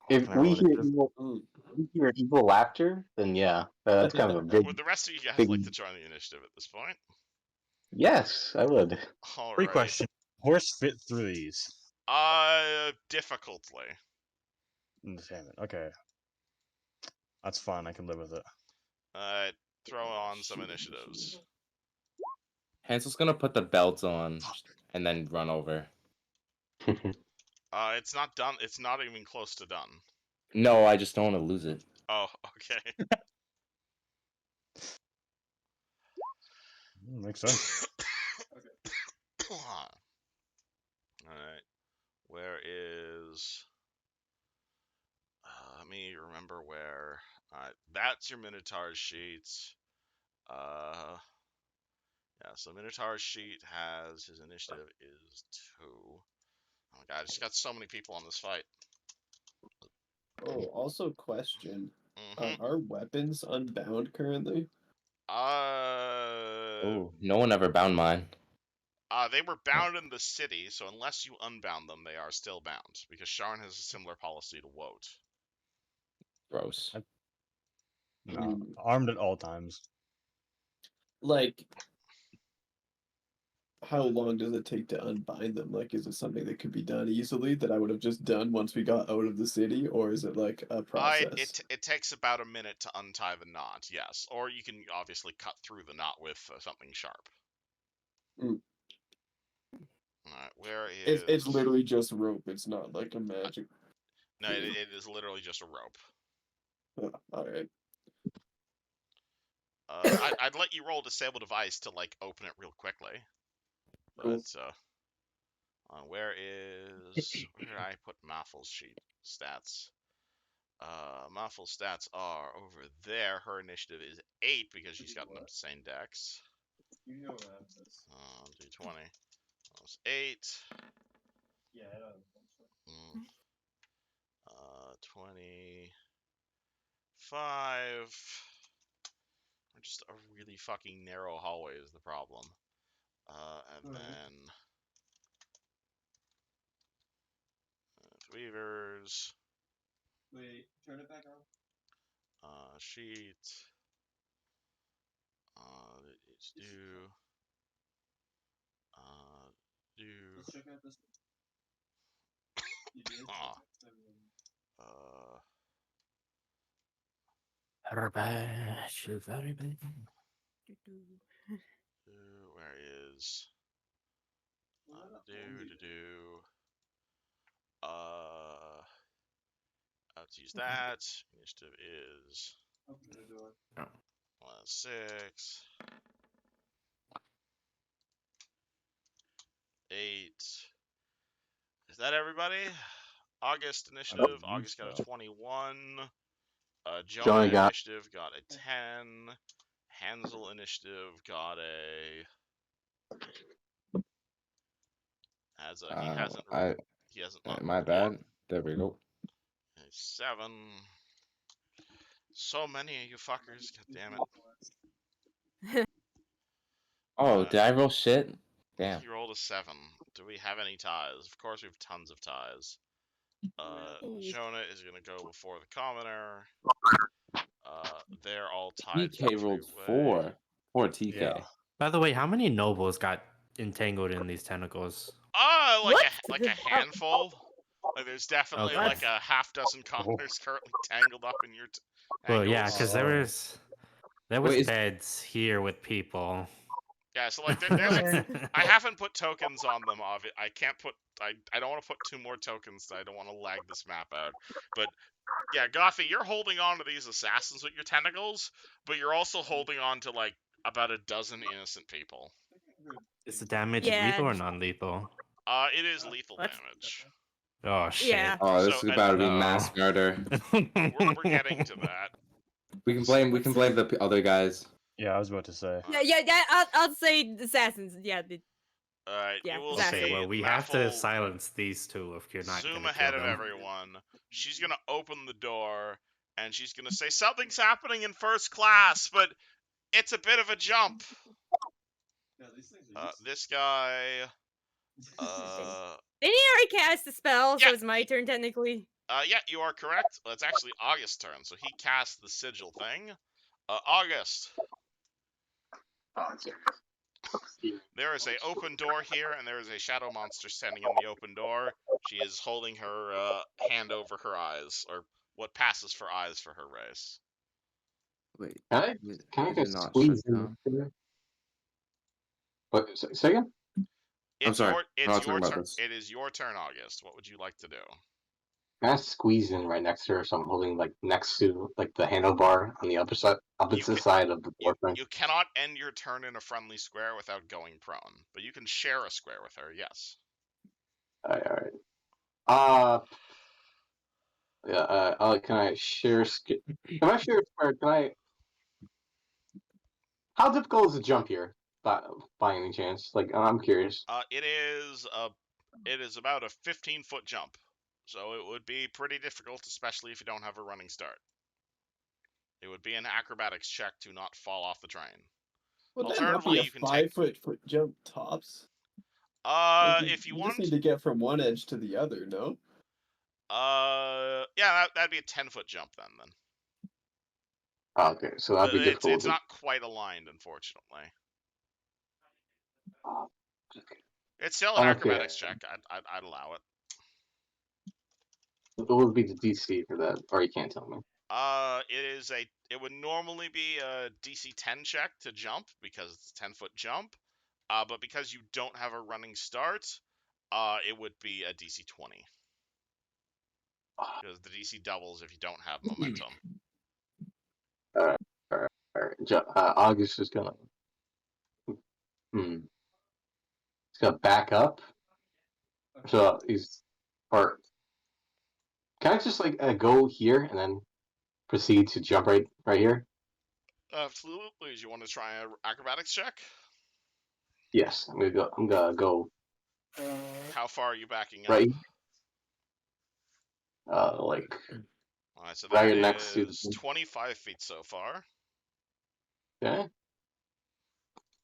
if Can I we roll hear initiative? evil laughter, then yeah, that's kind of a big. Would the rest of you guys big- like to join the initiative at this point? Yes, I would. Free Alright. question. Horse fit through these. Difficultly. Damn it. Okay. That's fine. I can live with it. Throw on some initiatives. Hansel's gonna put the belt on and then run over. It's not done. It's not even close to done. No, I just don't want to lose it. Oh, okay. Makes sense. Alright. Where is... let me remember where... that's your Minotaur's sheet. Yeah, so Minotaur's sheet has... His initiative is 2. Oh my god, I just got so many people on this fight. Oh, also question. Mm-hmm. Are weapons unbound currently? Oh, no one ever bound mine. They were bound in the city, so unless you unbound them, they are still bound, because Sharn has a similar policy to Woat. Gross. No, armed at all times. Like, how long does it take to unbind them? Like, is it something that could be done easily that I would have just done once we got out of the city, or is it like a process? It takes about a minute to untie the knot, yes. Or you can obviously cut through the knot with something sharp. Alright, where is... It's literally just rope. It's not like a magic. No, it is literally just a rope. Alright. I'd let you roll Disable Device to, like, open it real quickly. Cool. But, where did I put Maffel's sheet stats? Maffel's stats are over there. Her initiative is 8 because she's got an insane dex. You know what happens. D20. That's 8. Yeah, I don't know. 25. Or just a really fucking narrow hallway is the problem. And then Weavers. Wait, turn it back on. Sheet. It's do. Do. Let's check out this. You did? Aw. Very bad. Very bad. Where is let's use that. Initiative is Open the door. 6, 8. Is that everybody? August initiative. August got a 21. Jonah Jonah got- initiative got a 10. Hansel initiative got a. He hasn't. He hasn't. My bad. There we go. 7. So many of you fuckers. God damn it. Oh, did I roll shit? Damn. He rolled a 7. Do we have any ties? Of course, we have tons of ties. Jonah is gonna go before the commoner. They're all tied. TK rolled 4. 4 TK. Yeah. By the way, how many nobles got entangled in these tentacles? Like a handful. Like there's definitely Okay. like a half dozen commoners currently tangled up in your. Well, yeah, angles. because there was Wait, is- beds here with people. Yeah, so like there's I haven't put tokens on them. I can't put. I don't want to put 2 more tokens. I don't want to lag this map out. But yeah, Gothy, you're holding on to these assassins with your tentacles, but you're also holding on to like about a dozen innocent people. Is the damage Yeah. lethal or non-lethal? It is lethal What? damage. Oh shit! Yeah. Oh, this So, is about to be uh, mass murder. We're getting to that. We can blame the other guys. Yeah, I was about to say. Yeah. I'll say assassins. Yeah. All right, Yeah, you will exactly. Okay, see. well we have to Maffle silence these two if you're not zoom gonna ahead kill of them. everyone. She's gonna open the door and she's gonna say something's happening in first class, but it's a bit of a jump. Yeah, these things are useless. This guy. Didn't he already cast the spell? So Yeah. it's my turn technically. Yeah, you are correct. Well, it's actually August's turn, so he cast the sigil thing. August. There is a open door here, and there is a shadow monster standing in the open door. She is holding her hand over her eyes, or what passes for eyes for her race. Wait, Can I is get it not squeeze shut in? down? What? Say again? It's sorry, your we're not it's your talking about turn. this. It is your turn, August. What would you like to do? Can I squeeze in right next to her? So I'm holding like next to like the handlebar on the opposite side of the door frame. You cannot end your turn in a friendly square without going prone, but you can share a square with her. Yes. All right. Yeah. Can I share? Can I share a square? Can I? How difficult is the jump here? By any chance? Like, I'm curious. It is about a 15-foot jump, so it would be pretty difficult, especially if you don't have a running start. It would be an acrobatics check to not fall off the train. Would that not Alternatively, be a you can take. 5-foot jump tops? Like, If you just want. need to get from one edge to the other, no? Yeah, that'd be a 10-foot jump then. Oh, okay, so that'd be difficult. It's not quite aligned, unfortunately. Okay. It's still an acrobatics check. I'd allow it. What would be the DC for that? Or you can't tell me. It would normally be a DC 10 check to jump because it's a 10-foot jump. But because you don't have a running start, it would be a DC 20. Because the DC doubles if you don't have momentum. Alright. August is gonna. He's gonna back up. So he's. Or. Can I just like go here and then proceed to jump right here? Absolutely. Do you want to try an acrobatics check? Yes, I'm gonna go. How far are you backing up? Right. Like. Alright, so right that next to is 25 feet so far. Okay.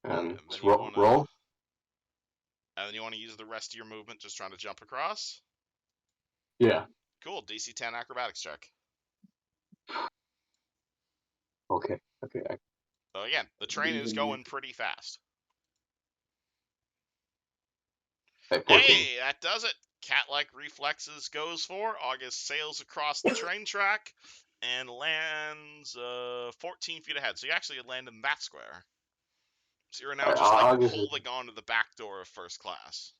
And then just you wanna- roll. And then you want to use the rest of your movement just trying to jump across? Yeah. Cool. DC 10 acrobatics check. Okay. So again, the train is going pretty fast. Hey, 14. Hey, that does it. cat-like reflexes goes for. August sails across the train track and lands 14 feet ahead. So you actually land in that square. So you're now Alright, just like August, holding on to the back door of first class.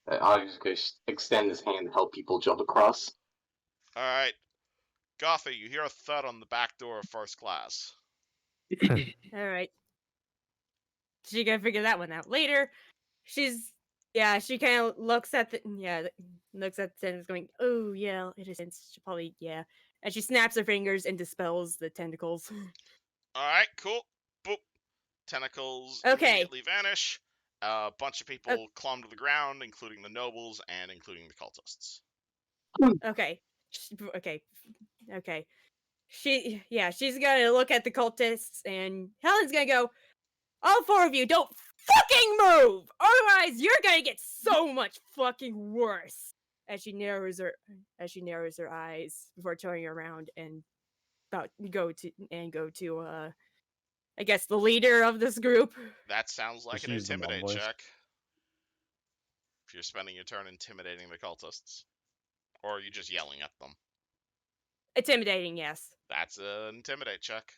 August is gonna extend his hand to help people jump across. All right, Gothy, you hear a thud on the back door of first class. All right. She gonna figure that one out later. She kind of looks at looks at the tentacles going, oh yeah, it is. She probably, yeah. And she snaps her fingers and dispels the tentacles. All right, cool. Boop. Tentacles Okay. immediately vanish. A bunch of people clumb to the ground, including the nobles and including the cultists. Okay. Okay. She's gonna look at the cultists, and Helen's gonna go, all four of you, don't fucking move! Otherwise, you're gonna get so much fucking worse. As she narrows her eyes before turning around and go to I guess the leader of this group. That sounds like Just an use the mom intimidate voice. check. If you're spending your turn intimidating the cultists. Or are you just yelling at them? Intimidating, yes. That's an intimidate check.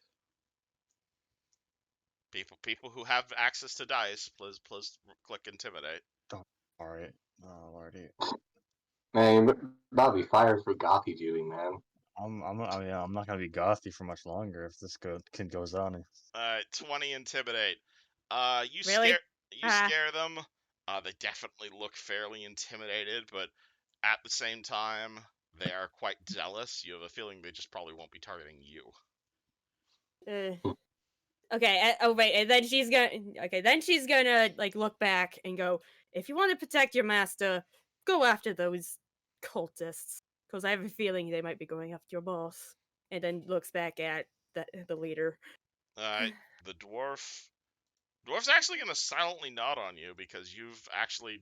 People who have access to dice, please click intimidate. Alright. Oh, lordy. Man, Bobby, fire for Gothy doing, man. I'm not gonna be gothy for much longer if this kid goes on. 20 intimidate. You Really? scare them. They definitely look fairly intimidated, but at the same time, they are quite zealous. You have a feeling they just probably won't be targeting you. Okay. Oh wait, and then she's gonna like look back and go, if you want to protect your master, go after those cultists, because I have a feeling they might be going after your boss. And then looks back at the leader. Alright, the dwarf's actually gonna silently nod on you because you've actually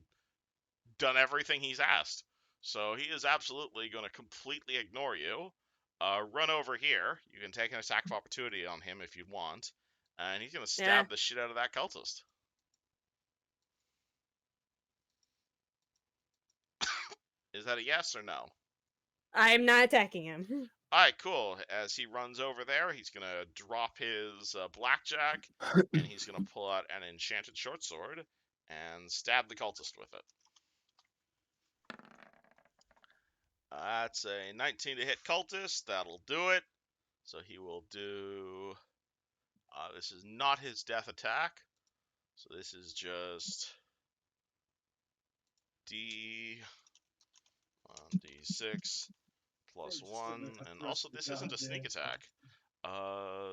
done everything he's asked. So he is absolutely gonna completely ignore you. Run over here. You can take an attack of opportunity on him if you want. And he's gonna stab the shit out of that cultist. Is that a yes or no? I'm not attacking him. Alright, cool. As he runs over there, he's gonna drop his blackjack, and he's gonna pull out an enchanted short sword and stab the cultist with it. That's a 19 to hit cultist. That'll do it. So he will do... this is not his death attack. So this is just... D6 plus 1. And also, this isn't a sneak attack.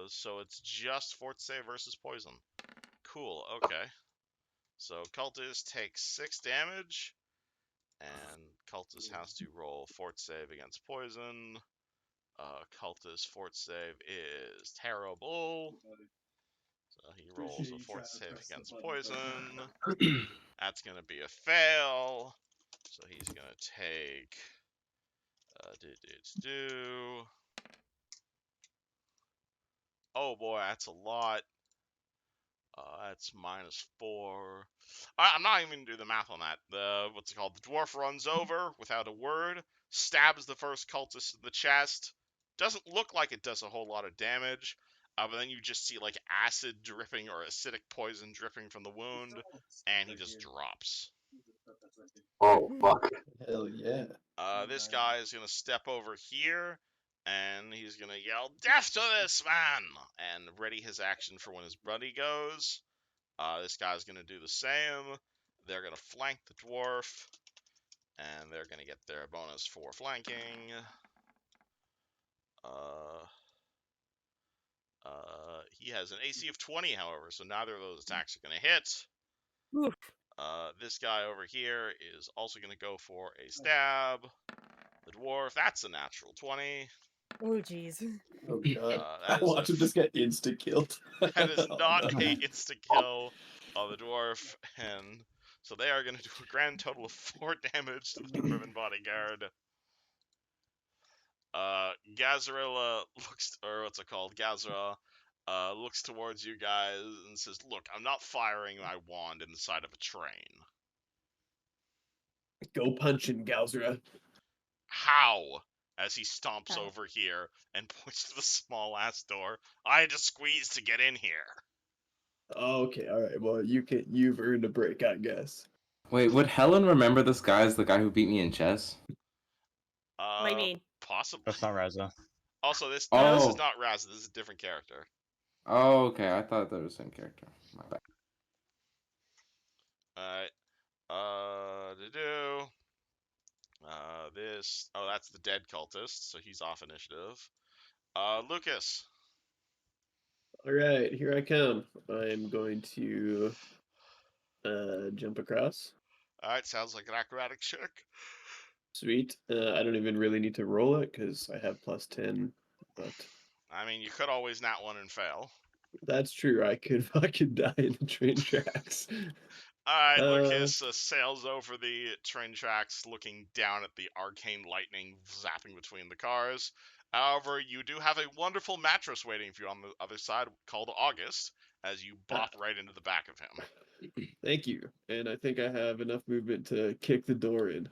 So it's just fort save versus poison. Cool, okay. So cultist takes 6 damage. And cultist has to roll fort save against poison. Cultist fort save is terrible. So he rolls a fort save against poison. That's going to be a fail. So he's going to take... Oh boy, that's a lot. That's -4. I'm not even going to do the math on that. What's it called? The dwarf runs over without a word, stabs the first cultist in the chest. Doesn't look like it does a whole lot of damage, but then you just see like acid dripping or acidic poison dripping from the wound, and he just drops. Oh, fuck. Hell yeah. This guy is going to step over here, and he's going to yell, "Death to this man!" and ready his action for when his buddy goes. This guy's going to do the same. They're going to flank the dwarf, and they're going to get their bonus for flanking. He has an AC of 20, however, so neither of those attacks are going to hit. Oof. This guy over here is also going to go for a stab. The dwarf, that's a natural 20. Oh jeez. Oh god. That is Watch him just get insta killed. That is not Oh, no. a insta-kill of the dwarf, and so they are going to do a grand total of 4 damage to the dwarven bodyguard. Gazarilla looks, or what's it called? Gazra looks towards you guys and says, "Look, I'm not firing my wand inside of a train." Go punching, Galzra. How? As he stomps over here and points to the small ass door. I had to squeeze to get in here. Okay, all right. Well, you've earned a break, I guess. Wait, would Helen remember this guy as the guy who beat me in chess? What do you mean? Possibly. That's not Raza. Also, this is Oh. not Raz. This is a different character. Oh, okay. I thought they were the same character. My bad. Alright. This. Oh, that's the dead cultist, so he's off initiative. Lucas. All right, here I come. I'm going to jump across. Alright, sounds like an acrobatics check. Sweet. I don't even really need to roll it because I have +10. But I mean, you could always nat one and fail. that's true. I could fucking die in the train tracks. Alright, Lucas sails over the train tracks, looking down at the arcane lightning zapping between the cars. However, you do have a wonderful mattress waiting for you on the other side called August, as you bop right into the back of him. Thank you. And I think I have enough movement to kick the door in.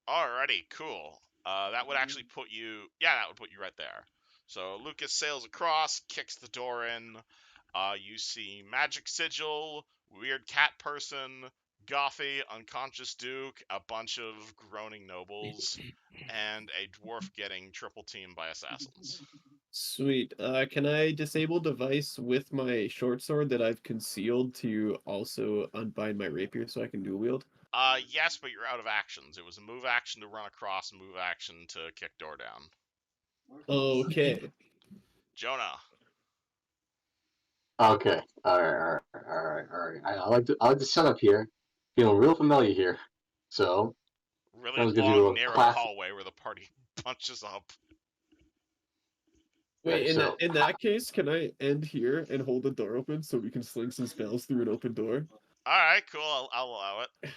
Alrighty, cool. That would actually put you... Yeah, that would put you right there. So Lucas sails across, kicks the door in. You see Magic Sigil, Weird Cat Person, Goffy, Unconscious Duke, a bunch of groaning nobles, and a dwarf getting triple teamed by assassins. Sweet. Can I disable device with my short sword that I've concealed to also unbind my rapier so I can dual wield? Yes, but you're out of actions. It was a move action to run across, move action to kick door down. Okay. Jonah. Okay. All right. I like the setup here. Feeling real familiar here. So I Really was gonna do long, a narrow classic. hallway where the party bunches up. Wait, in so- that case, can I end here and hold the door open so we can sling some spells through an open door? Alright, cool. I'll allow it.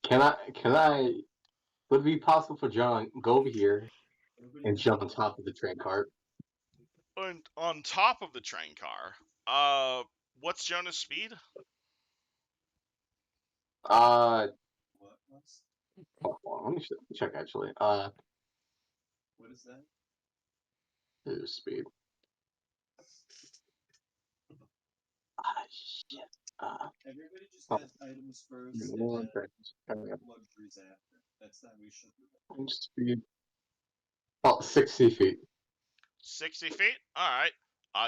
Can I? Would it be possible for John to go over here and jump on top of the train cart? On top of the train car. What's Jonah's speed? Hold on, let me check actually. What is that? His speed. Shit. Everybody just has items first and One then second. luxuries after. That's how we should do it. Speed. Oh, 60 feet. 60 feet? Alright.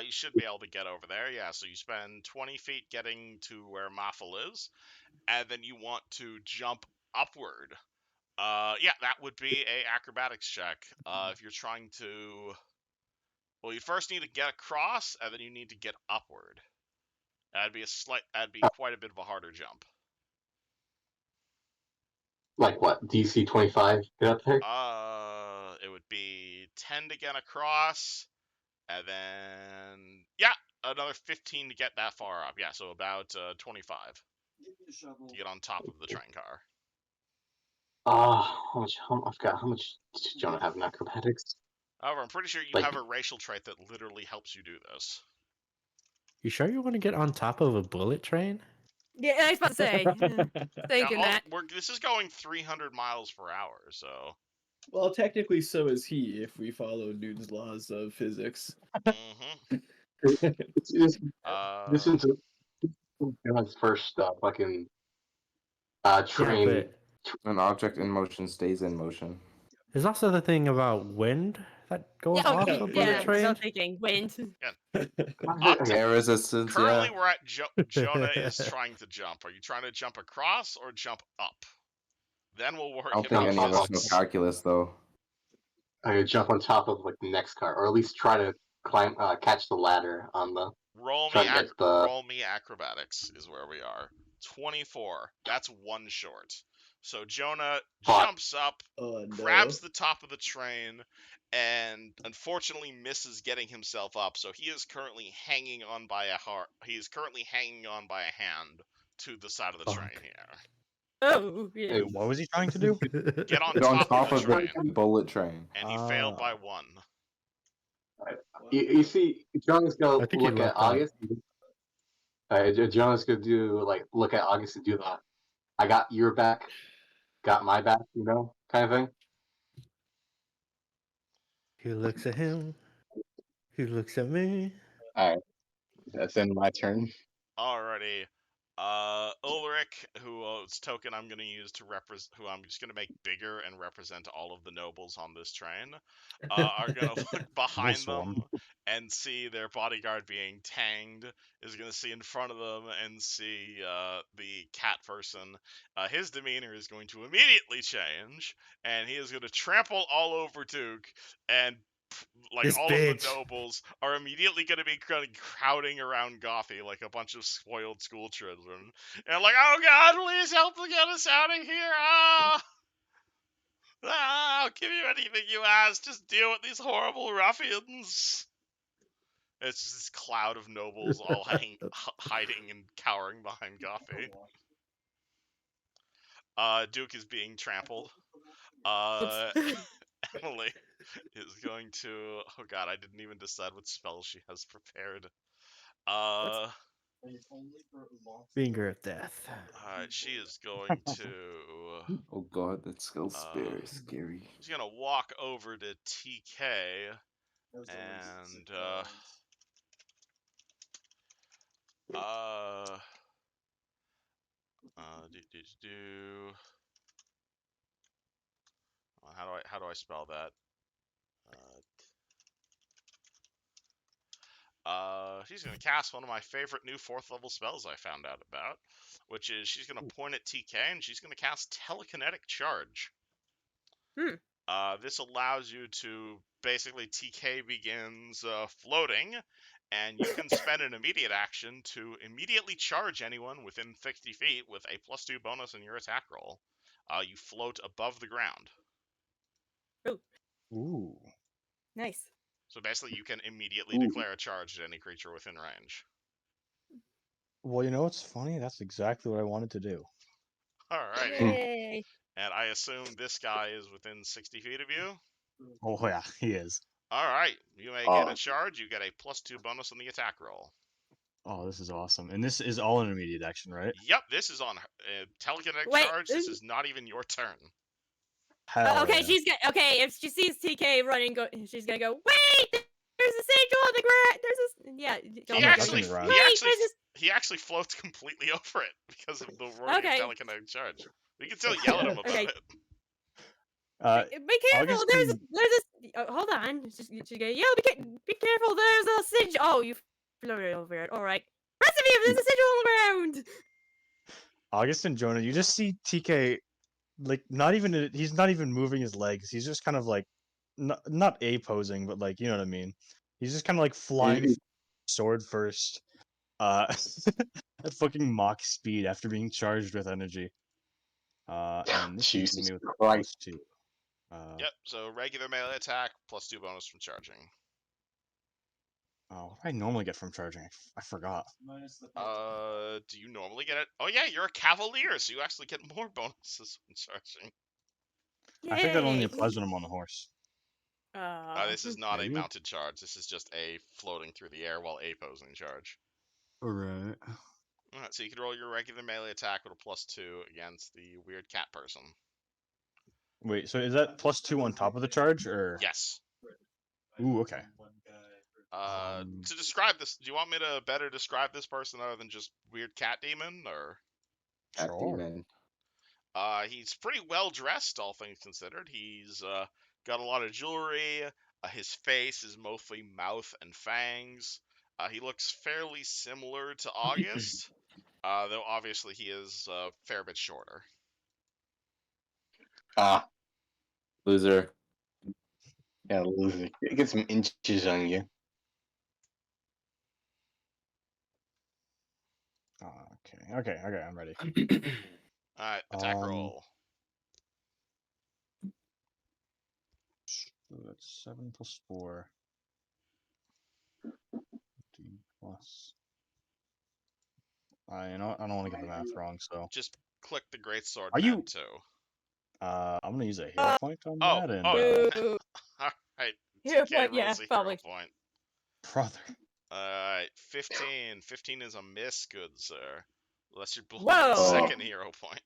You should be able to get over there. Yeah, so you spend 20 feet getting to where Maffel is, and then you want to jump upward. Yeah, that would be a acrobatics check. If you're trying to... Well, you first need to get across, and then you need to get upward. That'd be quite a bit of a harder jump. Like what? DC 25? Get up there? It would be 10 to get across, and then yeah, another 15 to get that far up. Yeah, so about 25 Give me a shovel. to get on top of the train car. I forgot how much does Jonah have in acrobatics? However, I'm pretty sure you have a racial trait that literally helps you do this. You sure you want to get on top of a bullet train? Yeah, I was about to say. Thinking Now, that. this is going 300 miles per hour, so... Well, technically, so is he if we follow Newton's laws of physics. Mm-hmm. This is John's first fucking train. Yeah, but An object in motion stays in motion. there's also the thing about wind that goes Yeah, off okay, a bullet yeah, train. so thinking wind. Air resistance, Currently, yeah. we're at Jonah is trying to jump. Are you trying to jump across or jump up? Then we'll work I don't it think out any of us know physics. calculus, though. I could jump on top of like the next car, or at least try to climb, catch the ladder on the. Roll Try to get the- me acrobatics is where we are. 24. That's one short. So Jonah jumps up, Oh, no. grabs the top of the train, and unfortunately misses getting himself up. So he is currently hanging on by a hand to the side of the train here. Oh, yeah. Wait, what was he trying to do? Get on Get on top of the train, the bullet train. and he failed by 1. You see, John's gonna I think he look at left out. August. John's gonna look at August and do that. I got your back got my back, kind of thing. He looks at him. He looks at me. All right, that's in my turn. Alrighty. Ulrich, whose token I'm gonna use to represent, who I'm just gonna make bigger and represent all of the nobles on this train, are gonna look behind them swarm. and see their bodyguard being tanged. Is gonna see in front of them and see the cat person. His demeanor is going to immediately change, and he is gonna trample all over Duke and like This all of the bitch. nobles are immediately going to be kind of crowding around Gothy like a bunch of spoiled school children, and like, oh God, please help to get us out of here! I'll give you anything you ask. Just deal with these horrible ruffians. It's just this cloud of nobles all hiding and cowering behind Gothy. Duke is being trampled. Emily is going to. Oh God, I didn't even decide what spell she has prepared. Finger of death. Alright, she is going to. Oh god, that skull's very scary. She's gonna walk over to TK and how do I spell that? She's gonna cast one of my favorite new 4th level spells I found out about, which is she's gonna point at TK and she's gonna cast Telekinetic Charge. This allows you to basically TK begins floating, and you can spend an immediate action to immediately charge anyone within 60 feet with a +2 bonus in your attack roll. You float above the ground. Ooh. Nice. So basically, you can immediately declare a charge at any creature within range. Well, you know what's funny? That's exactly what I wanted to do. Alrighty. Yay. And I assume this guy is within 60 feet of you? Oh yeah, he is. Alright. You may get a charge. You get a +2 bonus on the attack roll. Oh, this is awesome. And this is all an immediate action, right? Yep, this is on Telekinetic Wait, Charge. This is not even your turn. Hell okay, yeah. she's gonna. Okay, if she sees TK running, she's gonna go. Wait, there's a sigil on the ground. There's a He actually floats completely over it because of the wording of Telekinetic Charge. We can still yell at him about it. Be careful. There's a. Hold on. She's gonna yell. Be careful. There's a sigil. Oh, you floated over it. All right. Rest of you, there's a sigil on the ground. August and Jonah, you just see TK. Like he's not even moving his legs. He's just kind of like not A posing, but like, you know what I mean. He's just kind of like flying sword first, at fucking Mach speed after being charged with energy. And this is me with +2. Yep. So regular melee attack +2 bonus from charging. Oh, what do I normally get from charging? I forgot. Do you normally get it? Oh yeah, you're a cavalier, so you actually get more bonuses when charging. I think that only applies when I'm on the horse. This is not a mounted charge. This is just a floating through the air while A posing charge. Alright. Alright, so you can roll your regular melee attack with a +2 against the weird cat person. Wait, so is that +2 on top of the charge, or? Yes. Ooh, okay. To describe this, do you want me to better describe this person other than just weird cat demon, or? Cat demon. He's pretty well dressed, all things considered. He's got a lot of jewelry. His face is mostly mouth and fangs. He looks fairly similar to August, though obviously he is a fair bit shorter. Loser. Yeah, loser. Get some inches on you. Okay, I'm ready. Alright, attack roll. So that's 7 + 4. D plus. You know what? I don't want to get the math wrong, so. Just click the greatsword you too. I'm gonna use a hero point on that, and alright. Hero TK point, yeah, rolls a probably. hero point. Brother. Alright, 15. 15 is a miss, good sir. Unless you're blowing Whoa. second hero point.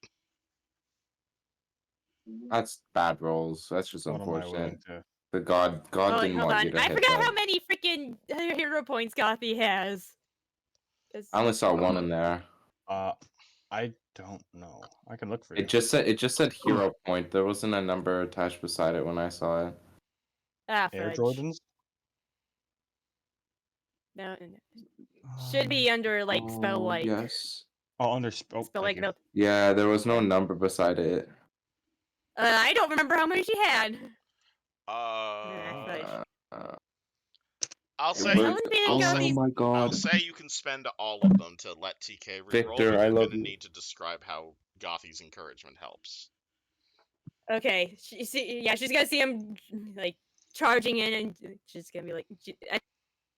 That's bad rolls. That's just What am I willing unfortunate. to? The god Oh, didn't hold want on. you to I hit forgot that. how many freaking hero points Gothy has. 'Cause- I only saw one in there. I don't know. I can look for you. It just said hero point. There wasn't a number attached beside it when I saw it. Ah, Air fudge. Jordans. No, should be under like spell Oh, like. yes. Oh, under oh, Spell thank like you. no. Yeah, there was no number beside it. I don't remember how many she had. Uh, Uh, I'll it say. was- being oh Gothy's- my I'll god. say you can spend all of them to let TK reroll, Victor, but I you're love gonna you. need to describe how Gothy's encouragement helps. Okay, yeah, she's gonna see him like charging in, and she's gonna be like, I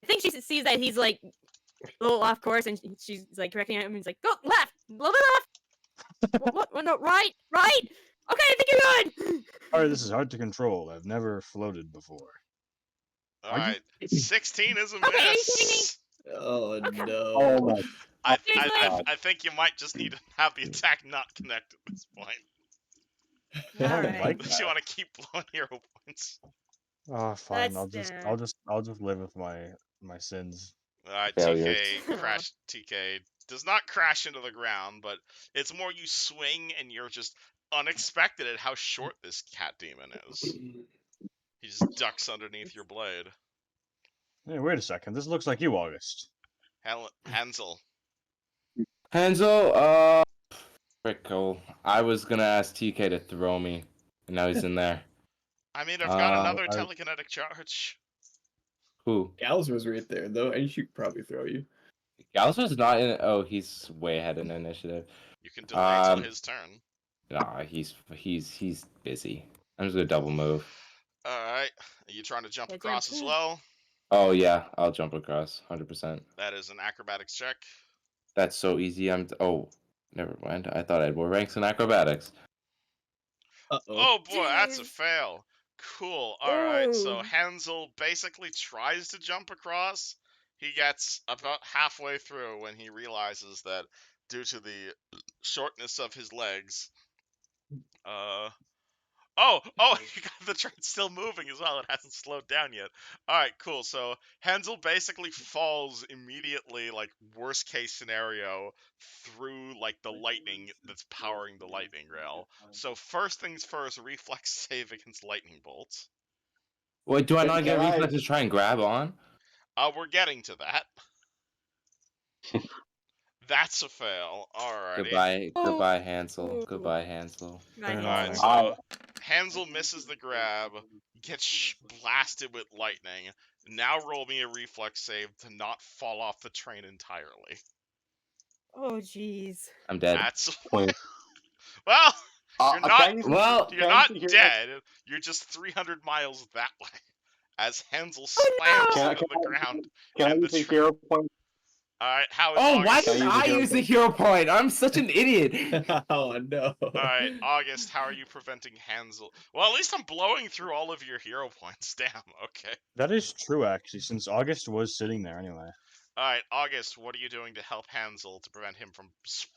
think she sees that he's like a little off course, and she's like correcting him, and he's like, go left, a little bit left, what, no, right, okay, I think you're good. Sorry, this is hard to control. I've never floated before. Are you Alright, 16 is a Okay, are you kidding me? miss. Oh no. Oh my! I think you might just need to have the attack not connect at this point. I don't Alright. like Unless you that. want to keep blowing hero points. Oh, fine. That's, I'll just live with my sins. Alright, Failures. TK does not crash into the ground, but it's more you swing and you're just unexpected at how short this cat demon is. He just ducks underneath your blade. Hey, wait a second. This looks like you, August. Hansel. Hansel, frick, Cole. I was gonna ask TK to throw me, and now he's in there. I mean, I've got another I- telekinetic charge. Who? Gals was right there though, and she could probably throw you. Gals was not in. Oh, he's way ahead in initiative. You can delay till Um, his turn. Nah, he's busy. I'm just gonna double move. Alright, are you trying to jump Yeah, across jump. as well? Oh yeah, I'll jump across, 100%. That is an acrobatics check. That's so easy. Oh, never mind. I thought I had more ranks in acrobatics. Oh boy, that's a Jeez. fail. Cool. Alright, so Ooh. Hansel basically tries to jump across. He gets about halfway through when he realizes that due to the shortness of his legs, Oh, you got the train still moving as well. It hasn't slowed down yet. Alright, cool. So Hansel basically falls immediately, like worst case scenario, through like the lightning that's powering the lightning rail. So first things first, reflex save against lightning bolts. Wait, do I Can- not get can I- reflex to try and grab on? We're getting to that. That's a fail. Alrighty. Goodbye, Hansel. Goodbye, Hansel. Right, Alright, Hansel. so Hansel misses the grab, gets blasted with lightning. Now roll me a reflex save to not fall off the train entirely. Oh jeez. I'm dead. That's Point. well, you're not can you- Well, can you're you not hear- dead. You're just 300 miles that way. As Hansel Oh, slams no! into the ground. Can I and use the a hero point? Alright, how is oh, why August? didn't I use the hero point? I'm such an idiot. Oh no. Alright, August, how are you preventing Hansel? Well, at least I'm blowing through all of your hero points. Damn, okay. That is true, actually, since August was sitting there anyway. Alright, August, what are you doing to help Hansel to prevent him from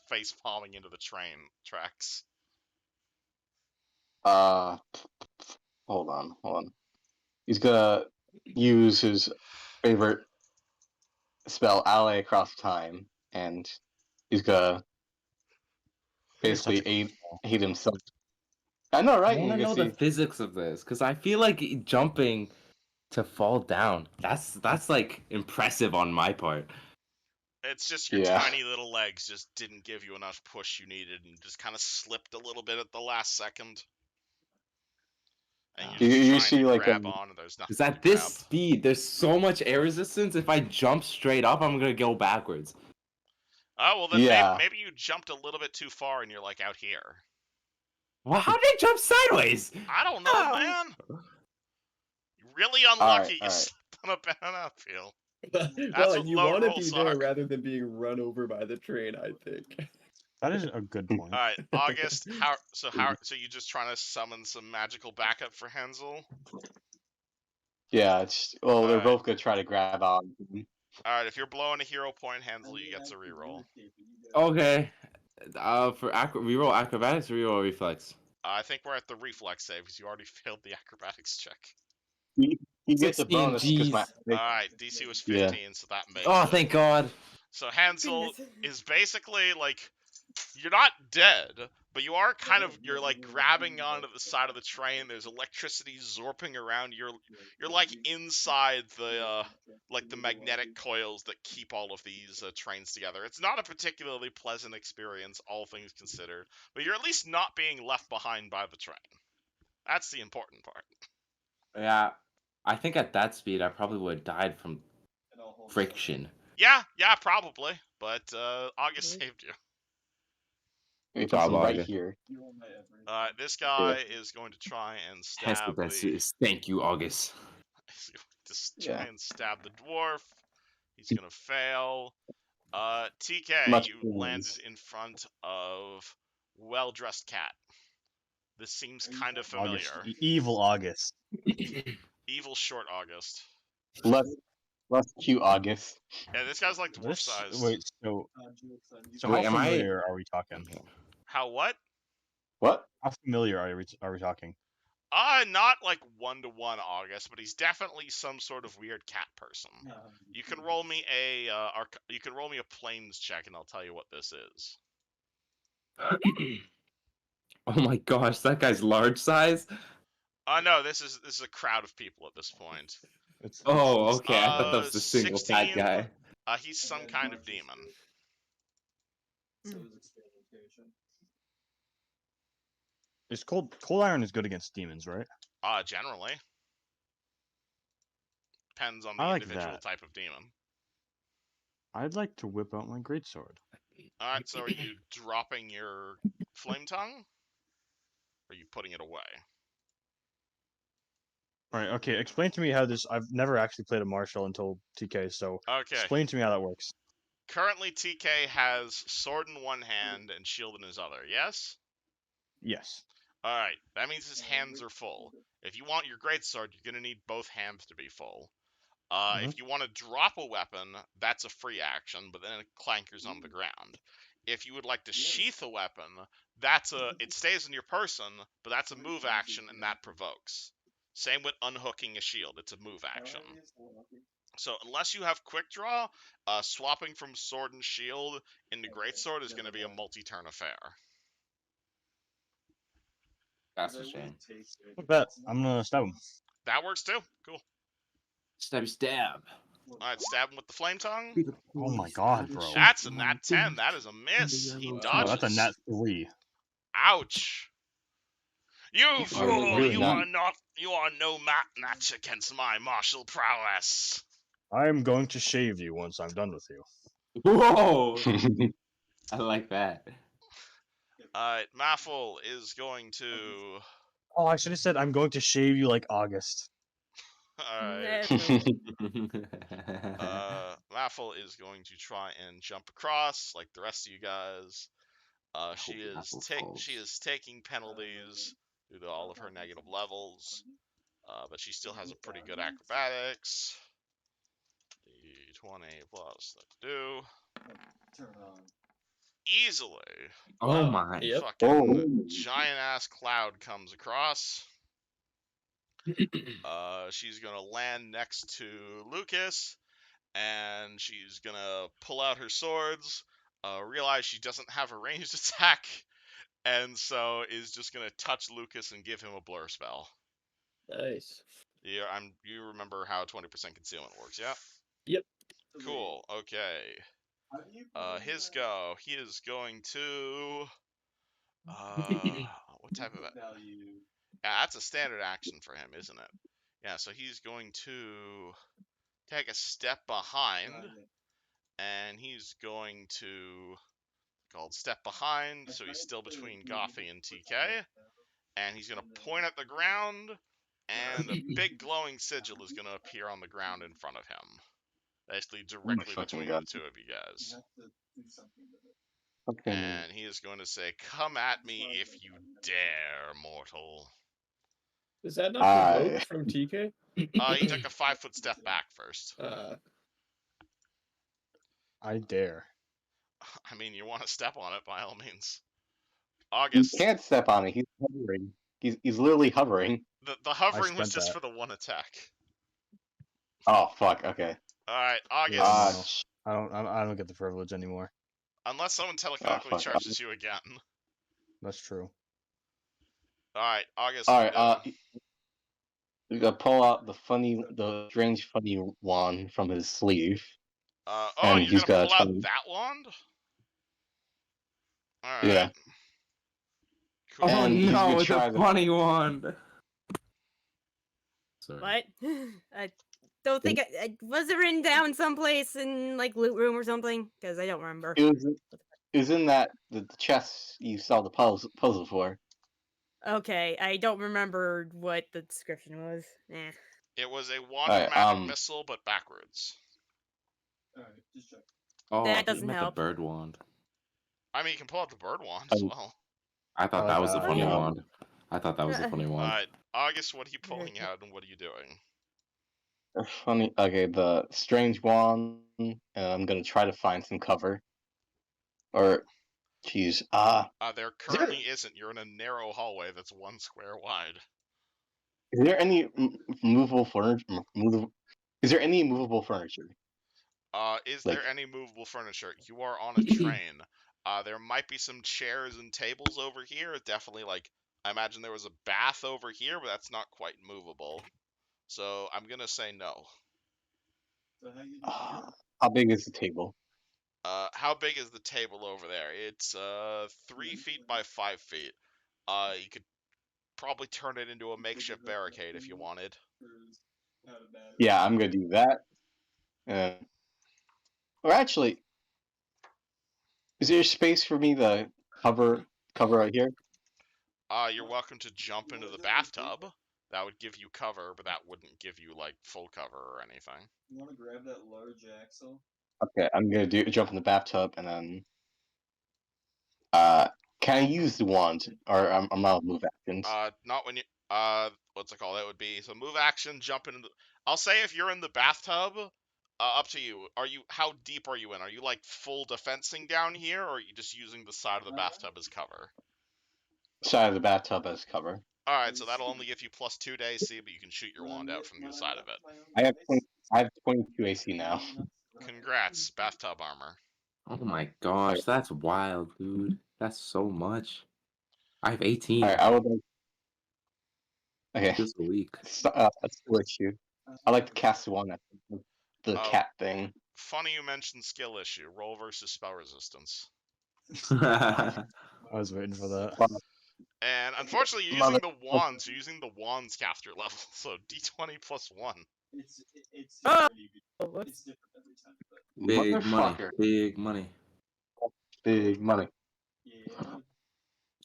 face palming into the train tracks? Hold on. He's gonna use his favorite spell, Ally Across Time, and he's gonna basically aid himself. I know, right? I want to You know can the see. physics of this because I feel like jumping to fall down. That's like impressive on my part. It's just your Yeah. tiny little legs just didn't give you enough push you needed and just kind of slipped a little bit at the last second. And you're just You trying see, to like, grab on and there's nothing Because to at this grab. speed, there's so much air resistance. If I jump straight up, I'm gonna go backwards. Oh, well then Yeah. maybe you jumped a little bit too far and you're like out here. Well, how did I jump sideways? I don't know, Oh. man. Really unlucky. You alright. slipped on a banana peel. Well, what you low want to rolls be there are. rather than being run over by the train, I think. That is a good point. Alright, August, so you just trying to summon some magical backup for Hansel? Yeah, they're Alright. both gonna try to grab on. Alright, if you're blowing a hero point, Hansel, you get to reroll. Okay. For reroll acrobatics, or reroll reflex. I think we're at the reflex save because you already failed the acrobatics check. He gets a 16 bonus because my. Gs. Alright, DC was Yeah. 15, so that makes Oh, it. thank God. So Hansel Goodness. is basically like, you're not dead, but you are kind of, you're like grabbing onto the side of the train. There's electricity zorping around. You're like inside the like the magnetic coils that keep all of these trains together. It's not a particularly pleasant experience, all things considered, but you're at least not being left behind by the train. That's the important part. Yeah, I think at that speed, I probably would have died from friction. Yeah, probably, but August Mhm. saved you. He Good puts job, him right August. here. This guy is going to try and Hence the stab best the. is thank you, August. He's going to try Yeah. and stab the dwarf. He's gonna fail. TK, Much you landed please. in front of well-dressed cat. This seems kind of familiar. August. Evil August. Evil short August. Less cute August. Yeah, this guy's like dwarf This sized. wait, so Wait, how am I- familiar are we talking? How what? What? How familiar are we talking? Not like 1-to-1 August, but he's definitely some sort of weird cat person. You can roll me a planes check, and I'll tell you what this is. Oh my gosh, that guy's large size. No, this is a crowd of people at this point. Oh, okay. I thought that was the single fat 16. guy. He's some kind of demon. Is cold iron is good against demons, right? Generally. Depends on the I like individual that. type of demon. I'd like to whip out my greatsword. Alright, so are you dropping your flame tongue? Or are you putting it away? All right, okay. Explain to me how this. I've never actually played a martial until TK, so Okay. explain to me how that works. Currently, TK has sword in one hand and shield in his other, yes? Yes. Alright, that means his hands are full. If you want your greatsword, you're gonna need both hands to be full. If you want to drop a weapon, that's a free action, but then it clankers on the ground. If you would like to sheath a weapon, it stays in your person, but that's a move action, and that provokes. Same with unhooking a shield, it's a move action. So unless you have quick draw, swapping from sword and shield into greatsword is going to be a multi-turn affair. That's a shame. I bet I'm gonna stab him. That works too. Cool. Stab. Alright, stab him with the flame tongue. Oh my god, bro. That's a nat 10. That is a miss. He No, dodges. that's a nat 3. Ouch. You fool! really You not. are no match against my martial prowess. I'm going to shave you once I'm done with you. Whoa! I like that. Maffle is going to. Oh, I should have said I'm going to shave you like August. Alright. That's Maffle is going to try and jump across like the rest of you guys. She is taking penalties due to all of her negative levels, but she still has a pretty good acrobatics. The 20 plus the do. Easily. Oh my. Yep. Fucking giant ass cloud comes across. She's gonna land next to Lucas, and she's gonna pull out her swords, realize she doesn't have a ranged attack, and so is just gonna touch Lucas and give him a blur spell. Nice. Yeah, you remember how 20% concealment works, yeah? Yep. Cool, okay. His go. He is going to what type of Yeah, that's a standard action for him, isn't it? Yeah, so he's going to take a step behind, and he's going to step behind, so he's still between Gothy and TK, and he's going to point at the ground, and a big glowing sigil is going to appear on the ground in front of him, basically directly between the two of you guys. And he is going to say, "Come at me if you dare, mortal." Is that not provoked from TK? He took a 5-foot step back first. I dare. I mean, you want to step on it by all means. August. can't step on it. He's hovering. He's literally hovering. The hovering was spent just that. for the one attack. Oh fuck. Okay. All right, Yeah, August. no. I don't get the privilege anymore. Unless someone telekinetically fuck. charges you again. That's true. All right, August. All What right. are you doing? We gotta pull out the strange, funny wand from his sleeve, Oh, and you're he's gonna gonna pull try. out that wand? All right. Yeah. Cool. Oh And he's no, gonna it's try a the- funny wand. Sorry. What? I don't think was it written down someplace in like loot room or something? Because I don't remember. It was in that the chest you saw the puzzle for. Okay, I don't remember what the description was. Eh. It was a wand Alright, of magic missile, but backwards. Alright, just check. Oh, That I thought you doesn't meant help. the bird wand. I mean, you can pull out the bird wand as Oh. well. I thought I that like was the that. funny Yeah. wand. I thought that was the funny All wand. right, August, what are you pulling out, and what are you doing? Funny. Okay, the strange wand, and I'm gonna try to find some cover. Or, jeez, There currently isn't. You're in a narrow hallway that's 1 square wide. is there any movable furniture? Is there any movable furniture? Is Like- there any movable furniture? You are on a train. There might be some chairs and tables over here. Definitely, like, I imagine there was a bath over here, but that's not quite movable. So I'm gonna say no. So how you doing? How big is the table? How big is the table over there? It's 3 feet by 5 feet. You could probably turn it into a makeshift barricade if you wanted. Yeah, I'm gonna do that. Or actually, is there space for me to cover right here? You're welcome to jump into the bathtub. That would give you cover, but that wouldn't give you like full cover or anything. You want to grab that large axle? Okay, I'm gonna jump in the bathtub and then. Can I use the wand, or I'm out of move actions? Not when you what's it called? That would be so move action, jump into the. I'll say if you're in the bathtub, up to you. How deep are you in? Are you like full defensing down here, or are you just using the side of the bathtub as cover? Side of the bathtub as cover. All right, so that'll only give you +2 to AC, but you can shoot your wand out from the side of it. I have 22 AC now. Congrats, bathtub armor. Oh my gosh, that's wild, dude. That's so much. I have 18. Alright, I would like. Okay, Just a week. let's switch you. I like to cast one at the Oh. cat thing. Funny you mentioned skill issue. Roll versus spell resistance. I was waiting for that. And unfortunately, you're using the wands. You're using the wands caster level, so D20 + 1. It's Oh! pretty good. Whoops. It's different every time, but Big money. Motherfucker. Big money. Big money. yeah.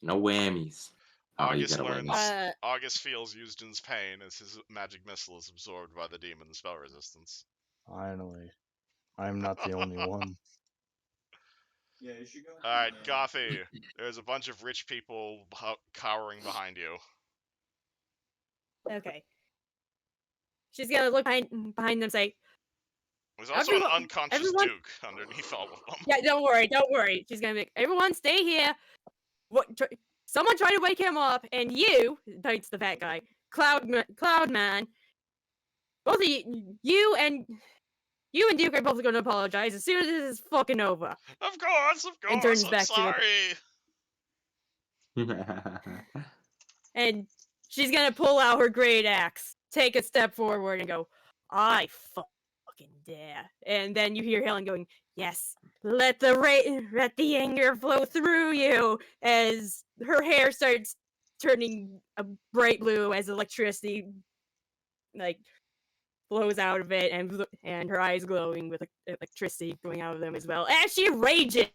No whammies. Oh, you August got a learns. whammy. August feels Eugen's pain as his magic missile is absorbed by the demon's spell resistance. Finally. I'm not the only one. Yeah, you should go. All right, Gothy. There's a bunch of rich people cowering behind you. Okay. She's gonna look behind them and say, There's also an Everyone- unconscious everyone- Duke underneath all of them. "Yeah, don't worry. She's gonna be, everyone, stay here. Someone try to wake him up, and you," points the fat guy, Cloudman. Both of you and Duke are both gonna apologize as soon as this is fucking over. Of course, And turns I'm back to the- sorry. And she's gonna pull out her great axe, take a step forward, and go, "I fucking dare." And then you hear Helen going, "Yes, let the anger flow through you," as her hair starts turning a bright blue as electricity like flows out of it, and her eyes glowing with electricity going out of them as well as she rages.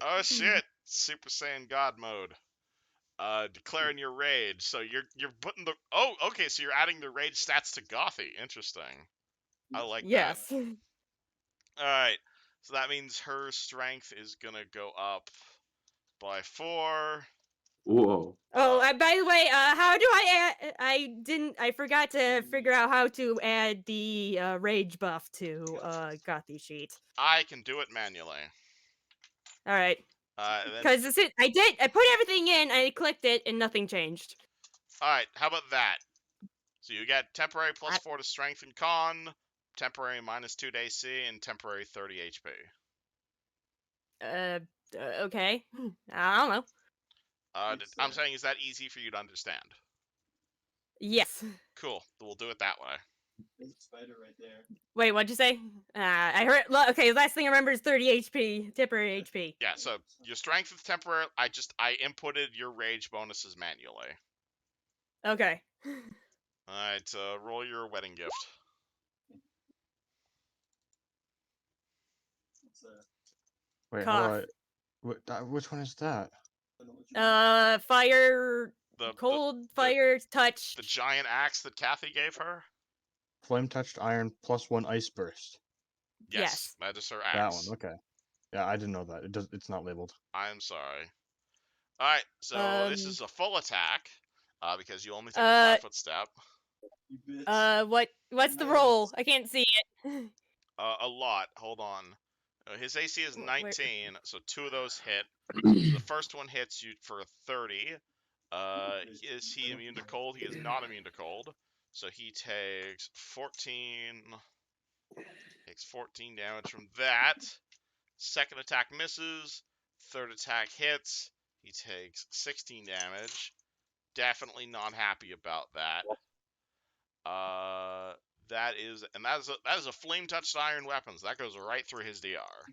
Oh shit! Super Saiyan God mode. Declaring your rage. So you're putting the. Oh, okay. So you're adding the rage stats to Gothy. Interesting. I like that. Yes. All right. So that means her strength is gonna go up by 4. Whoa. Oh, by the way, how do I add? I forgot to figure out how to add the rage buff to Gothy sheet. I can do it manually. All right. Then, Because I put everything in, I clicked it, and nothing changed. all right, how about that? So you get temporary I- +4 to strength and con, temporary -2 to AC, and temporary 30 HP. Okay. I don't know. I'm saying, is that easy for you to understand? Yes. Cool. We'll do it that way. There's a spider right there. Wait, what'd you say? I heard. Okay, last thing I remember is 30 HP, temporary HP. Yeah. So your strength is temporary. I inputted your rage bonuses manually. Okay. All right. Roll your wedding gift. It's Wait, Cough. which one is that? I don't know what you Fire, The cold, fire, touch. the giant axe that Kathy gave her. Flame touched iron +1 ice burst. Yes, that is her That axe. one, okay. Yeah, I didn't know that. It's not labeled. I'm sorry. All right. So this is a full attack, because you only take a 5-foot step. You bitch. What's the roll? I can't see it. A lot. Hold on. His AC is Where- 19, so 2 of those hit. The first one hits you for 30. Is he immune to cold? He is not immune to cold. So he takes 14. Takes 14 damage from that. Second attack misses. Third attack hits. He takes 16 damage. Definitely not happy about that. That is a flame touched iron weapon. So that goes right through his DR.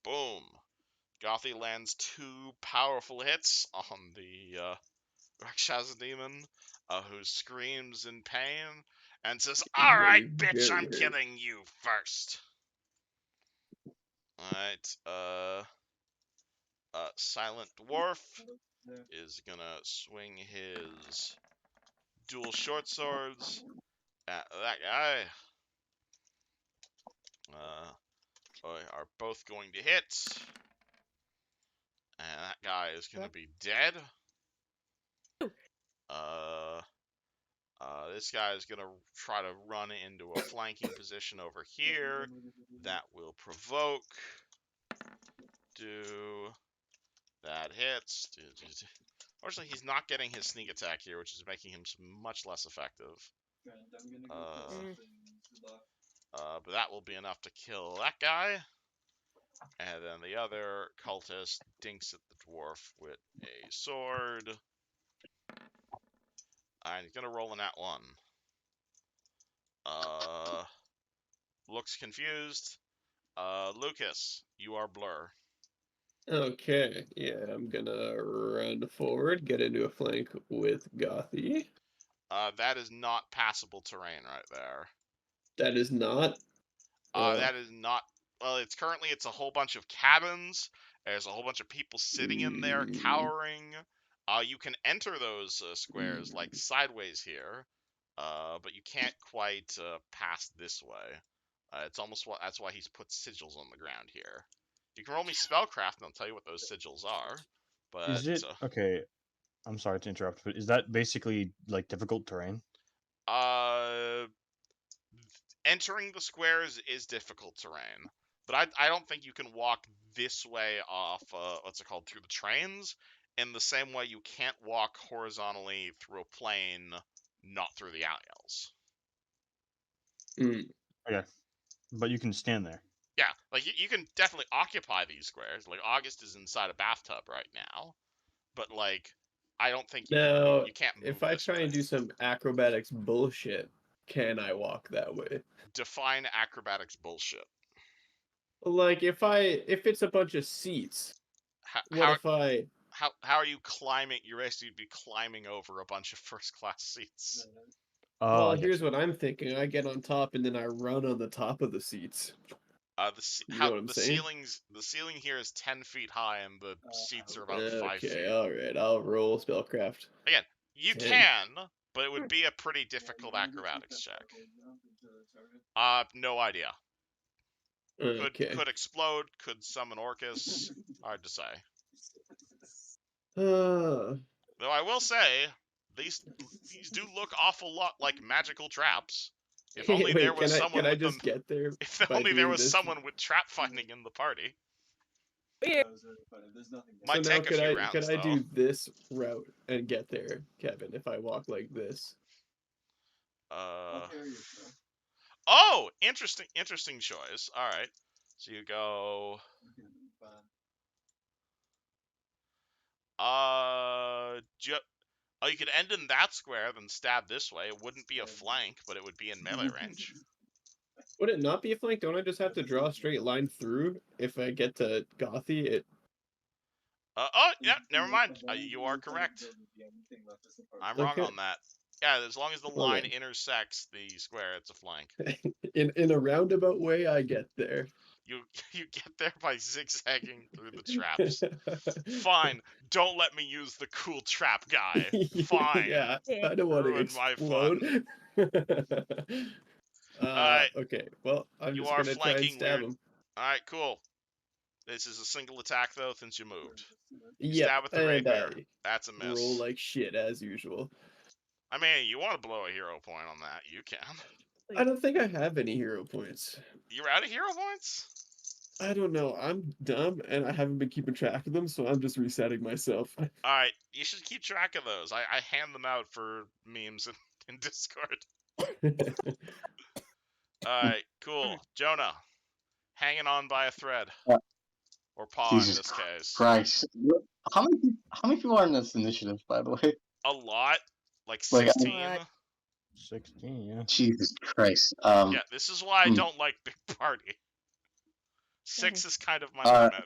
Boom. Gothy lands 2 powerful hits on the Rakshasa demon, who screams in pain and says, "Alright, bitch, I'm killing you first." Alright, Silent Dwarf is gonna swing his dual short swords at that guy. Are both going to hit. And that guy is gonna be dead. This guy is gonna try to run into a flanking position over here. That will provoke. That hits. Unfortunately, he's not getting his sneak attack here, which is making him much less effective. But that will be enough to kill that guy. And then the other cultist dinks at the dwarf with a sword. And he's gonna roll in that one. Looks confused. Lucas, you are Blur. Okay, yeah, I'm gonna run forward, get into a flank with Gothy. That is not passable terrain right there. That is not. That is not. Well, it's a whole bunch of cabins. There's a whole bunch of people sitting in there, cowering. You can enter those squares like sideways here, but you can't quite pass this way. It's almost that's why he's put sigils on the ground here. You can roll me spellcraft, and I'll tell you what those sigils are. But Is it okay? I'm sorry to interrupt, but is that basically like difficult terrain? Entering the squares is difficult terrain, but I don't think you can walk this way off what's it called, through the trains, in the same way you can't walk horizontally through a plane, not through the alleys. Okay, but you can stand there. Yeah, like you can definitely occupy these squares. Like August is inside a bathtub right now, but like I don't think you can't move. If I this try way. and do some acrobatics bullshit, can I walk that way? Define acrobatics bullshit. Like if it's a bunch of seats, How are you climbing? You're basically be climbing over a bunch of first class seats. Well, here's what I'm thinking. I get on top and then I run on the top of the seats. You know what I'm saying? The ceiling here is 10 feet high, and the seats are about 5 feet. Okay, all right. I'll roll spellcraft. Again, you 10. can, but it would be a pretty difficult acrobatics check. No idea. Could explode. Could summon Orcus. Hard to say. Though I will say, these do look awful lot like magical traps. If only there was someone can I with just them. get there? If only there was someone with trap finding in the party. Weird. That was really funny. There's nothing. Might so now take a few can rounds, I though. do this route and get there, Kevin? If I walk like this. I'll carry you, bro. Oh, interesting choice. All right, so you go. Okay, fine. Oh, you could end in that square, then stab this way. It wouldn't be a flank, but it would be in melee range. Would it not be a flank? Don't I just have to draw a straight line through if I get to Gothy? It Oh, yeah, never mind. You are correct. I'm wrong Okay. on that. Yeah, as long as the line Okay. intersects the square, it's a flank. in a roundabout way, I get there. You get there by zigzagging through the traps. Fine, don't let me use the cool trap guy. Fine. Yeah, I don't want to Ruin my fun. explode. Alright, Okay, well, I'm you just are gonna try and flanking stab weird. him. Alright, cool. This is a single attack, though, since you moved. You Yep, stab with the and rapier. I That's a miss. roll like shit as usual. I mean, you want to blow a hero point on that, you can. I don't think I have any hero points. You're out of hero points? I don't know. I'm dumb and I haven't been keeping track of them, so I'm just resetting myself. Alright, you should keep track of those. I hand them out for memes in Discord. Alright, cool. Jonah, hanging on by a thread. Or paw Jesus in this case. Christ. How many people are in this initiative, by the way? A lot. Like Like, 16. 16, yeah. Jesus Christ. Yeah, this is why I don't like big party. 6 is kind of my limit.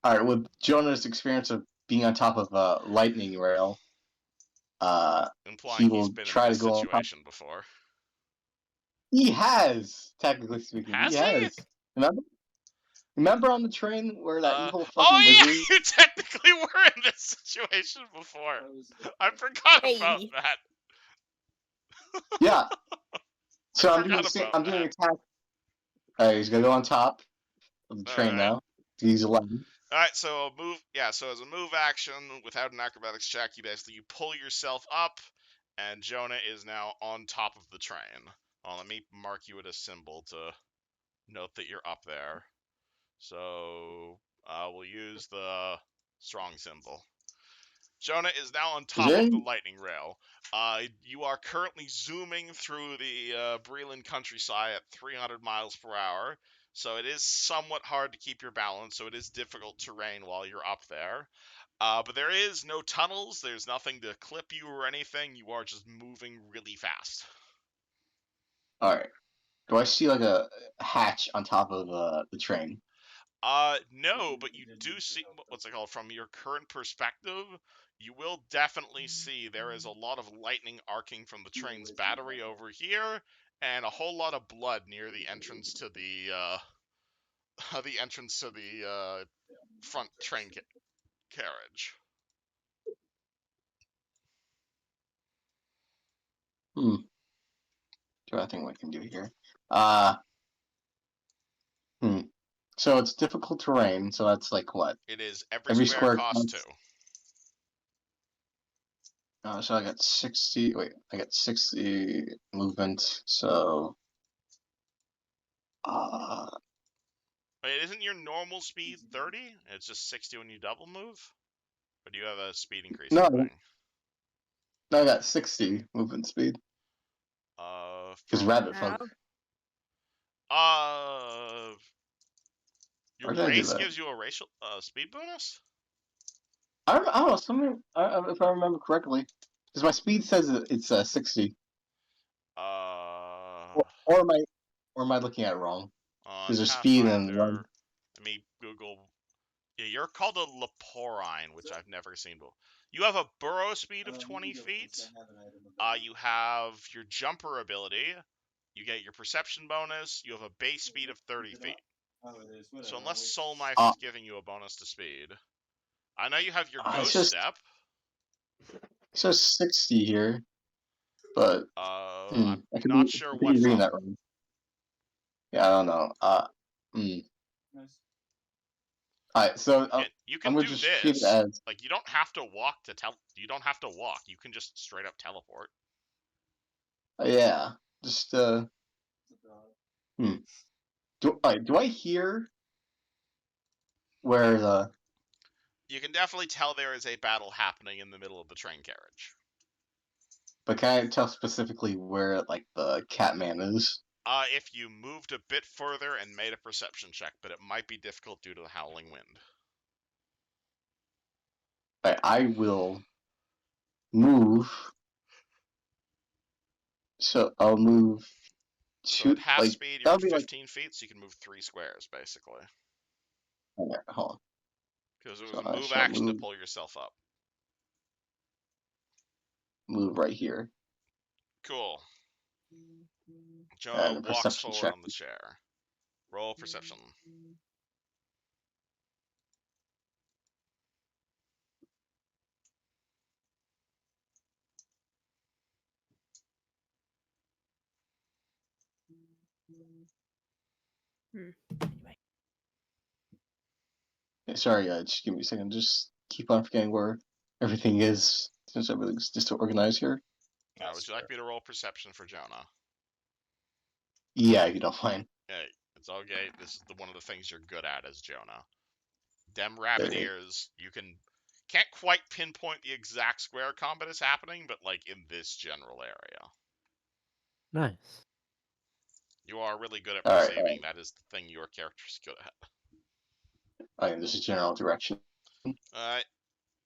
Alright, with Jonah's experience of being on top of a lightning rail, Implying he will he's been try in to this go on top. situation before. He has, technically speaking. Has he he? has. Remember on the train where that evil fucking oh yeah, wizard? you technically were in this situation before. I forgot about that. Yeah. So I'm Forgot doing about that. attack. Alright, he's gonna go on top of the train Alright. now. He's 11. Alright, so a move. Yeah, so as a move action, without an acrobatics check, you pull yourself up, and Jonah is now on top of the train. Let me mark you with a symbol to note that you're up there. So we'll use the strong symbol. Jonah is now on top of the lightning rail. You are currently zooming through the Breland countryside at 300 miles per hour. So it is somewhat hard to keep your balance, so it is difficult terrain while you're up there. But there is no tunnels, there's nothing to clip you or anything, you are just moving really fast. Alright. Do I see like a hatch on top of the train? No, but you do see, what's it called, from your current perspective, you will definitely see there is a lot of lightning arcing from the train's battery over here, and a whole lot of blood near the entrance to the front train carriage. Do I think we can do here? So it's difficult terrain, so that's like what? It is every square costs 2. So I got 60. Wait, I got 60 movement. So, Wait, isn't your normal speed 30? It's just 60 when you double move? Or do you have a speed increase? No, I got 60 movement speed. Because rabbit funk. Your race gives you a racial speed bonus? I don't know. If I remember correctly, because my speed says it's 60. Or am I looking at it wrong? Because there's speed and run. Let me Google. Yeah, you're called a Leporine, which I've never seen before. You have a burrow speed of 20 feet. You have your jumper ability. You get your perception bonus. You have a base speed of 30 feet. So unless Soul Knife is giving you a bonus to speed. I know you have your Ghost Step. It says 60 here. But I'm not sure what reading that wrong. Yeah, I don't know. Alright, so you can I'm do just this. treat it as... Like, you don't have to walk to you don't have to walk. You can just straight up teleport. Yeah, just Do I hear where the You can definitely tell there is a battle happening in the middle of the train carriage. but can I tell specifically where like the Catman is? If you moved a bit further and made a perception check, but it might be difficult due to the howling wind. I will move. So I'll move So at half like speed, you're that'll at be like 15 feet, so you can move 3 squares, basically. okay, hold on. Because it was So a I move shall action to move pull yourself up. right here. Cool. And Jonah a walks perception forward check. on the chair. Roll perception. Anyway. Okay, sorry, just give me a second. Just keep on forgetting where everything is since everything's disorganized here. Would you like me to roll perception for Jonah? Yeah, if you don't mind. Hey, it's okay. This is one of the things you're good at as Jonah. Dem rabbit Okay. ears, you can't quite pinpoint the exact square combat is happening, but like in this general area. Nice. You are really good at All right. perceiving. That is the thing your character's good at. Okay, this is general direction. Alright.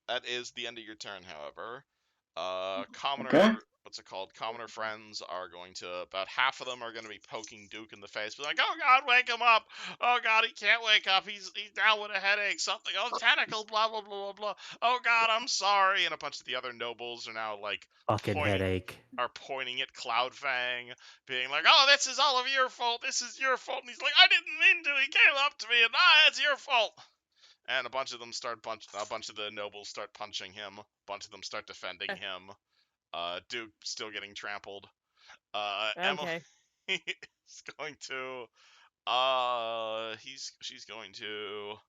That is the end of your turn, however. Commoner, Okay. what's it called? Commoner friends are going to, about half of them are going to be poking Duke in the face, be like, oh god, wake him up! Oh god, he can't wake up, he's down with a headache, something, oh, tentacle, blah, blah, blah, blah, blah, oh god, I'm sorry, and a bunch of the other nobles are now, like, Fucking headache. pointing at Cloudfang, being like, oh, this is all of your fault, this is your fault, and he's like, I didn't mean to, he came up to me, and it's your fault! And a bunch of them a bunch of the nobles start punching him. A bunch of them start defending him. Duke still getting trampled. Emily Okay. is going to. She's going to.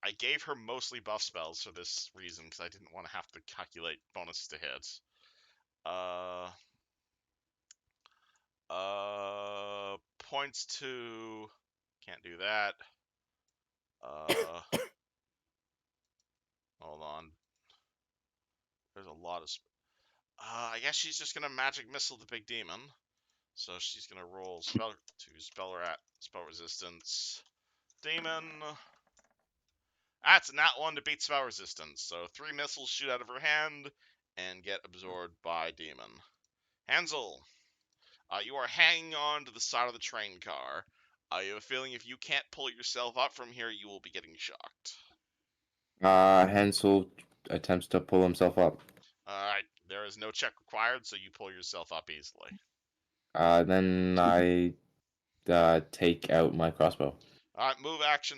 I gave her mostly buff spells for this reason because I didn't want to have to calculate bonus to hit. Points to. Can't do that. Hold on. There's a lot of. I guess she's just gonna magic missile the big demon. So she's gonna roll spell resistance. Demon. That's a nat 1 to beat spell resistance. So 3 missiles shoot out of her hand and get absorbed by demon. Hansel, you are hanging on to the side of the train car. You have a feeling if you can't pull yourself up from here, you will be getting shocked. Hansel attempts to pull himself up. Alright, there is no check required, so you pull yourself up easily. Then I take out my crossbow. Alright, move action.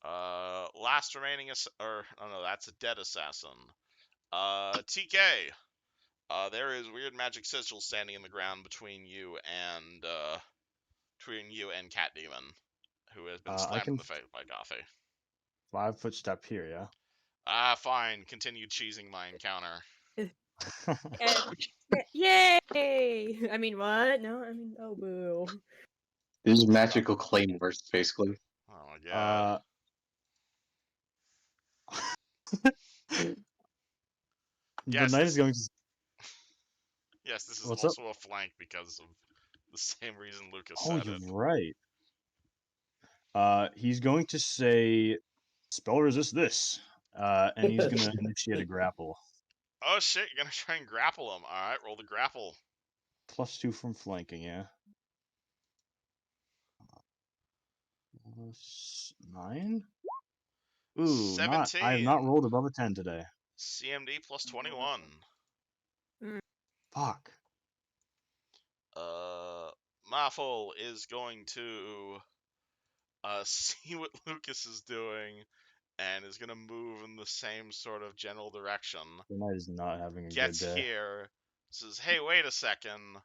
Last remaining that's a dead assassin. TK. There is weird magic sigil standing in the ground between you and Cat Demon, who has been slammed in the face by Goffy. 5-foot step here, yeah. Fine. Continue cheesing my encounter. Yay! I mean, what? No, I mean, oh boo. This is magical claymores, basically. Oh my god. The knight is going to. Yes, this is What's also a flank because of the same reason Lucas Oh, said you're it. right. He's going to say, spell resist this, and he's going to initiate a grapple. Oh shit, you're gonna try and grapple him. Alright, roll the grapple. +2 from flanking, yeah. 9? Ooh, 17. I have not rolled above a 10 today. CMD plus 21. Fuck. Maffle is going to see what Lucas is doing and is going to move in the same sort of general direction. The knight is not having a Gets good day. here, says, hey, wait a second,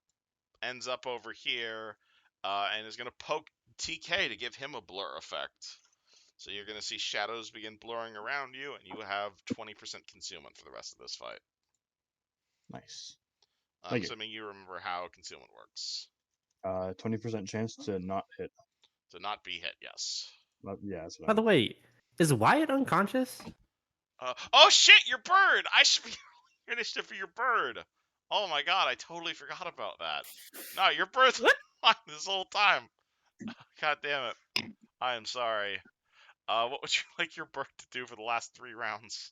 ends up over here, and is going to poke TK to give him a blur effect. So you're going to see shadows begin blurring around you, and you have 20% concealment for the rest of this fight. Nice. I'm assuming you remember how concealment works. 20% chance to not hit. To not be hit, yes. Yeah, that's what By I the meant. way, is Wyatt unconscious? Oh shit, your bird! I should be rolling initiative for your bird. Oh my god, I totally forgot about that. No, your bird's What? fine this whole time. God damn it. I am sorry. What would you like your bird to do for the last 3 rounds?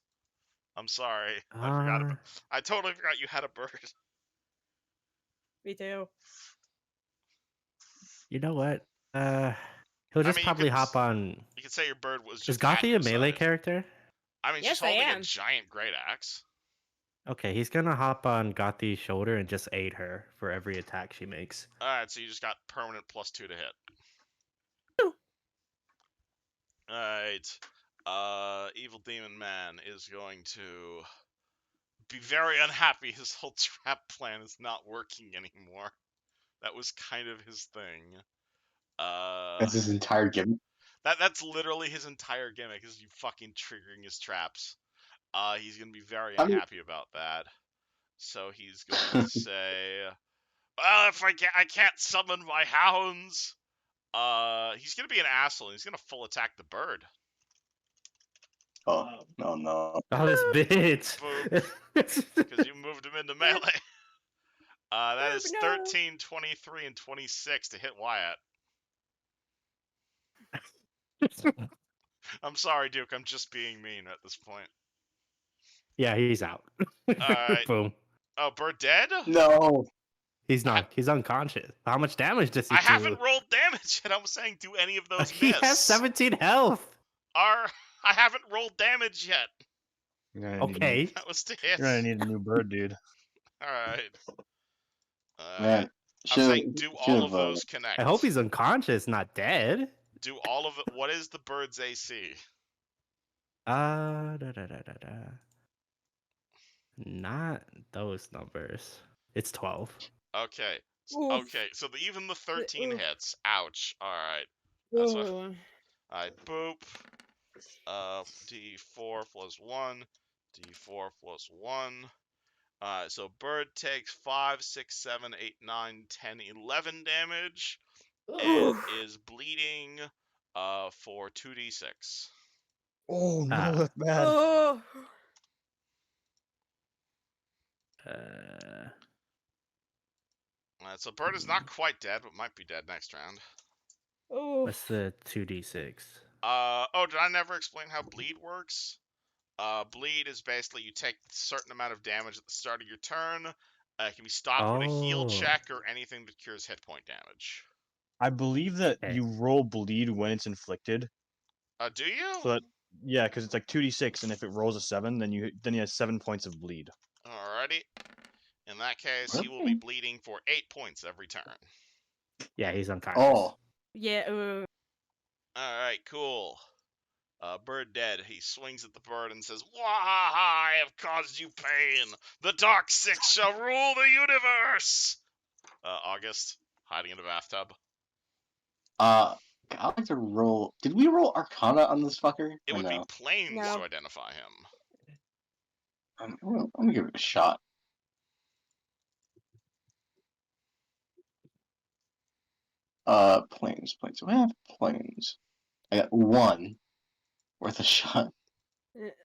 I'm sorry. I forgot about. I totally forgot you had a bird. Me too. You know what? He'll I just mean, probably hop on. You could say your bird was Is just at Gothi your a melee side. character? I mean, Yes, she's I holding a am. giant great axe. Okay, he's gonna hop on Gothi's shoulder and just aid her for every attack she makes. Alright, so you just got permanent +2 to hit. Ooh. Alright. Evil Demon Man is going to be very unhappy his whole trap plan is not working anymore. That was kind of his thing. That's his entire gimmick. That's literally his entire gimmick, is you fucking triggering his traps. He's gonna be very I mean- unhappy about that. So he's going to say, well, if I can't summon my hounds. He's gonna be an asshole. He's gonna full attack the bird. Oh no. Oh, this bitch! Because you moved him into melee. That is No. 13, 23, and 26 to hit Wyatt. I'm sorry, Duke. I'm just being mean at this point. Yeah, he's out. Alright. Boom. Oh, bird dead? No. He's not. He's unconscious. How much damage does he I do? haven't rolled damage yet. I'm saying, do any of those He miss? has 17 health. I haven't rolled damage yet. You're gonna need Okay. That was to hit. You're gonna need a new bird, dude. Alright. Man, I'm saying, do all of those connect? I hope he's unconscious, not dead. Do all of it. What is the bird's AC? Not those numbers. It's 12. Okay. Oof. Okay, so even the 13 Oof. hits. Ouch. Alright. That's what. Ooh. Alright, boop. D4 plus 1. D4 plus 1. Alright, so bird takes 5, 6, 7, 8, 9, 10, 11 damage. And Oof. is bleeding for 2d6. Oh no, Ah. that's bad. Oh. So bird is not quite dead, but might be dead next round. Oof. What's the 2d6? Oh, did I never explain how bleed works? Bleed is basically you take a certain amount of damage at the start of your turn. It can be stopped with a heal Oh. check or anything that cures hit point damage. I believe that Okay. you roll bleed when it's inflicted. Do you? So that yeah, because it's like 2d6, and if it rolls a 7, then he has 7 points of bleed. Alrighty. In that case, he will be bleeding for 8 points every turn. Yeah, he's unconscious. Oh. Yeah. Alright, cool. Bird dead. He swings at the bird and says, "Wah! I have caused you pain. The Dark Six shall rule the universe." August, hiding in a bathtub. I like to roll. Did we roll Arcana on this fucker? It would be planes No. to identify him. I'm gonna give it a shot. Planes. Do I have planes? I got 1 worth a shot.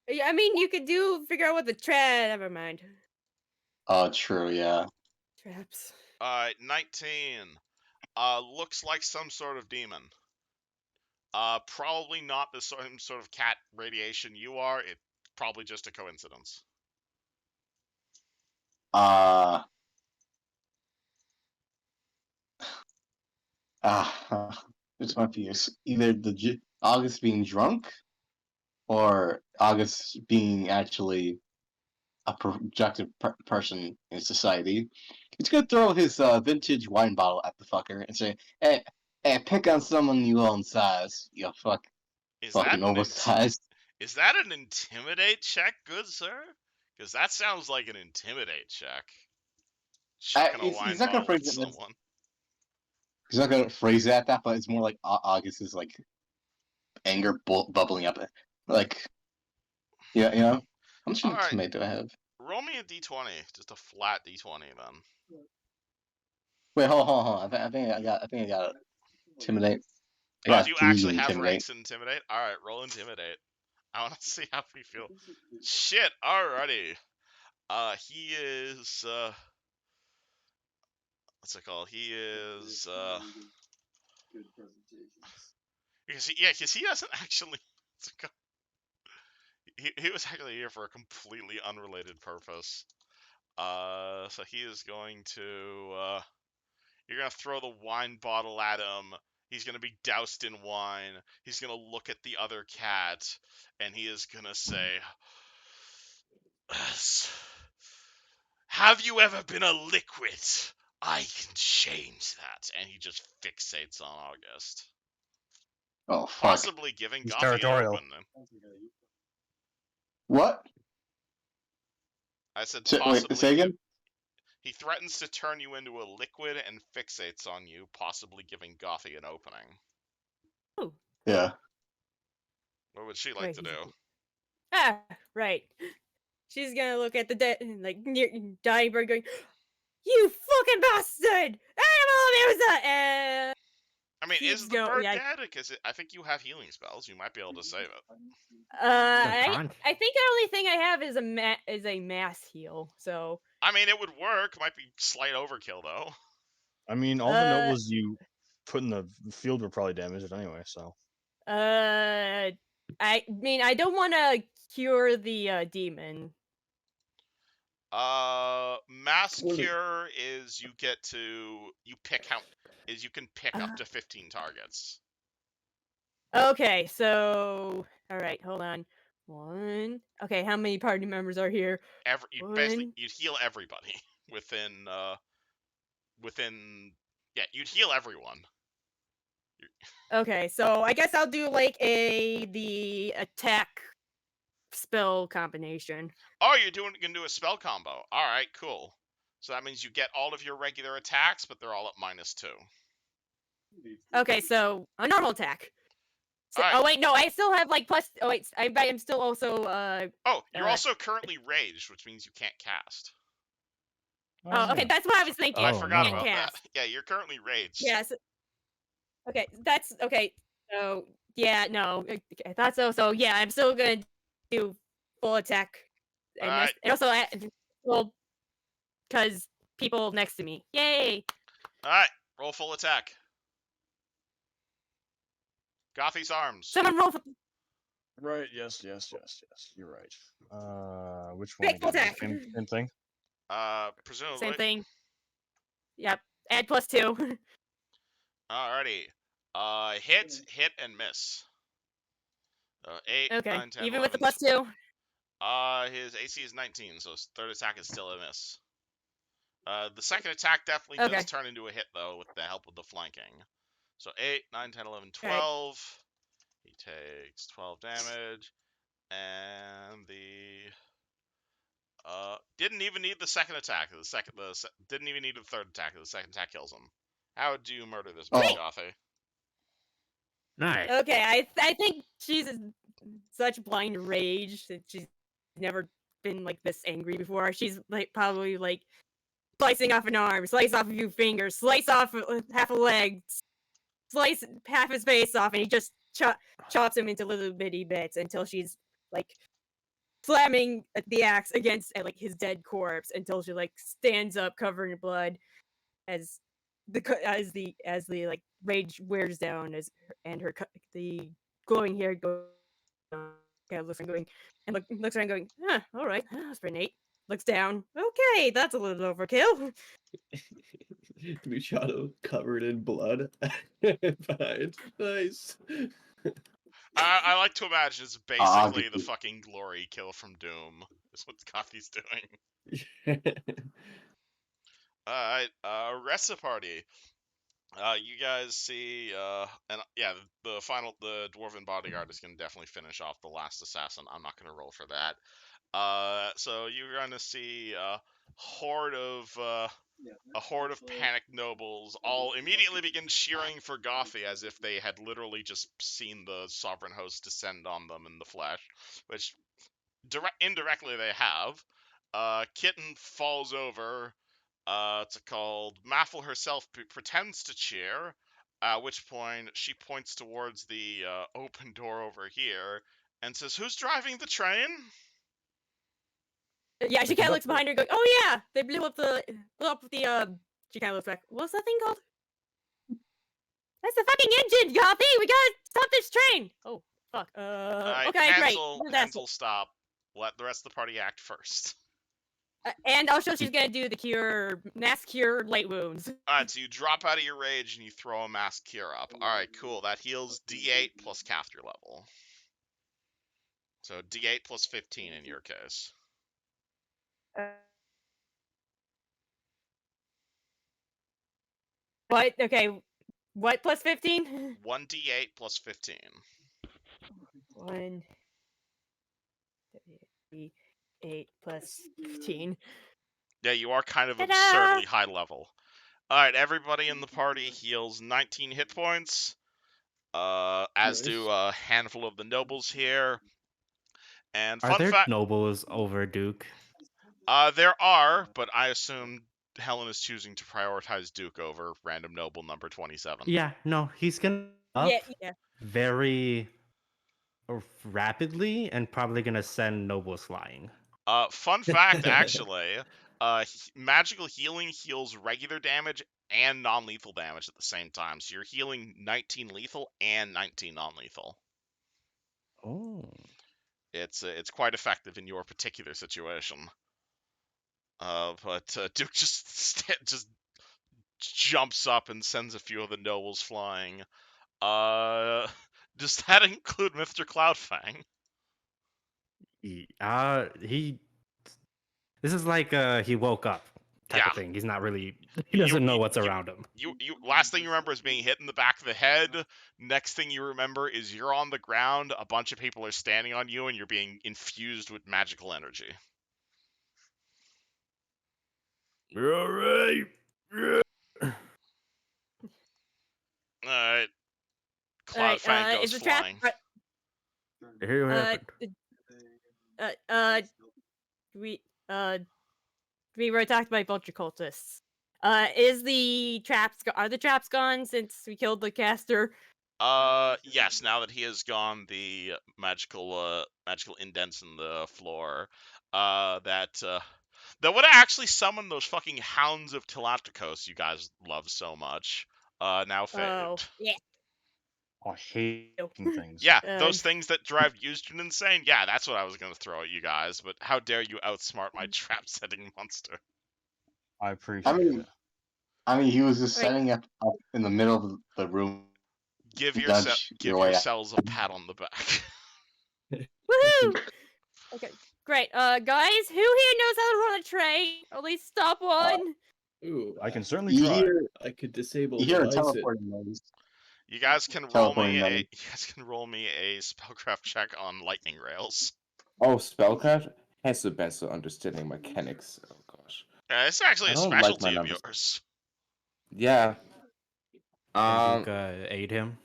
Yeah, I mean, you could figure out what the never mind. True, yeah. Traps. 19. Looks like some sort of demon. Probably not the same sort of cat radiation you are. It's probably just a coincidence. This might be either August being drunk, or August being actually a projective person in society. He's gonna throw his vintage wine bottle at the fucker and say, "Hey, pick on someone you own size, you fucking oversized." Is that an intimidate check, good sir? Because that sounds like an intimidate check. Chucking a wine he's not gonna bottle at phrase it. someone. He's not gonna phrase it at that, but it's more like August's like anger bubbling up, like yeah, you know. How much intimidate do I have? Roll me a d20, just a flat d20 then. Wait, hold on. I think I got it. Intimidate. And Yeah, you do to use actually have intimidate. ranks in Intimidate? Alright, roll Intimidate. I want to see how we feel. Shit, alrighty. He is, what's it called? He is, Good presentations. because he doesn't actually, he was actually here for a completely unrelated purpose. So he is going to, you're gonna throw the wine bottle at him. He's gonna be doused in wine. He's gonna look at the other cat, and he is gonna say, "Have you ever been a liquid? I can change that." And he just fixates on August, Oh fuck! possibly giving He's Gothy territorial. open. What? I said Wait, possibly. say again. He threatens to turn you into a liquid and fixates on you, possibly giving Gothy an opening. Oh, Yeah. What would she like Right, to he's a do? ah, right. She's gonna look at the like dying bird, going, "You fucking bastard! Animal abuser!" And I mean, keeps is the bird going. Yeah, dead? Because I think you have healing spells. You might be able to save it. I think the only thing I have is a mass heal. So I mean, it would work. Might be slight overkill, though. I mean, all the nobles you put in the field were probably damaged anyway, so. I mean, I don't want to cure the demon. Mass What is- cure is you can pick up to 15 targets. Okay, so all right, hold on. One. Okay, how many party members are here? You'd heal everybody within you'd heal everyone. Okay, so I guess I'll do like the attack spell combination. Oh, you're gonna do a spell combo. All right, cool. So that means you get all of your regular attacks, but they're all at -2. Okay, so a normal attack. So, All right. oh wait, no, I still have like plus. Oh wait, I'm still also Oh, you're also currently raged, which means you can't cast. Oh, okay, that's what I was thinking. I forgot Can't about cast. that. Yeah, you're currently raged. Yes. Okay, that's okay. So yeah, no, I thought so. So yeah, I'm still gonna do full attack, and, Alright. and also well, because people next to me. Yay! All right, roll full attack. Gothy's arms. Someone roll for Right, yes. You're right. Which one? Great full again? attack. Same thing? Presumably. Same thing. Yep. Add +2. Alrighty. Hit, and miss. 8, Okay. 9, 10, Even 11, with the +2. His AC is 19, so his third attack is still a miss. The second attack definitely Okay. does turn into a hit, though, with the help of the flanking. So 8, 9, 10, 11, 12. He takes 12 damage. And the... didn't even need the second attack. Didn't even need the third attack. The second attack kills him. How do you murder this bitch, Gothy? Nice. Okay, I think she's in such blind rage that she's never been like this angry before. She's like probably like slicing off an arm, slice off a few fingers, slice off half a leg, slice half his face off, and he just chops him into little bitty bits until she's like slamming the axe against like his dead corpse until she like stands up covered in blood as the like rage wears down and the glowing hair goes kind of looks around going and looks around going, all right, that's pretty neat. Looks down, okay, that's a little overkill. Luciano covered in blood behind. Nice. I like to imagine it's basically the fucking glory kill from Doom. That's what Gothy's doing. Alright, rest of the party. You guys see, and yeah, the dwarven bodyguard is gonna definitely finish off the last assassin. I'm not gonna roll for that. So you're gonna see a horde of panicked nobles all immediately begin cheering for Gothy as if they had literally just seen the sovereign host descend on them in the flesh, which indirectly they have. Kitten falls over. It's called Maffle herself pretends to cheer. At which point she points towards the open door over here and says, "Who's driving the train?" Yeah, she The kind of looks conductor. behind her, going, "Oh yeah, they blew up the She kind of looks back. What's that thing called? That's the fucking engine, Gothy! We gotta stop this train! Oh, fuck. Alright, Okay, great. Hansel, stop. Let the rest of the party act first. And also she's gonna do the mass cure light wounds. Alright, so you drop out of your rage and you throw a mass cure up. Alright, cool. That heals D8 plus caster level. So D8 plus 15 in your case. What? Okay. What plus 15? 1d8 plus 15. 1, 8 plus 15. Yeah, you are kind of Ta-da! absurdly high level. Alright, everybody in the party heals 19 hit points. As Nice. do a handful of the nobles here. And Are fun there fact, nobles over Duke? there are, but I assume Helen is choosing to prioritize Duke over random noble number 27. Yeah, no, he's gonna up Yeah. very rapidly and probably gonna send nobles flying. Fun fact, actually, magical healing heals regular damage and non-lethal damage at the same time. So you're healing 19 lethal and 19 non-lethal. Oh. It's quite effective in your particular situation. But Duke just jumps up and sends a few of the nobles flying. Does that include Mr. Cloudfang? He. This is like he woke up type Yeah. of thing. He's not really. He doesn't know what's around him. You last thing you remember is being hit in the back of the head. Next thing you remember is you're on the ground, a bunch of people are standing on you, and you're being infused with magical energy. You're alright. Alright. Alright, Cloudfang goes is the trap flying. Here happened. we were attacked by vulture cultists. Are the traps gone since we killed the caster? Yes, now that he has gone, the magical indents in the floor, that would actually summon those fucking hounds of Tilaticos you guys love so much, now fade. Oh, yeah. I hate fucking things. Yeah, those things that drive Euston insane. Yeah, that's what I was gonna throw at you guys. But how dare you outsmart my trap-setting monster? I appreciate it. I mean, he was just Wait. setting up in the middle of the room. Give Nudge your way out. yourselves a pat on the back. Woohoo! Okay, great. Guys, who here knows how to run a train? Or at least stop one? Ooh, I can certainly You try. hear, I could disable. you hear a Device it. teleporting noise. You guys can roll Teleporting me noise. a spellcraft check on lightning rails. Oh, spellcraft has the best of understanding mechanics. Oh gosh. It's actually I a don't like specialty my of numbers. yours. Yeah. Can Duke aid him?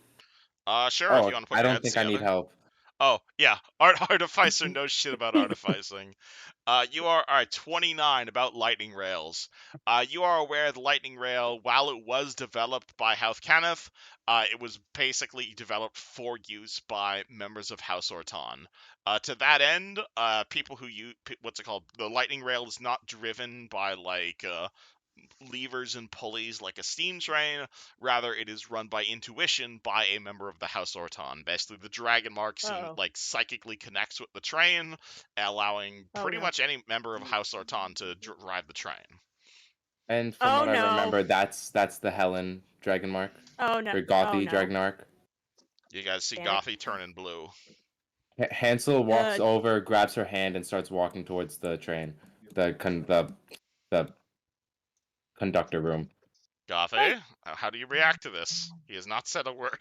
Sure, if Oh, you want to put I your don't heads think I need together. help. Oh, yeah. Artificer knows shit about artificing. You are, alright, 29 about lightning rails. You are aware the lightning rail, while it was developed by House Kenneth, it was basically developed for use by members of House Orton. To that end, people who use, what's it called? The lightning rail is not driven by, like, levers and pulleys like a steam train. Rather, it is run by intuition by a member of the House Orton. Basically, the dragon mark psychically connects with the train, allowing pretty much any member of House Orton to drive the train. And from what I remember, that's the Helen dragon mark. Oh no. Or Gothy dragon mark. You guys see Gothy turning blue. Hansel walks over, grabs her hand, and starts walking towards the train. The conductor room. Gothy, how do you react to this? He has not said a word.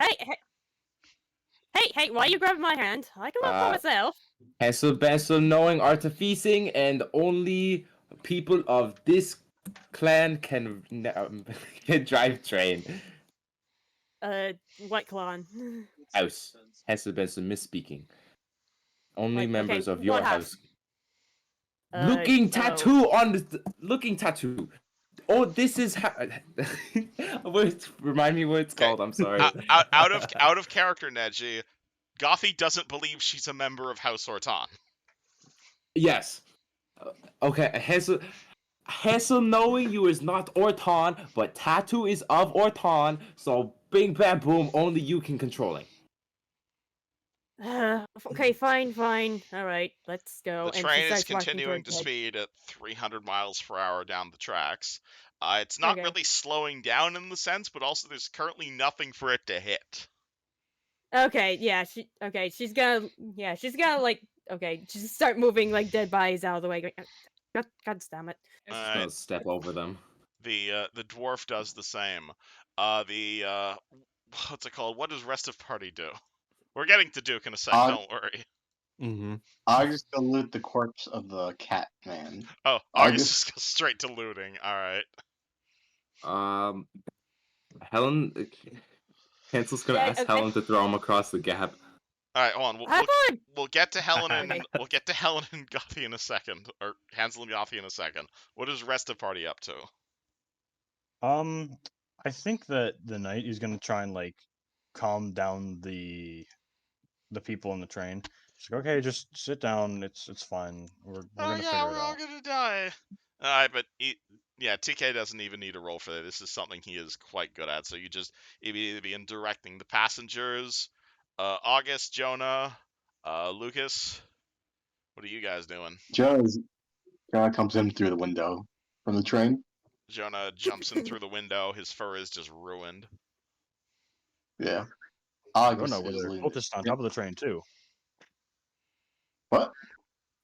Hey, why are you grabbing my hand? I can walk by myself. Hansel, knowing artificing, and only people of this clan can drive train. What clan? House. Hansel Benson misspeaking. Only members of your what house. Looking tattoo. Oh, this is how. Remind me what it's Okay. called. I'm sorry. Out of character, Neji. Gothi doesn't believe she's a member of House Orton. Yes. Okay. Hazel knowing you is not Orton, but Tattoo is of Orton. So bing bam boom, only you can controlling. Okay, fine. All right, let's go. The And she train is starts walking continuing towards to the speed at 300 miles per hour down the tracks. It's not Okay. really slowing down in the sense, but also there's currently nothing for it to hit. Okay, yeah, she's gonna like just start moving like dead bodies out of the way. Going, God damn it. I'm just gonna step over them. The dwarf does the same. What's it called? What does rest of party do? We're getting to Duke in a sec. Don't worry. Mm-hmm. August go loot the corpse of the cat man. Oh, August just goes straight to looting. All right. Helen. Hansel's gonna ask okay. Helen to throw him across the gap. All right, hold on. Hop on! We'll get to Helen and Okay. we'll get to Helen and Gothi in a second, or Hansel and Gothi in a second. What is rest of party up to? I think that the knight is gonna try and like calm down the people on the train. She's like, okay, just sit down. It's fine. We're gonna figure it We're all out. gonna die. Alright, but yeah, TK doesn't even need a roll for that. This is something he is quite good at. So you just immediately begin directing the passengers. August, Jonah, Lucas. What are you guys doing? Jonah comes in through the window from the train. Jonah jumps in through the window. His fur is just ruined. Yeah. August Jonah, were is there leaving. cultists on top of the train too? What?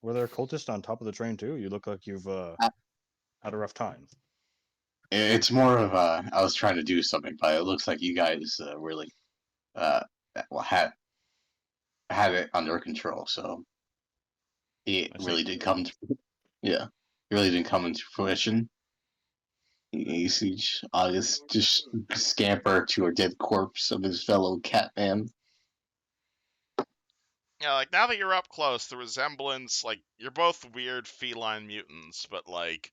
Were there cultists on top of the train too? You look like you've had a rough time. It's more of I was trying to do something, but it looks like you guys really well, had it under control. So it I see. really did come to, yeah, it really didn't come into fruition. You see August just scamper to a dead corpse of his fellow Catman. Yeah, like now that you're up close, the resemblance, like you're both weird feline mutants, but like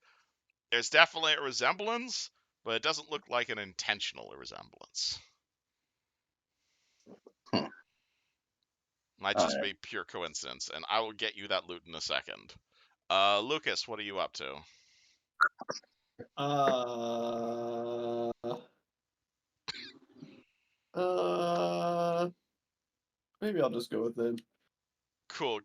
there's definitely a resemblance, but it doesn't look like an intentional resemblance. Hmm. Might just be pure coincidence, and I will get you that loot in a second. Lucas, what are you up to? Maybe I'll just go with it. Cool.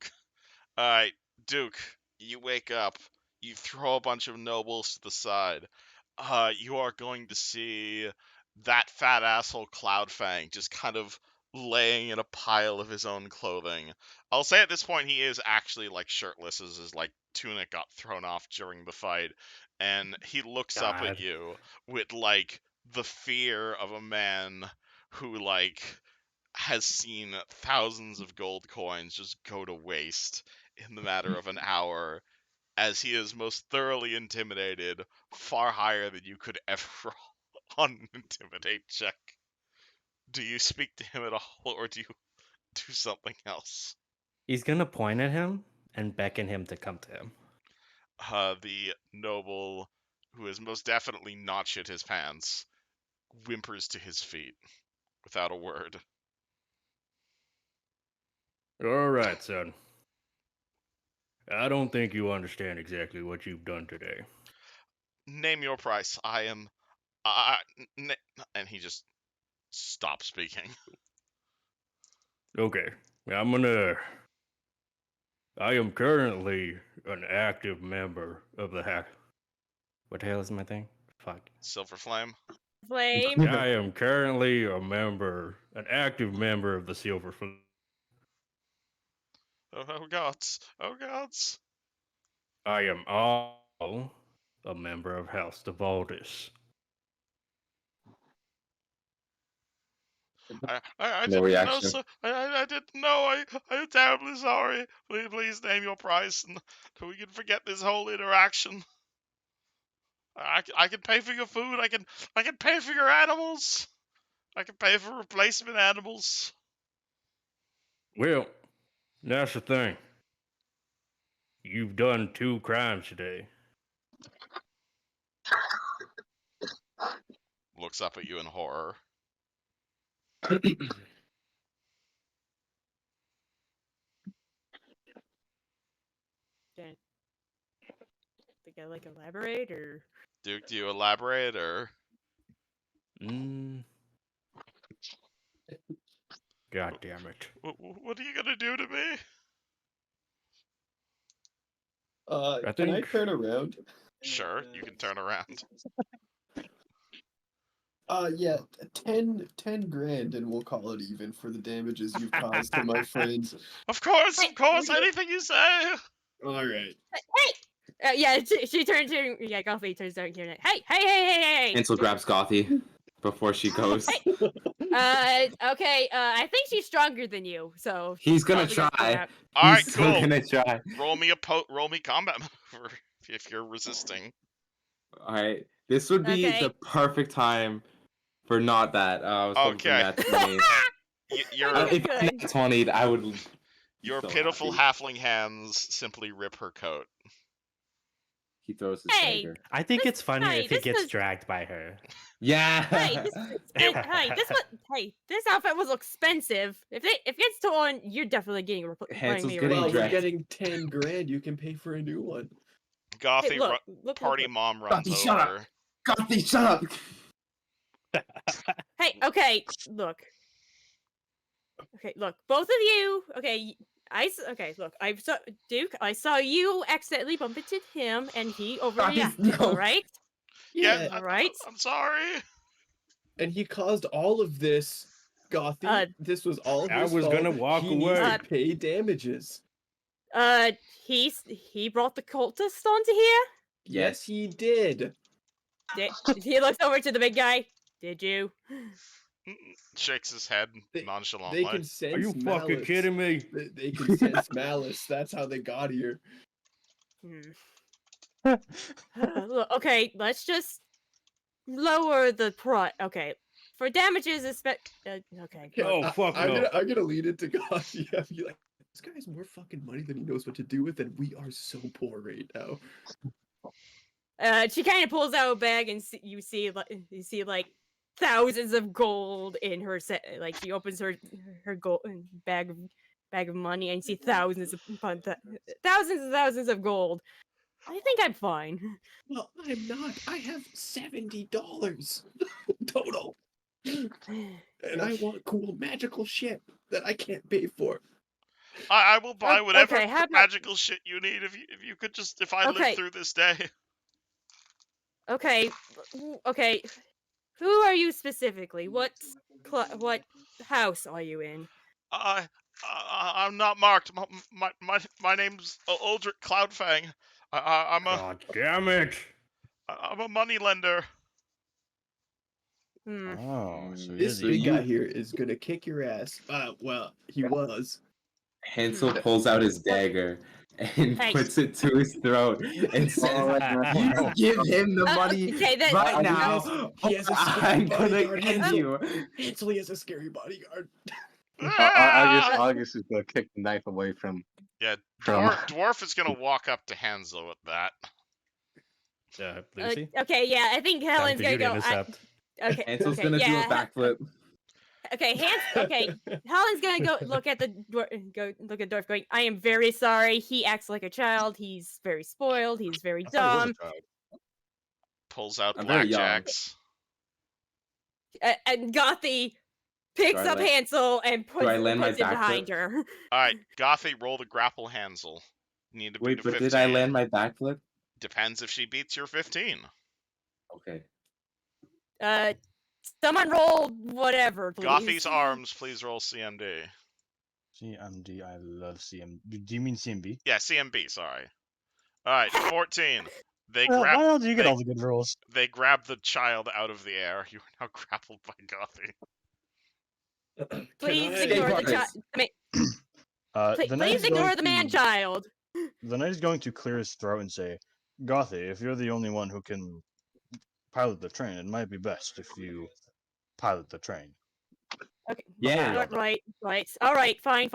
Alright, Duke, you wake up, you throw a bunch of nobles to the side. You are going to see that fat asshole Cloudfang just kind of laying in a pile of his own clothing. I'll say at this point he is actually like shirtless as his like tunic got thrown off during the fight, and he looks up at God. you with like the fear of a man who like has seen thousands of gold coins just go to waste in the matter of an hour, as he is most thoroughly intimidated, far higher than you could ever roll on an intimidate check. Do you speak to him at all, or do you do something else? He's gonna point at him and beckon him to come to him. The noble, who has most definitely not shit his pants, whimpers to his feet without a word. All right, son. I don't think you understand exactly what you've done today. Name your price. And he just stops speaking. Okay, I am currently an active member of the hack. What the hell is my thing? Fuck. Silver Flame. Flame. I am currently an active member of the Silver Flame. Oh gods. Oh gods. I am all a member of House Devaldis. I No didn't know, reaction. sir. I didn't know. I'm terribly sorry. Please name your price, and we can forget this whole interaction. I can pay for your food. I can pay for your animals. I can pay for replacement animals. Well, that's the thing. You've done 2 crimes today. looks up at you in horror. Okay. Think I like elaborate or Duke, do you elaborate or? Mm. God damn it. What are you gonna do to me? Can I think- turn around? Sure, you can turn around. Yeah, 10 grand, and we'll call it even for the damages you've caused to my friends. Of course, Hey, anything you say. All right. hey! Yeah, she turns to yeah, Gothie turns down here. Hey! Hansel grabs Gothy before she goes. Okay. I think she's stronger than you, so He's gonna probably gonna try. come out. All right, He's still cool. gonna try. Roll me combat maneuver if you're resisting. All right, this would be Okay. the perfect time for not that. I was hoping for Okay. that 20. Your If I Good. had 20, I would. be your so pitiful happy. halfling hands simply rip her coat. He throws his Hey! dagger. I think it's funnier Hey, if he this gets was- dragged by her. Yeah. This outfit was expensive. If it gets torn, you're definitely getting Hansel's me getting Well, around. we're dragged. getting 10 grand. You can pay for a new one. Gothy, Hey, look, party mom runs Gothy, shut up. over. Gothy, shut up. Hey, okay, look. Okay, look, both of you. Okay, look. Duke. I saw you accidentally bump into him, and he overreacted. no. All right. Yeah, All right. I'm sorry. And he caused all of this, Gothy. This was all I his was fault. gonna walk he needs away. to pay damages. He brought the cultist onto here. Yes, he did. He looks over to the big guy. Did you? Shakes his head They nonchalantly. can sense Are you malice. fucking kidding me? They can sense malice. That's how they got here. Look, okay, let's just lower the price. Okay, for damages, okay. Oh, fuck no. I'm gonna lead it to Gothy. I'll be like, this guy has more fucking money than he knows what to do with, and we are so poor right now. She kind of pulls out a bag, and you see like thousands of gold in her set. Like she opens her gold bag of money, and you see thousands and thousands of gold. I think I'm fine. Well, I'm not. I have $70 total, and I want cool magical shit that I can't pay for. I will buy whatever Okay, how about- magical shit you need if you could just if I Okay. live through this day. Okay. Who are you specifically? What house are you in? I'm not marked. My name's Aldrich Cloudfang. I'm a God damn it. I'm a moneylender. Oh, so he This is big evil. guy here is gonna kick your ass. Well, he was. Hansel pulls out his dagger and Hey. puts it to his throat and says, "You give him the money Okay, then right he now. has- he has a scary I'm gonna bodyguard, end Hansel. you." Hansel, he has a scary bodyguard. August is gonna kick the knife away from. Yeah, From- Dwarf is gonna walk up to Hansel with that. Lucy? okay, yeah, I think Helen's For gonna you to go. intercept. Okay, Hansel's okay, gonna yeah. do a backflip. Okay, Helen's gonna go look at the dwarf, going, I am very sorry. He acts like a child. He's very spoiled. He's very I thought he was dumb. a child. Pulls out I'm very young. blackjacks. And Gothy picks Do I up land- Hansel and puts I land my him behind backflip? her. All right, Gothy, roll to grapple Hansel. You need to Wait, beat a but 15. did I land my backflip? Depends if she beats your 15. Okay. Someone roll whatever, please. Gothy's arms, please roll CMD. CMD, I love CMD. Do you mean CMB? Yeah, CMB. Sorry. All right, 14. They Why grab. else do you get they- all the good rolls? They grab the child out of the air. You are now grappled by Gothy. Please Can I- ignore the brothers. child. The knight Please is ignore going the to- man-child. The knight is going to clear his throat and say, Gothy, if you're the only one who can pilot the train, it might be best if you pilot the train. Okay. Yeah. Right. All right. Fine.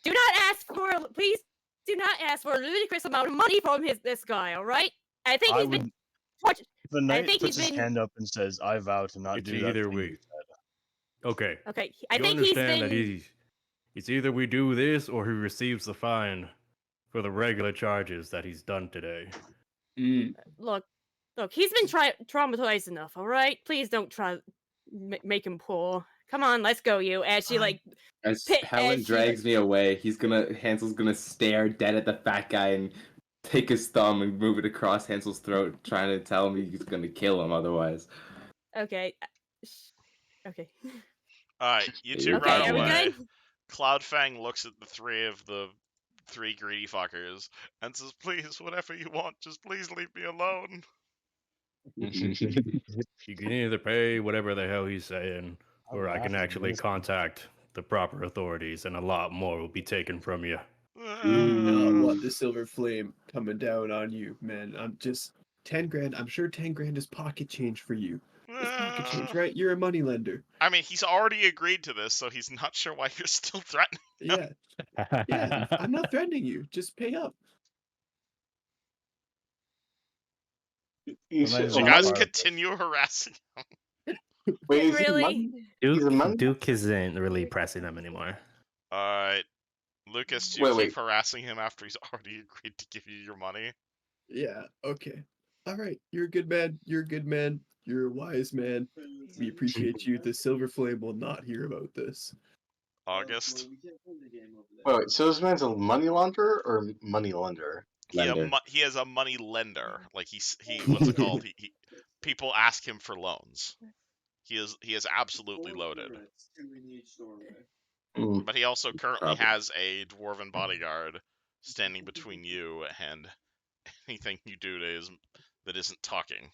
Do not ask for. Please do not ask for a ludicrous amount of money from this guy. All right. I think I he's been. The knight think puts he's his been- hand up and says, "I vow to not It's do that." either thing you way. said." Okay. Okay, I You think he's understand that been. it's either we do this or he receives the fine for the regular charges that he's done today. Look, he's been traumatized enough. All right, please don't try make him poor. Come on, let's go, you. As she like, As Pit- Helen as she, drags me away, Hansel's gonna stare dead at the fat guy and take his thumb and move it across Hansel's throat, trying to tell him he's gonna kill him otherwise. okay, okay, All right, you two Okay, run okay. Are we away. good? Cloudfang looks at the three greedy fuckers and says, "Please, whatever you want, just please leave me alone." You can either pay whatever the hell he's saying, I'm or I can laughing, actually listen. contact the proper authorities, and a lot more will be taken from you. What the silver flame coming down on you, man? I'm just 10 grand. I'm sure 10 grand is pocket change for you. It's pocket change, right? You're a money lender. I mean, he's already agreed to this, so he's not sure why you're still threatening. Yeah, yeah. I'm not threatening you. Just pay up. You The knight said is So you not guys part of this. continue harassing. wait, is he Really? money? He's a money? Duke isn't really pressing him anymore. All right, Lucas, do you Wait, keep harassing him after he's already agreed to give you your money? Yeah. Okay. All right. You're a good man. You're a good man. You're a wise man. We appreciate you. The silver flame will not hear about this. August. Wait, so this man's a money launderer or money lender? Lender. He has a money lender. Like he what's it called? He people ask him for loans. He is absolutely loaded. Mm. But he also currently Probably. has a dwarven bodyguard standing between you and anything you do that isn't talking.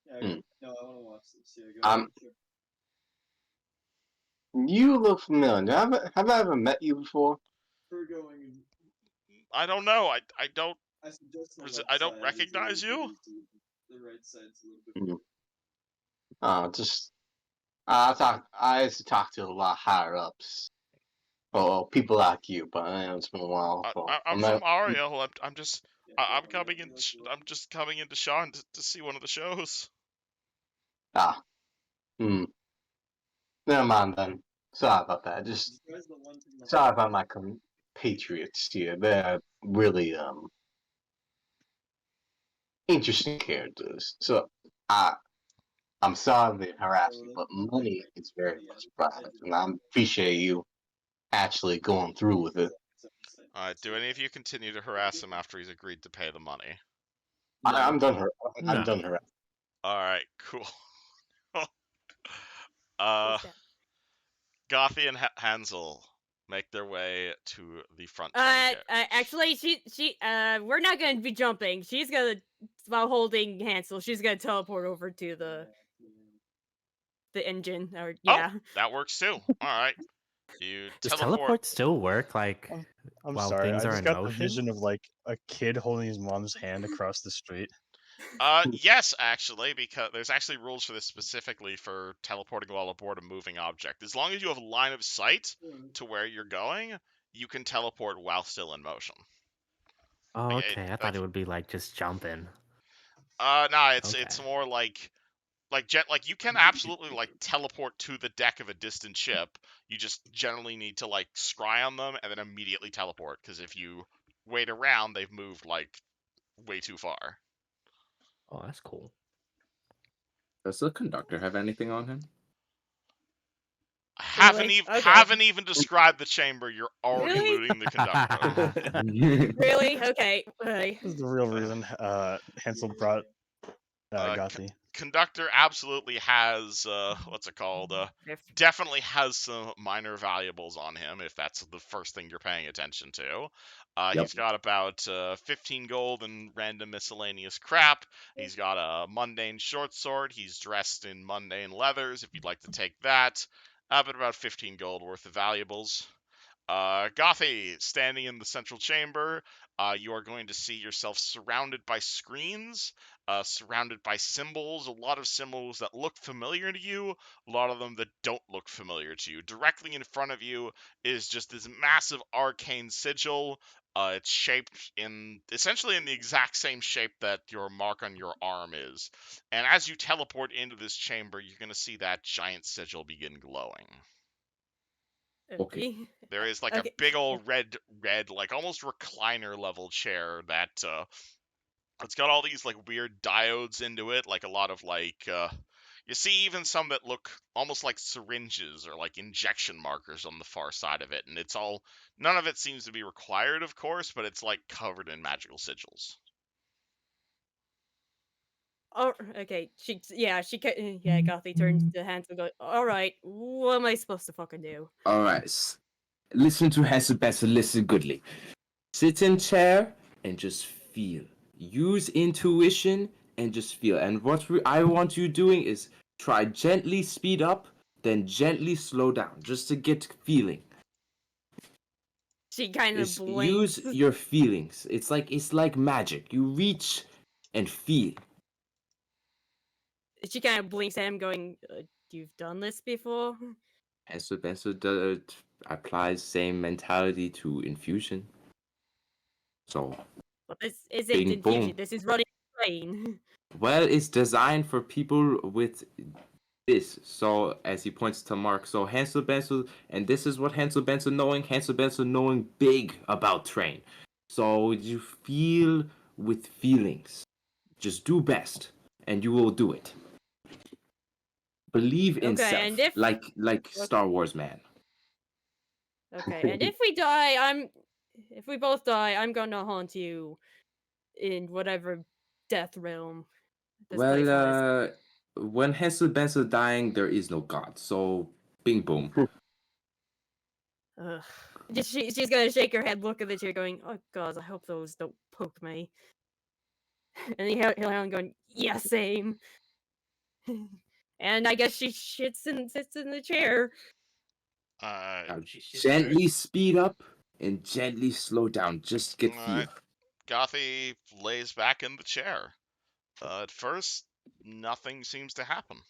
Hmm. No, I want to watch this. Yeah, go ahead, sure. You look familiar. Have I ever met you before? We're going. I don't know. I don't I suggest the I don't left side is recognize a you. little bit easy. The right side's a little bit. Just I used to talk to a lot higher ups. Or people like you, but I know it's been a while. So I'm not- from Ariel. I'm just I'm Yeah, coming in. I'm just coming into Sean to see one of the shows. Ah. Never mind then. Sorry about that. Just Describe the one thing that- sorry about my compatriots here. They're really interesting characters. So I'm sorry they harass you, but money is very much private, and I appreciate you actually going through with it. Do any of you continue to harass him after he's agreed to pay the money? I'm done. No. I'm done harassing. All right, cool. What's that? Gothi and Hansel make their way to the front. Train Actually, we're not gonna be jumping. She's gonna, while holding Hansel, she's gonna teleport over to the engine. Or yeah. Oh, that works too. All right, you Does teleport. teleport still work? Like, I'm while sorry. things I are just in got the motion? vision of like a kid holding his mom's hand across the street. Yes, actually, because there's actually rules for this specifically for teleporting while aboard a moving object. As long as you have line of sight to where you're going, you can teleport while still in motion. Oh, Like, okay. I thought it would be like just jumping. Nah, it's Okay. more like you can absolutely like teleport to the deck of a distant ship. You just generally need to like scry on them and then immediately teleport, because if you wait around, they've moved like way too far. Oh, that's cool. Does the conductor have anything on him? Really? Okay. Haven't even described the chamber. You're already Really? looting the conductor. Really? Okay. Okay. This is the real reason Hansel brought Gothi. Conductor absolutely has what's it called? Definitely has some minor valuables on him, if that's the first thing you're paying attention to. Yep. He's got about 15 gold and random miscellaneous crap. He's got a mundane short sword. He's dressed in mundane leathers, if you'd like to take that. But about 15 gold worth of valuables. Gothi, standing in the central chamber, you are going to see yourself surrounded by screens. surrounded by symbols, a lot of symbols that look familiar to you, a lot of them that don't look familiar to you. Directly in front of you is just this massive arcane sigil. It's shaped essentially in the exact same shape that your mark on your arm is. And as you teleport into this chamber, you're going to see that giant sigil begin glowing. Okay. There is like a Okay. big old red, like almost recliner level chair that it's got all these like weird diodes into it, like a lot of like you see even some that look almost like syringes or like injection markers on the far side of it, and it's all none of it seems to be required, of course, but it's like covered in magical sigils. Oh, okay. Gothy turns to Hansel and goes, alright, what am I supposed to fucking do? All right. Listen to Hansel Benson. Listen goodly. Sit in chair and just feel. Use intuition and just feel. And what I want you doing is try gently speed up, then gently slow down, just to get feeling. She kind of Use blinks. your feelings. It's like magic. You reach and feel. She kind of blinks at him, going, "You've done this before?" Hansel Benson applies same mentality to infusion. So, But this isn't bing infusion. boom. This is running a train. Well, it's designed for people with this. So, as he points to Mark, so Hansel Benson, and this is what Hansel Benson knowing big about train. So you feel with feelings. Just do best, and you will do it. Believe in Okay, self, and if like Star Wars man. okay, and if we die, if we both die, I'm gonna haunt you in whatever death realm this place has. When Hansel Benson dying, there is no God. So, bing boom. Ugh. She's gonna shake her head, look at the chair, going, "Oh God, I hope those don't poke me." And Helen going, "Yeah, same." And I guess she sits in the chair. Now, Sure. gently speed up and gently slow down. Just get feel. Gothy lays back in the chair. At first, nothing seems to happen.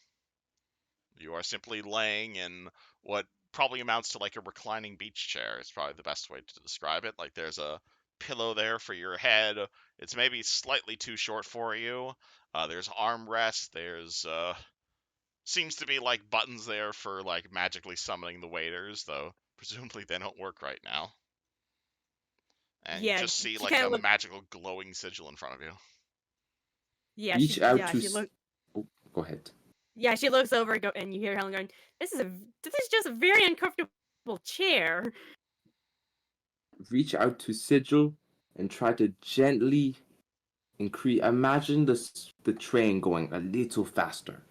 You are simply laying in what probably amounts to like a reclining beach chair. It's probably the best way to describe it. Like there's a pillow there for your head. It's maybe slightly too short for you. There's armrest. There's seems to be like buttons there for like magically summoning the waiters, though presumably they don't work right now. And you Yeah, just see she like kinda a look. magical glowing sigil in front of you. Yeah, Reach out to. she look. Oh, go ahead. Yeah, she looks over and you hear Helen going, this is just a very uncomfortable chair." Reach out to sigil and try to gently increase. Imagine the train going a little faster.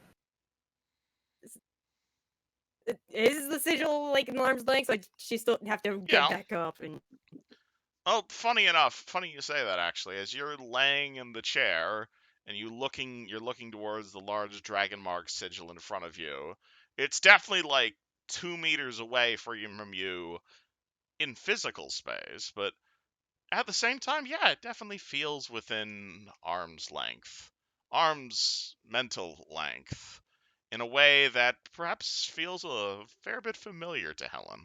Is the sigil like in arm's length? Like she still have to get back up and. Oh, funny enough, funny you say that actually. As you're laying in the chair and you're looking towards the large dragon mark sigil in front of you. It's definitely like 2 meters away from you in physical space, but at the same time, yeah, it definitely feels within arm's length, arm's mental length, in a way that perhaps feels a fair bit familiar to Helen.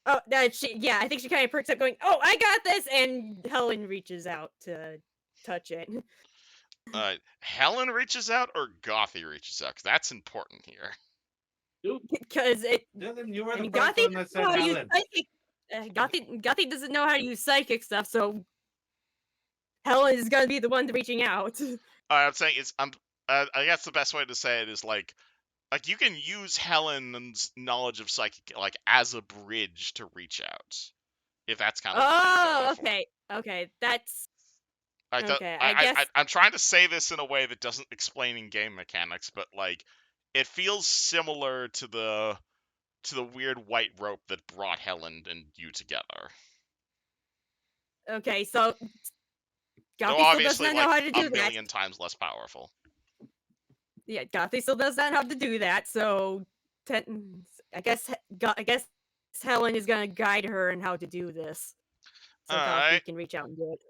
Oh, I think she kind of perks up, going, "Oh, I got this!" And Helen reaches out to touch it. Helen reaches out or Gothy reaches out? 'Cause that's important here. Because Dylan, you were I the mean, first Gothy one that doesn't know said how to use Helen. psychic. Gothy doesn't know how to use psychic stuff, so Helen is gonna be the one reaching out. I'm saying I guess the best way to say it is like you can use Helen's knowledge of psychic like as a bridge to reach out, if that's kind of what you're going for. Okay, that's I okay. I guess I'm trying to say this in a way that doesn't explain in-game mechanics, but like it feels similar to the weird white rope that brought Helen and you together. okay. So Though Gothy still does obviously not know like how to a do that. million times less powerful. Yeah, Gothy still does not have to do that. So I guess Helen is gonna guide her in how to do this, so Gothy Alright. can reach out and do it.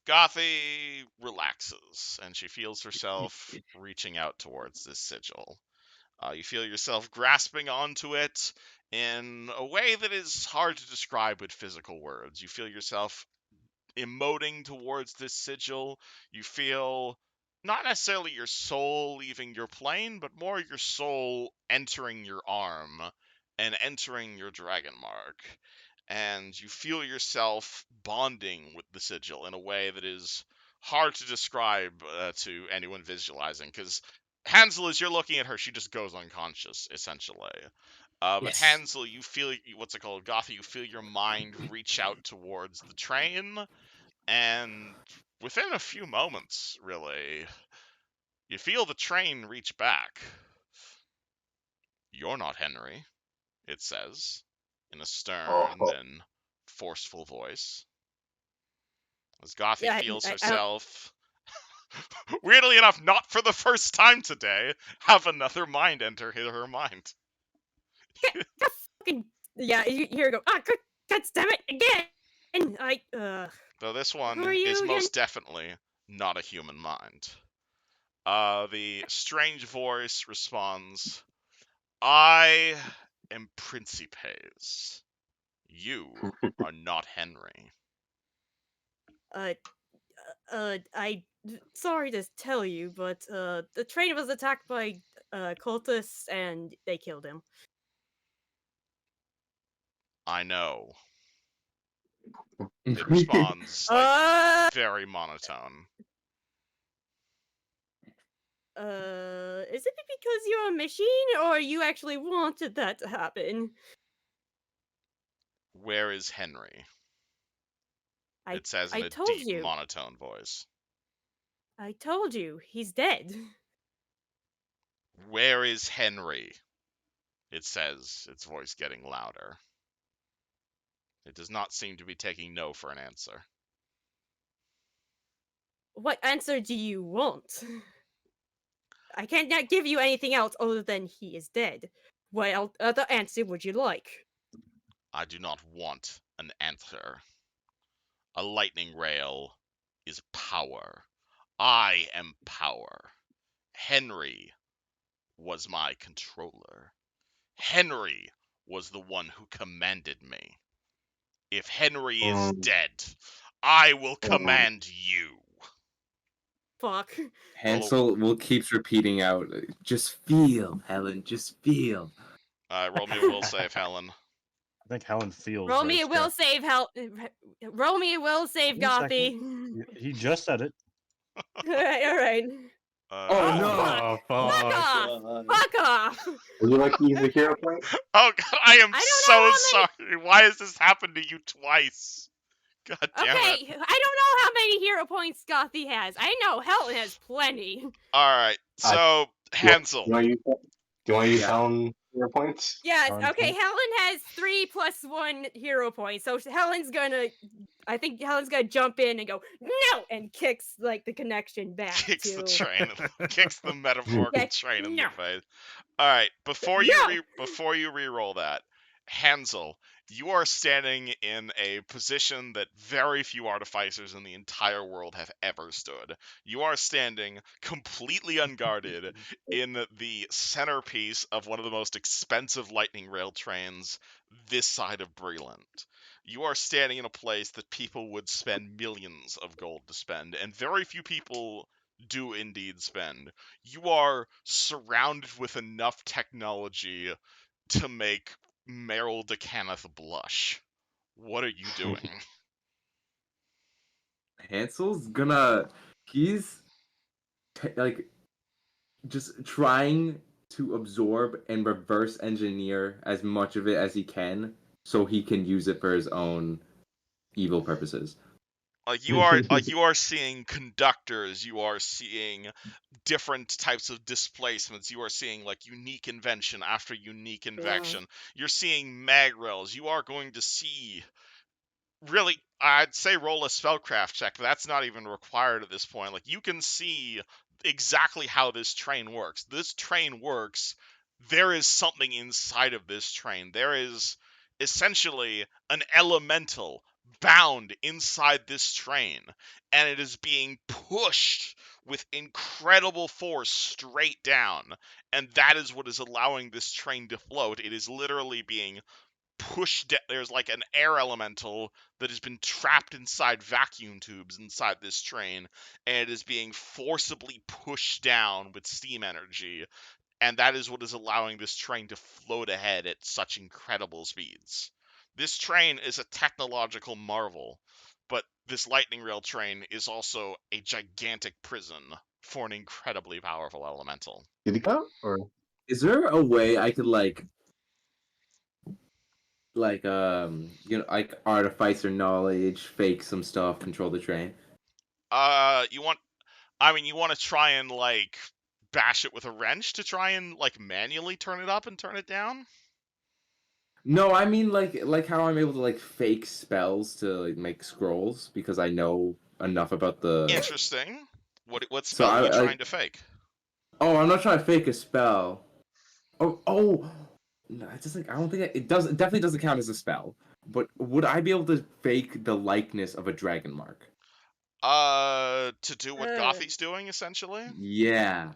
Gothy relaxes, and she feels herself reaching out towards this sigil. You feel yourself grasping onto it in a way that is hard to describe with physical words. You feel yourself emoting towards this sigil. You feel not necessarily your soul leaving your plane, but more your soul entering your arm and entering your dragon mark. And you feel yourself bonding with the sigil in a way that is hard to describe to anyone visualizing, because Hansel, as you're looking at her, she just goes unconscious, essentially. But Yes. Hansel, you feel, what's it called, Gothy, you feel your mind reach out towards the train, and within a few moments, really, you feel the train reach back. "You're not Henry," it says, in a stern Oh. and forceful voice. As Gothy Yeah, feels I don't- herself, weirdly enough, not for the first time today, have another mind enter her mind. fucking yeah. Here we go. Ah, God damn it again. Though this Who one are you is again? most definitely not a human mind. The strange voice responds, "I am Principes. You are not Henry." Sorry to tell you, but the train was attacked by cultists and they killed him. "I know." It responds, like, Uh, very monotone. is it because you're a machine, or you actually wanted that to happen? "Where is Henry?" I It says in a told deep you. monotone voice. I told you. He's dead. "Where is Henry?" It says, its voice getting louder. It does not seem to be taking no for an answer. What answer do you want? I can't not give you anything else other than he is dead. What other answer would you like? I do not want an answer. A lightning rail is power. I am power. Henry was my controller. Henry was the one who commanded me. If Henry is dead, I will command you. Fuck. Hansel keeps repeating out, "Just feel, Helen, just feel." Roll me a will save, Helen. I think Helen feels. Roll very me a will scared. save. Roll me a will save, One second. Gothy. He just said it. All right. Oh, no. Fuck! Oh, Fuck fuck. off! Fuck off! Would you like to use a hero point? Oh god, I am I so don't know sorry. Why has this happened to you twice? God damn Okay, it. I don't know how many hero points Gothy has. I know Helen has plenty. Alright, so Hansel. Do you want to use Yeah. Helen hero points? Yes, Helen okay, points? Helen has 3 plus 1 hero point. So I think Helen's gonna jump in and go, "No!" and kicks like the connection back Kicks to the train, kicks the metaphorical Yeah, train in no. the face. All right, before No! you re-roll that, Hansel, you are standing in a position that very few artificers in the entire world have ever stood. You are standing completely unguarded in the centerpiece of one of the most expensive lightning rail trains this side of Breland. You are standing in a place that people would spend millions of gold to spend, and very few people do indeed spend. You are surrounded with enough technology to make Meryl DeCanneth blush. What are you doing? Hansel's he's like just trying to absorb and reverse engineer as much of it as he can so he can use it for his own evil purposes. You are seeing conductors, you are seeing different types of displacements, you are seeing like unique invention after unique invention. You're seeing mag rails. You are going to see, really, I'd say roll a spellcraft check, but that's not even required at this point. Like, you can see exactly how this train works. This train works. There is something inside of this train. There is essentially an elemental bound inside this train, and it is being pushed with incredible force straight down, and that is what is allowing this train to float. It is literally being pushed there's like an air elemental that has been trapped inside vacuum tubes inside this train, and it is being forcibly pushed down with steam energy, and that is what is allowing this train to float ahead at such incredible speeds. This train is a technological marvel, but this lightning rail train is also a gigantic prison for an incredibly powerful elemental. Did he come? Or Is there a way I could like like artificer knowledge, fake some stuff, control the train? You want you want to try and like bash it with a wrench to try and like manually turn it up and turn it down? No, I mean like how I'm able to like fake spells to like make scrolls because I know enough about the. Interesting. What So spell are you I trying to fake? oh, I'm not trying to fake a spell. Oh, no, it doesn't. I don't think it does. It definitely doesn't count as a spell. But would I be able to fake the likeness of a dragon mark? To do what Uh. Gothi's doing, essentially? Yeah.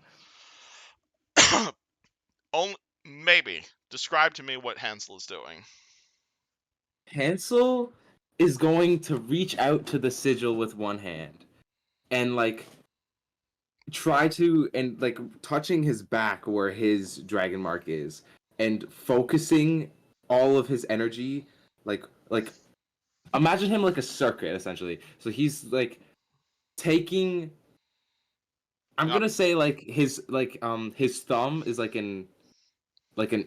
Only maybe. Describe to me what Hansel is doing. Hansel is going to reach out to the sigil with one hand and like try to and like touching his back where his dragon mark is and focusing all of his energy like imagine him like a circuit essentially. So he's like taking I'm Yep. gonna say like his thumb is like an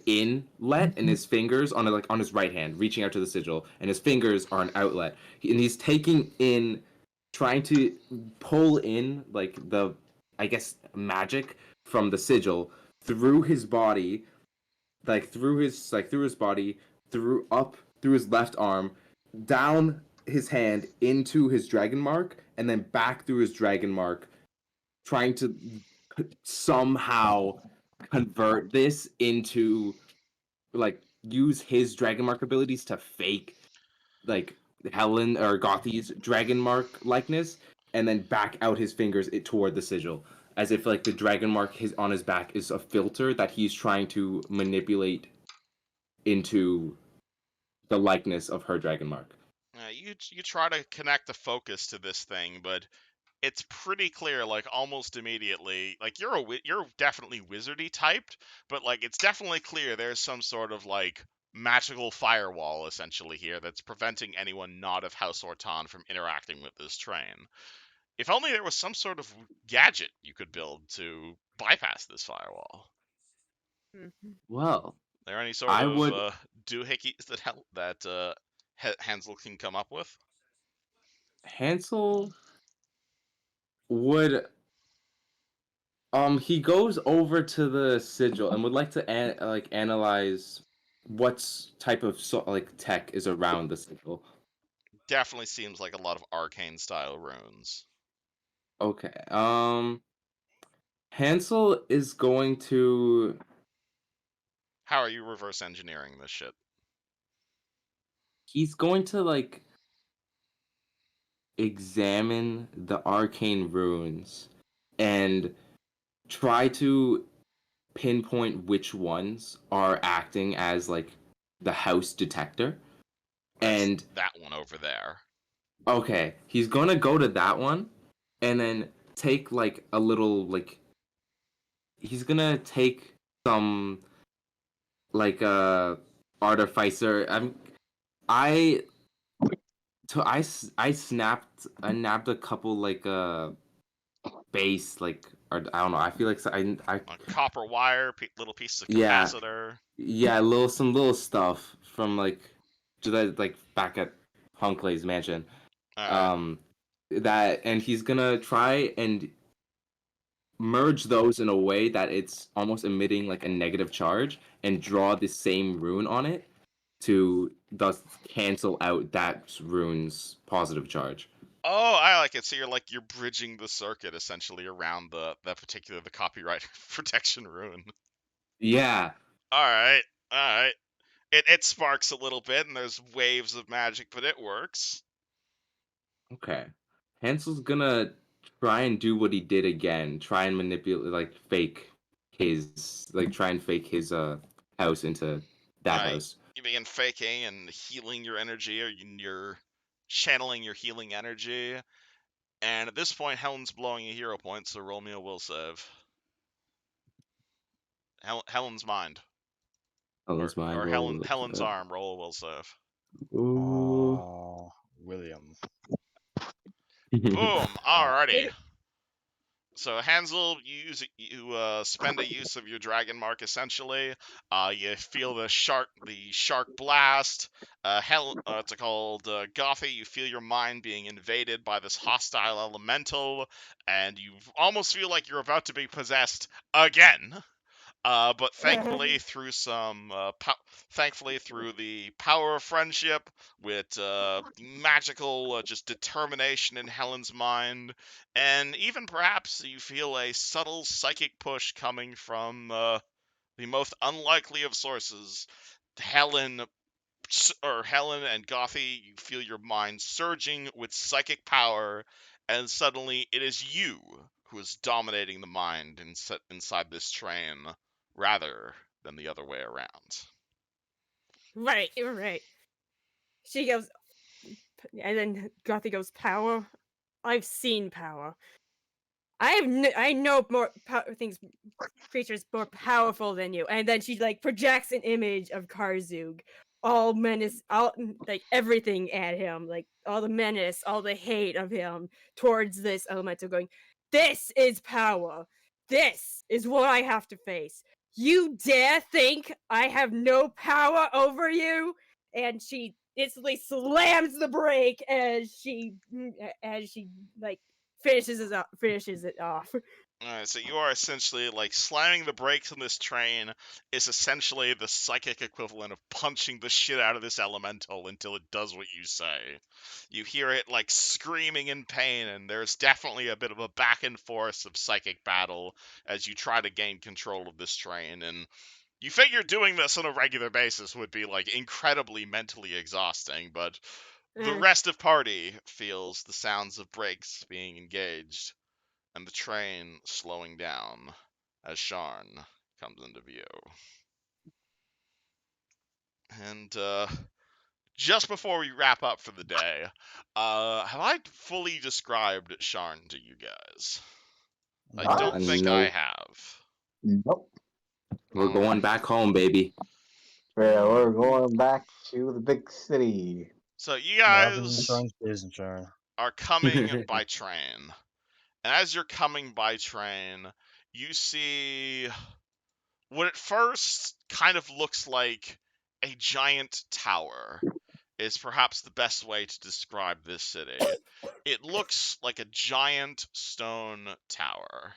inlet and his fingers on like on his right hand reaching out to the sigil and his fingers are an outlet and he's taking in trying to pull in like the I guess magic from the sigil through his body through his body through his left arm down his hand into his dragon mark and then back through his dragon mark trying to somehow convert this into like use his dragon mark abilities to fake like Helen or Gothi's dragon mark likeness and then back out his fingers toward the sigil as if like the dragon mark on his back is a filter that he's trying to manipulate into the likeness of her dragon mark. You try to connect the focus to this thing, but it's pretty clear, like almost immediately, like you're definitely wizardy typed, but like it's definitely clear there's some sort of like magical firewall essentially here that's preventing anyone not of House Orton from interacting with this train. If only there was some sort of gadget you could build to bypass this firewall. Well, Are there any sort I of would doohickeys that Hansel can come up with? Hansel would he goes over to the sigil and would like to analyze what's type of like tech is around the sigil. Definitely seems like a lot of arcane style runes. Okay. Hansel is going to How are you reverse engineering this shit? he's going to like examine the arcane runes and try to pinpoint which ones are acting as like the house detector. That's And that one over there. okay, he's gonna go to that one and then take like a little like he's gonna take some like artificer. I I nabbed a couple like base like or I don't know. I feel like I On copper wire, little pieces of yeah capacitor. yeah some little stuff from like just like back at Hunclay's mansion. All right. That and he's gonna try and merge those in a way that it's almost emitting like a negative charge and draw the same rune on it to thus cancel out that rune's positive charge. Oh, I like it. So you're bridging the circuit essentially around the copyright protection rune. Yeah. All right. All right. It sparks a little bit and there's waves of magic, but it works. Okay. Hansel's gonna try and do what he did again. Try and manipulate, like try and fake his house into that house. You begin faking and healing your energy, or you're channeling your healing energy. And at this point, Helen's blowing a hero point, so roll me a will save. Helen's mind. Helen's mind Or roll. Helen's arm, roll a will save. Ooh. William. Boom! Alrighty. So Hansel, you spend a use of your dragon mark essentially. You feel the shark blast. It's called Gothy. You feel your mind being invaded by this hostile elemental, and you almost feel like you're about to be possessed again. But thankfully, through the power of friendship, with magical just determination in Helen's mind, and even perhaps you feel a subtle psychic push coming from the most unlikely of sources. Helen and Gothy, you feel your mind surging with psychic power, and suddenly it is you who is dominating the mind inside this train, rather than the other way around. Right. She goes, and then Gothy goes, "Power? I've seen power. I know more creatures more powerful than you." And then she like projects an image of Karzug, all menace, all like everything at him, like all the menace, all the hate of him towards this elemental, going, "This is power. This is what I have to face. You dare think I have no power over you?" And she instantly slams the brake as she like finishes it off. Alright, so you are essentially like slamming the brakes on this train is essentially the psychic equivalent of punching the shit out of this elemental until it does what you say. You hear it like screaming in pain, and there's definitely a bit of a back and forth of psychic battle as you try to gain control of this train. And you figure doing this on a regular basis would be like incredibly mentally exhausting, but the rest of party feels the sounds of brakes being engaged and the train slowing down as Sharn comes into view. And just before we wrap up for the day, have I fully described Sharn to you guys? I don't think I have. Nope. We're going back home, baby. Yeah, we're going back to the big city. So you guys are coming by train. And as you're coming by train, you see what at first kind of looks like a giant tower is perhaps the best way to describe this city. It looks like a giant stone tower.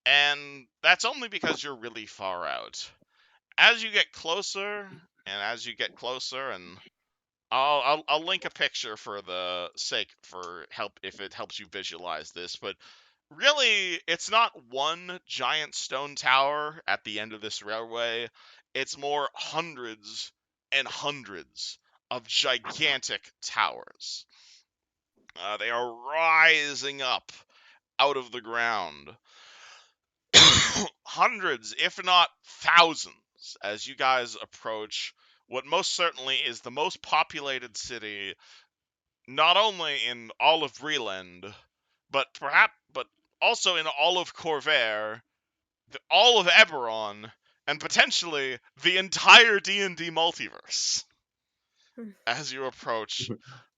And that's only because you're really far out. As you get closer, and I'll link a picture for the sake for help if it helps you visualize this, but really it's not one giant stone tower at the end of this railway. It's more hundreds and hundreds of gigantic towers. They are rising up out of the ground. Hundreds, if not thousands, as you guys approach what most certainly is the most populated city, not only in all of Breland, but also in all of Corvair, all of Eberron, and potentially the entire D&D multiverse. As you approach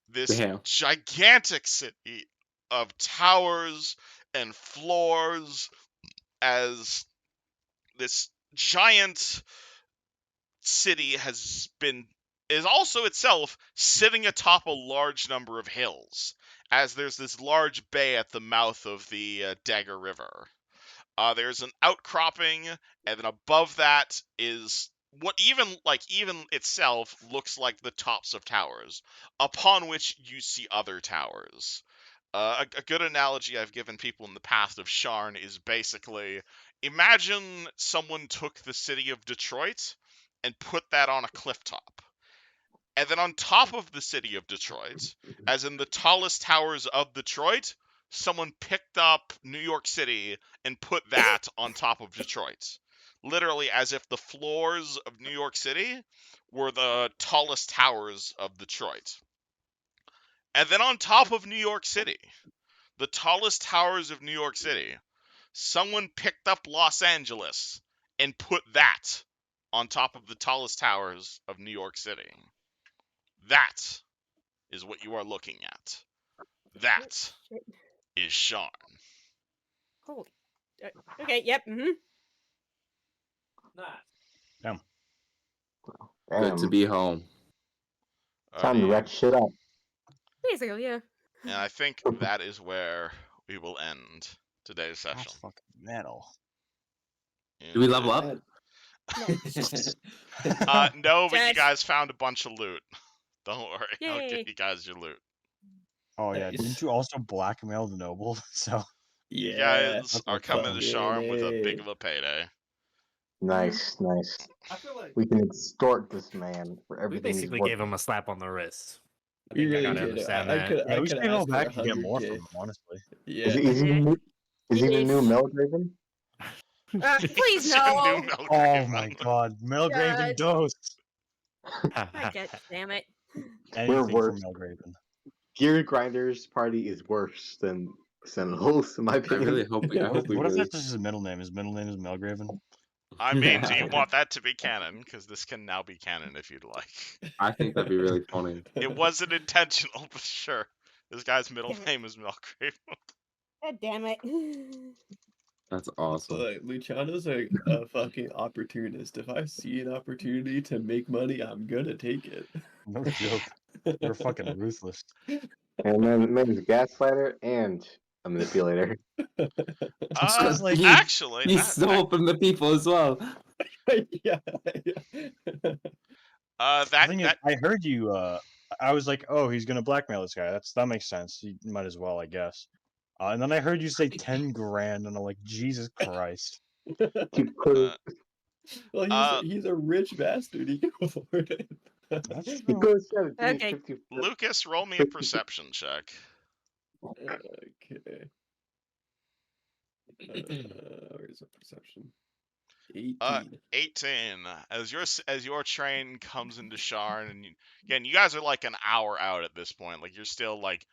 this gigantic city of towers and floors, as this giant city is also itself sitting atop a large number of hills, as there's this large bay at the mouth of the Dagger River. There's an outcropping, and then above that is what even itself looks like the tops of towers, upon which you see other towers. A good analogy I've given people in the past of Sharn is basically, imagine someone took the city of Detroit and put that on a cliff top. And then on top of the city of Detroit, as in the tallest towers of Detroit, someone picked up New York City and put that on top of Detroit. Literally as if the floors of New York City were the tallest towers of Detroit. And then on top of New York City, the tallest towers of New York City, someone picked up Los Angeles and put that on top of the tallest towers of New York City. That is what you are looking at. That Shit. is Sharn. Holy. Okay, yep. Mm-hmm. Damn. Good to Damn. be home. Time to Alrighty. wreck shit up. Basically, yeah. And I think that is where we will end today's session. That's fucking metal. Do we level up? No, but you Judge. guys found a bunch of loot. Don't worry, I'll Yay. give you guys your loot. Oh yeah, Nice. didn't you also blackmail the noble? So You Yeah. guys are coming to Sharn with a big Fucking of a payday. Nice, nice. I feel like We can extort this man for we everything he's basically worth. gave him a slap on the wrist. I We think I really gotta did. understand I that. could. yeah, I we could should go ask back for and get more 100K. from him, honestly. Yeah. Is he the new Meldraven? Please It's your new no. Melgraven Oh my moment. god, Melgraven dose. God damn it. Anything for worse. Melgraven. Gear Grinder's party is worse than Sentinels, in my I opinion. really hope we. I hope we What if really. that's just his middle name? His middle name is Melgraven. I mean, do you want that to be canon? Because this can now be canon if you'd like. I think that'd be really funny. It wasn't intentional, but sure. This guy's middle Damn it. name is Melgraven. God damn it. That's awesome. Like, Luciano's a fucking opportunist. If I see an opportunity to make money, I'm gonna take it. No joke. You're fucking ruthless. And then man's gaslighter and a manipulator. Sounds like Actually, He stole from the people as well. yeah. the thing is, that I heard you. I was like, oh, he's gonna blackmail this guy. That makes sense. You might as well, I guess. And then I heard you say 10 grand, and I'm like, Jesus Christ. Well, he's a rich bastard. He can afford it. That's He true. could have said it. Okay. 50. Lucas, roll me a perception check. Okay. Where's the perception? 18. 18. As your train comes into Sharn, and again, you guys are like an hour out at this point. Like you're still like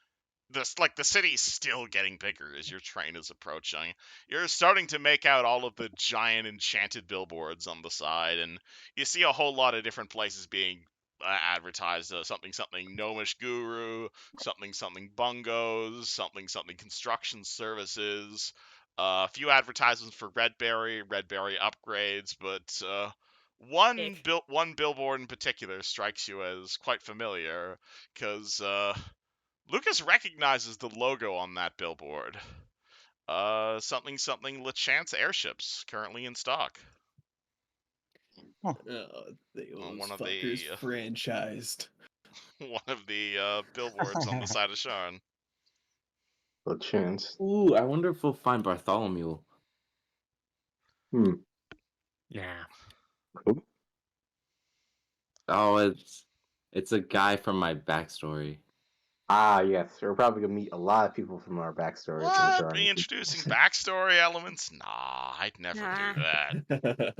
the city's still getting bigger as your train is approaching. You're starting to make out all of the giant enchanted billboards on the side, and you see a whole lot of different places being advertised. Something Gnomish Guru, something Bungos, something construction services. A few advertisements for Redberry upgrades, but one Ick. one billboard in particular strikes you as quite familiar, because Lucas recognizes the logo on that billboard. Something LeChance airships currently in stock. Oh, those One of fuckers the franchised. one of the billboards on the side of Sharn. A chance. Ooh, I wonder if we'll find Bartholomew. Yeah. Oh, it's a guy from my backstory. Ah, yes. We're probably gonna meet a lot of people from our backstory. What? Be introducing backstory elements? Nah, I'd never Nah. do that.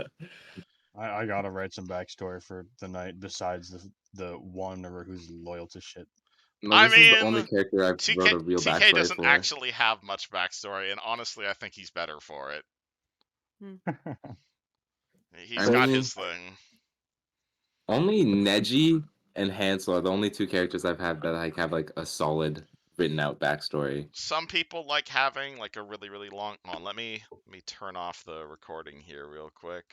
I gotta write some backstory for the night besides the one member who's loyal to shit. No, I this is the mean, only character I've wrote a real TK backstory doesn't for. actually have much backstory, and honestly, I think he's better for it. He's got his thing. Only Neji and Hansel are the only two characters I've had that like have like a solid written out backstory. Some people like having like a really long. Hold on, let me turn off the recording here real quick.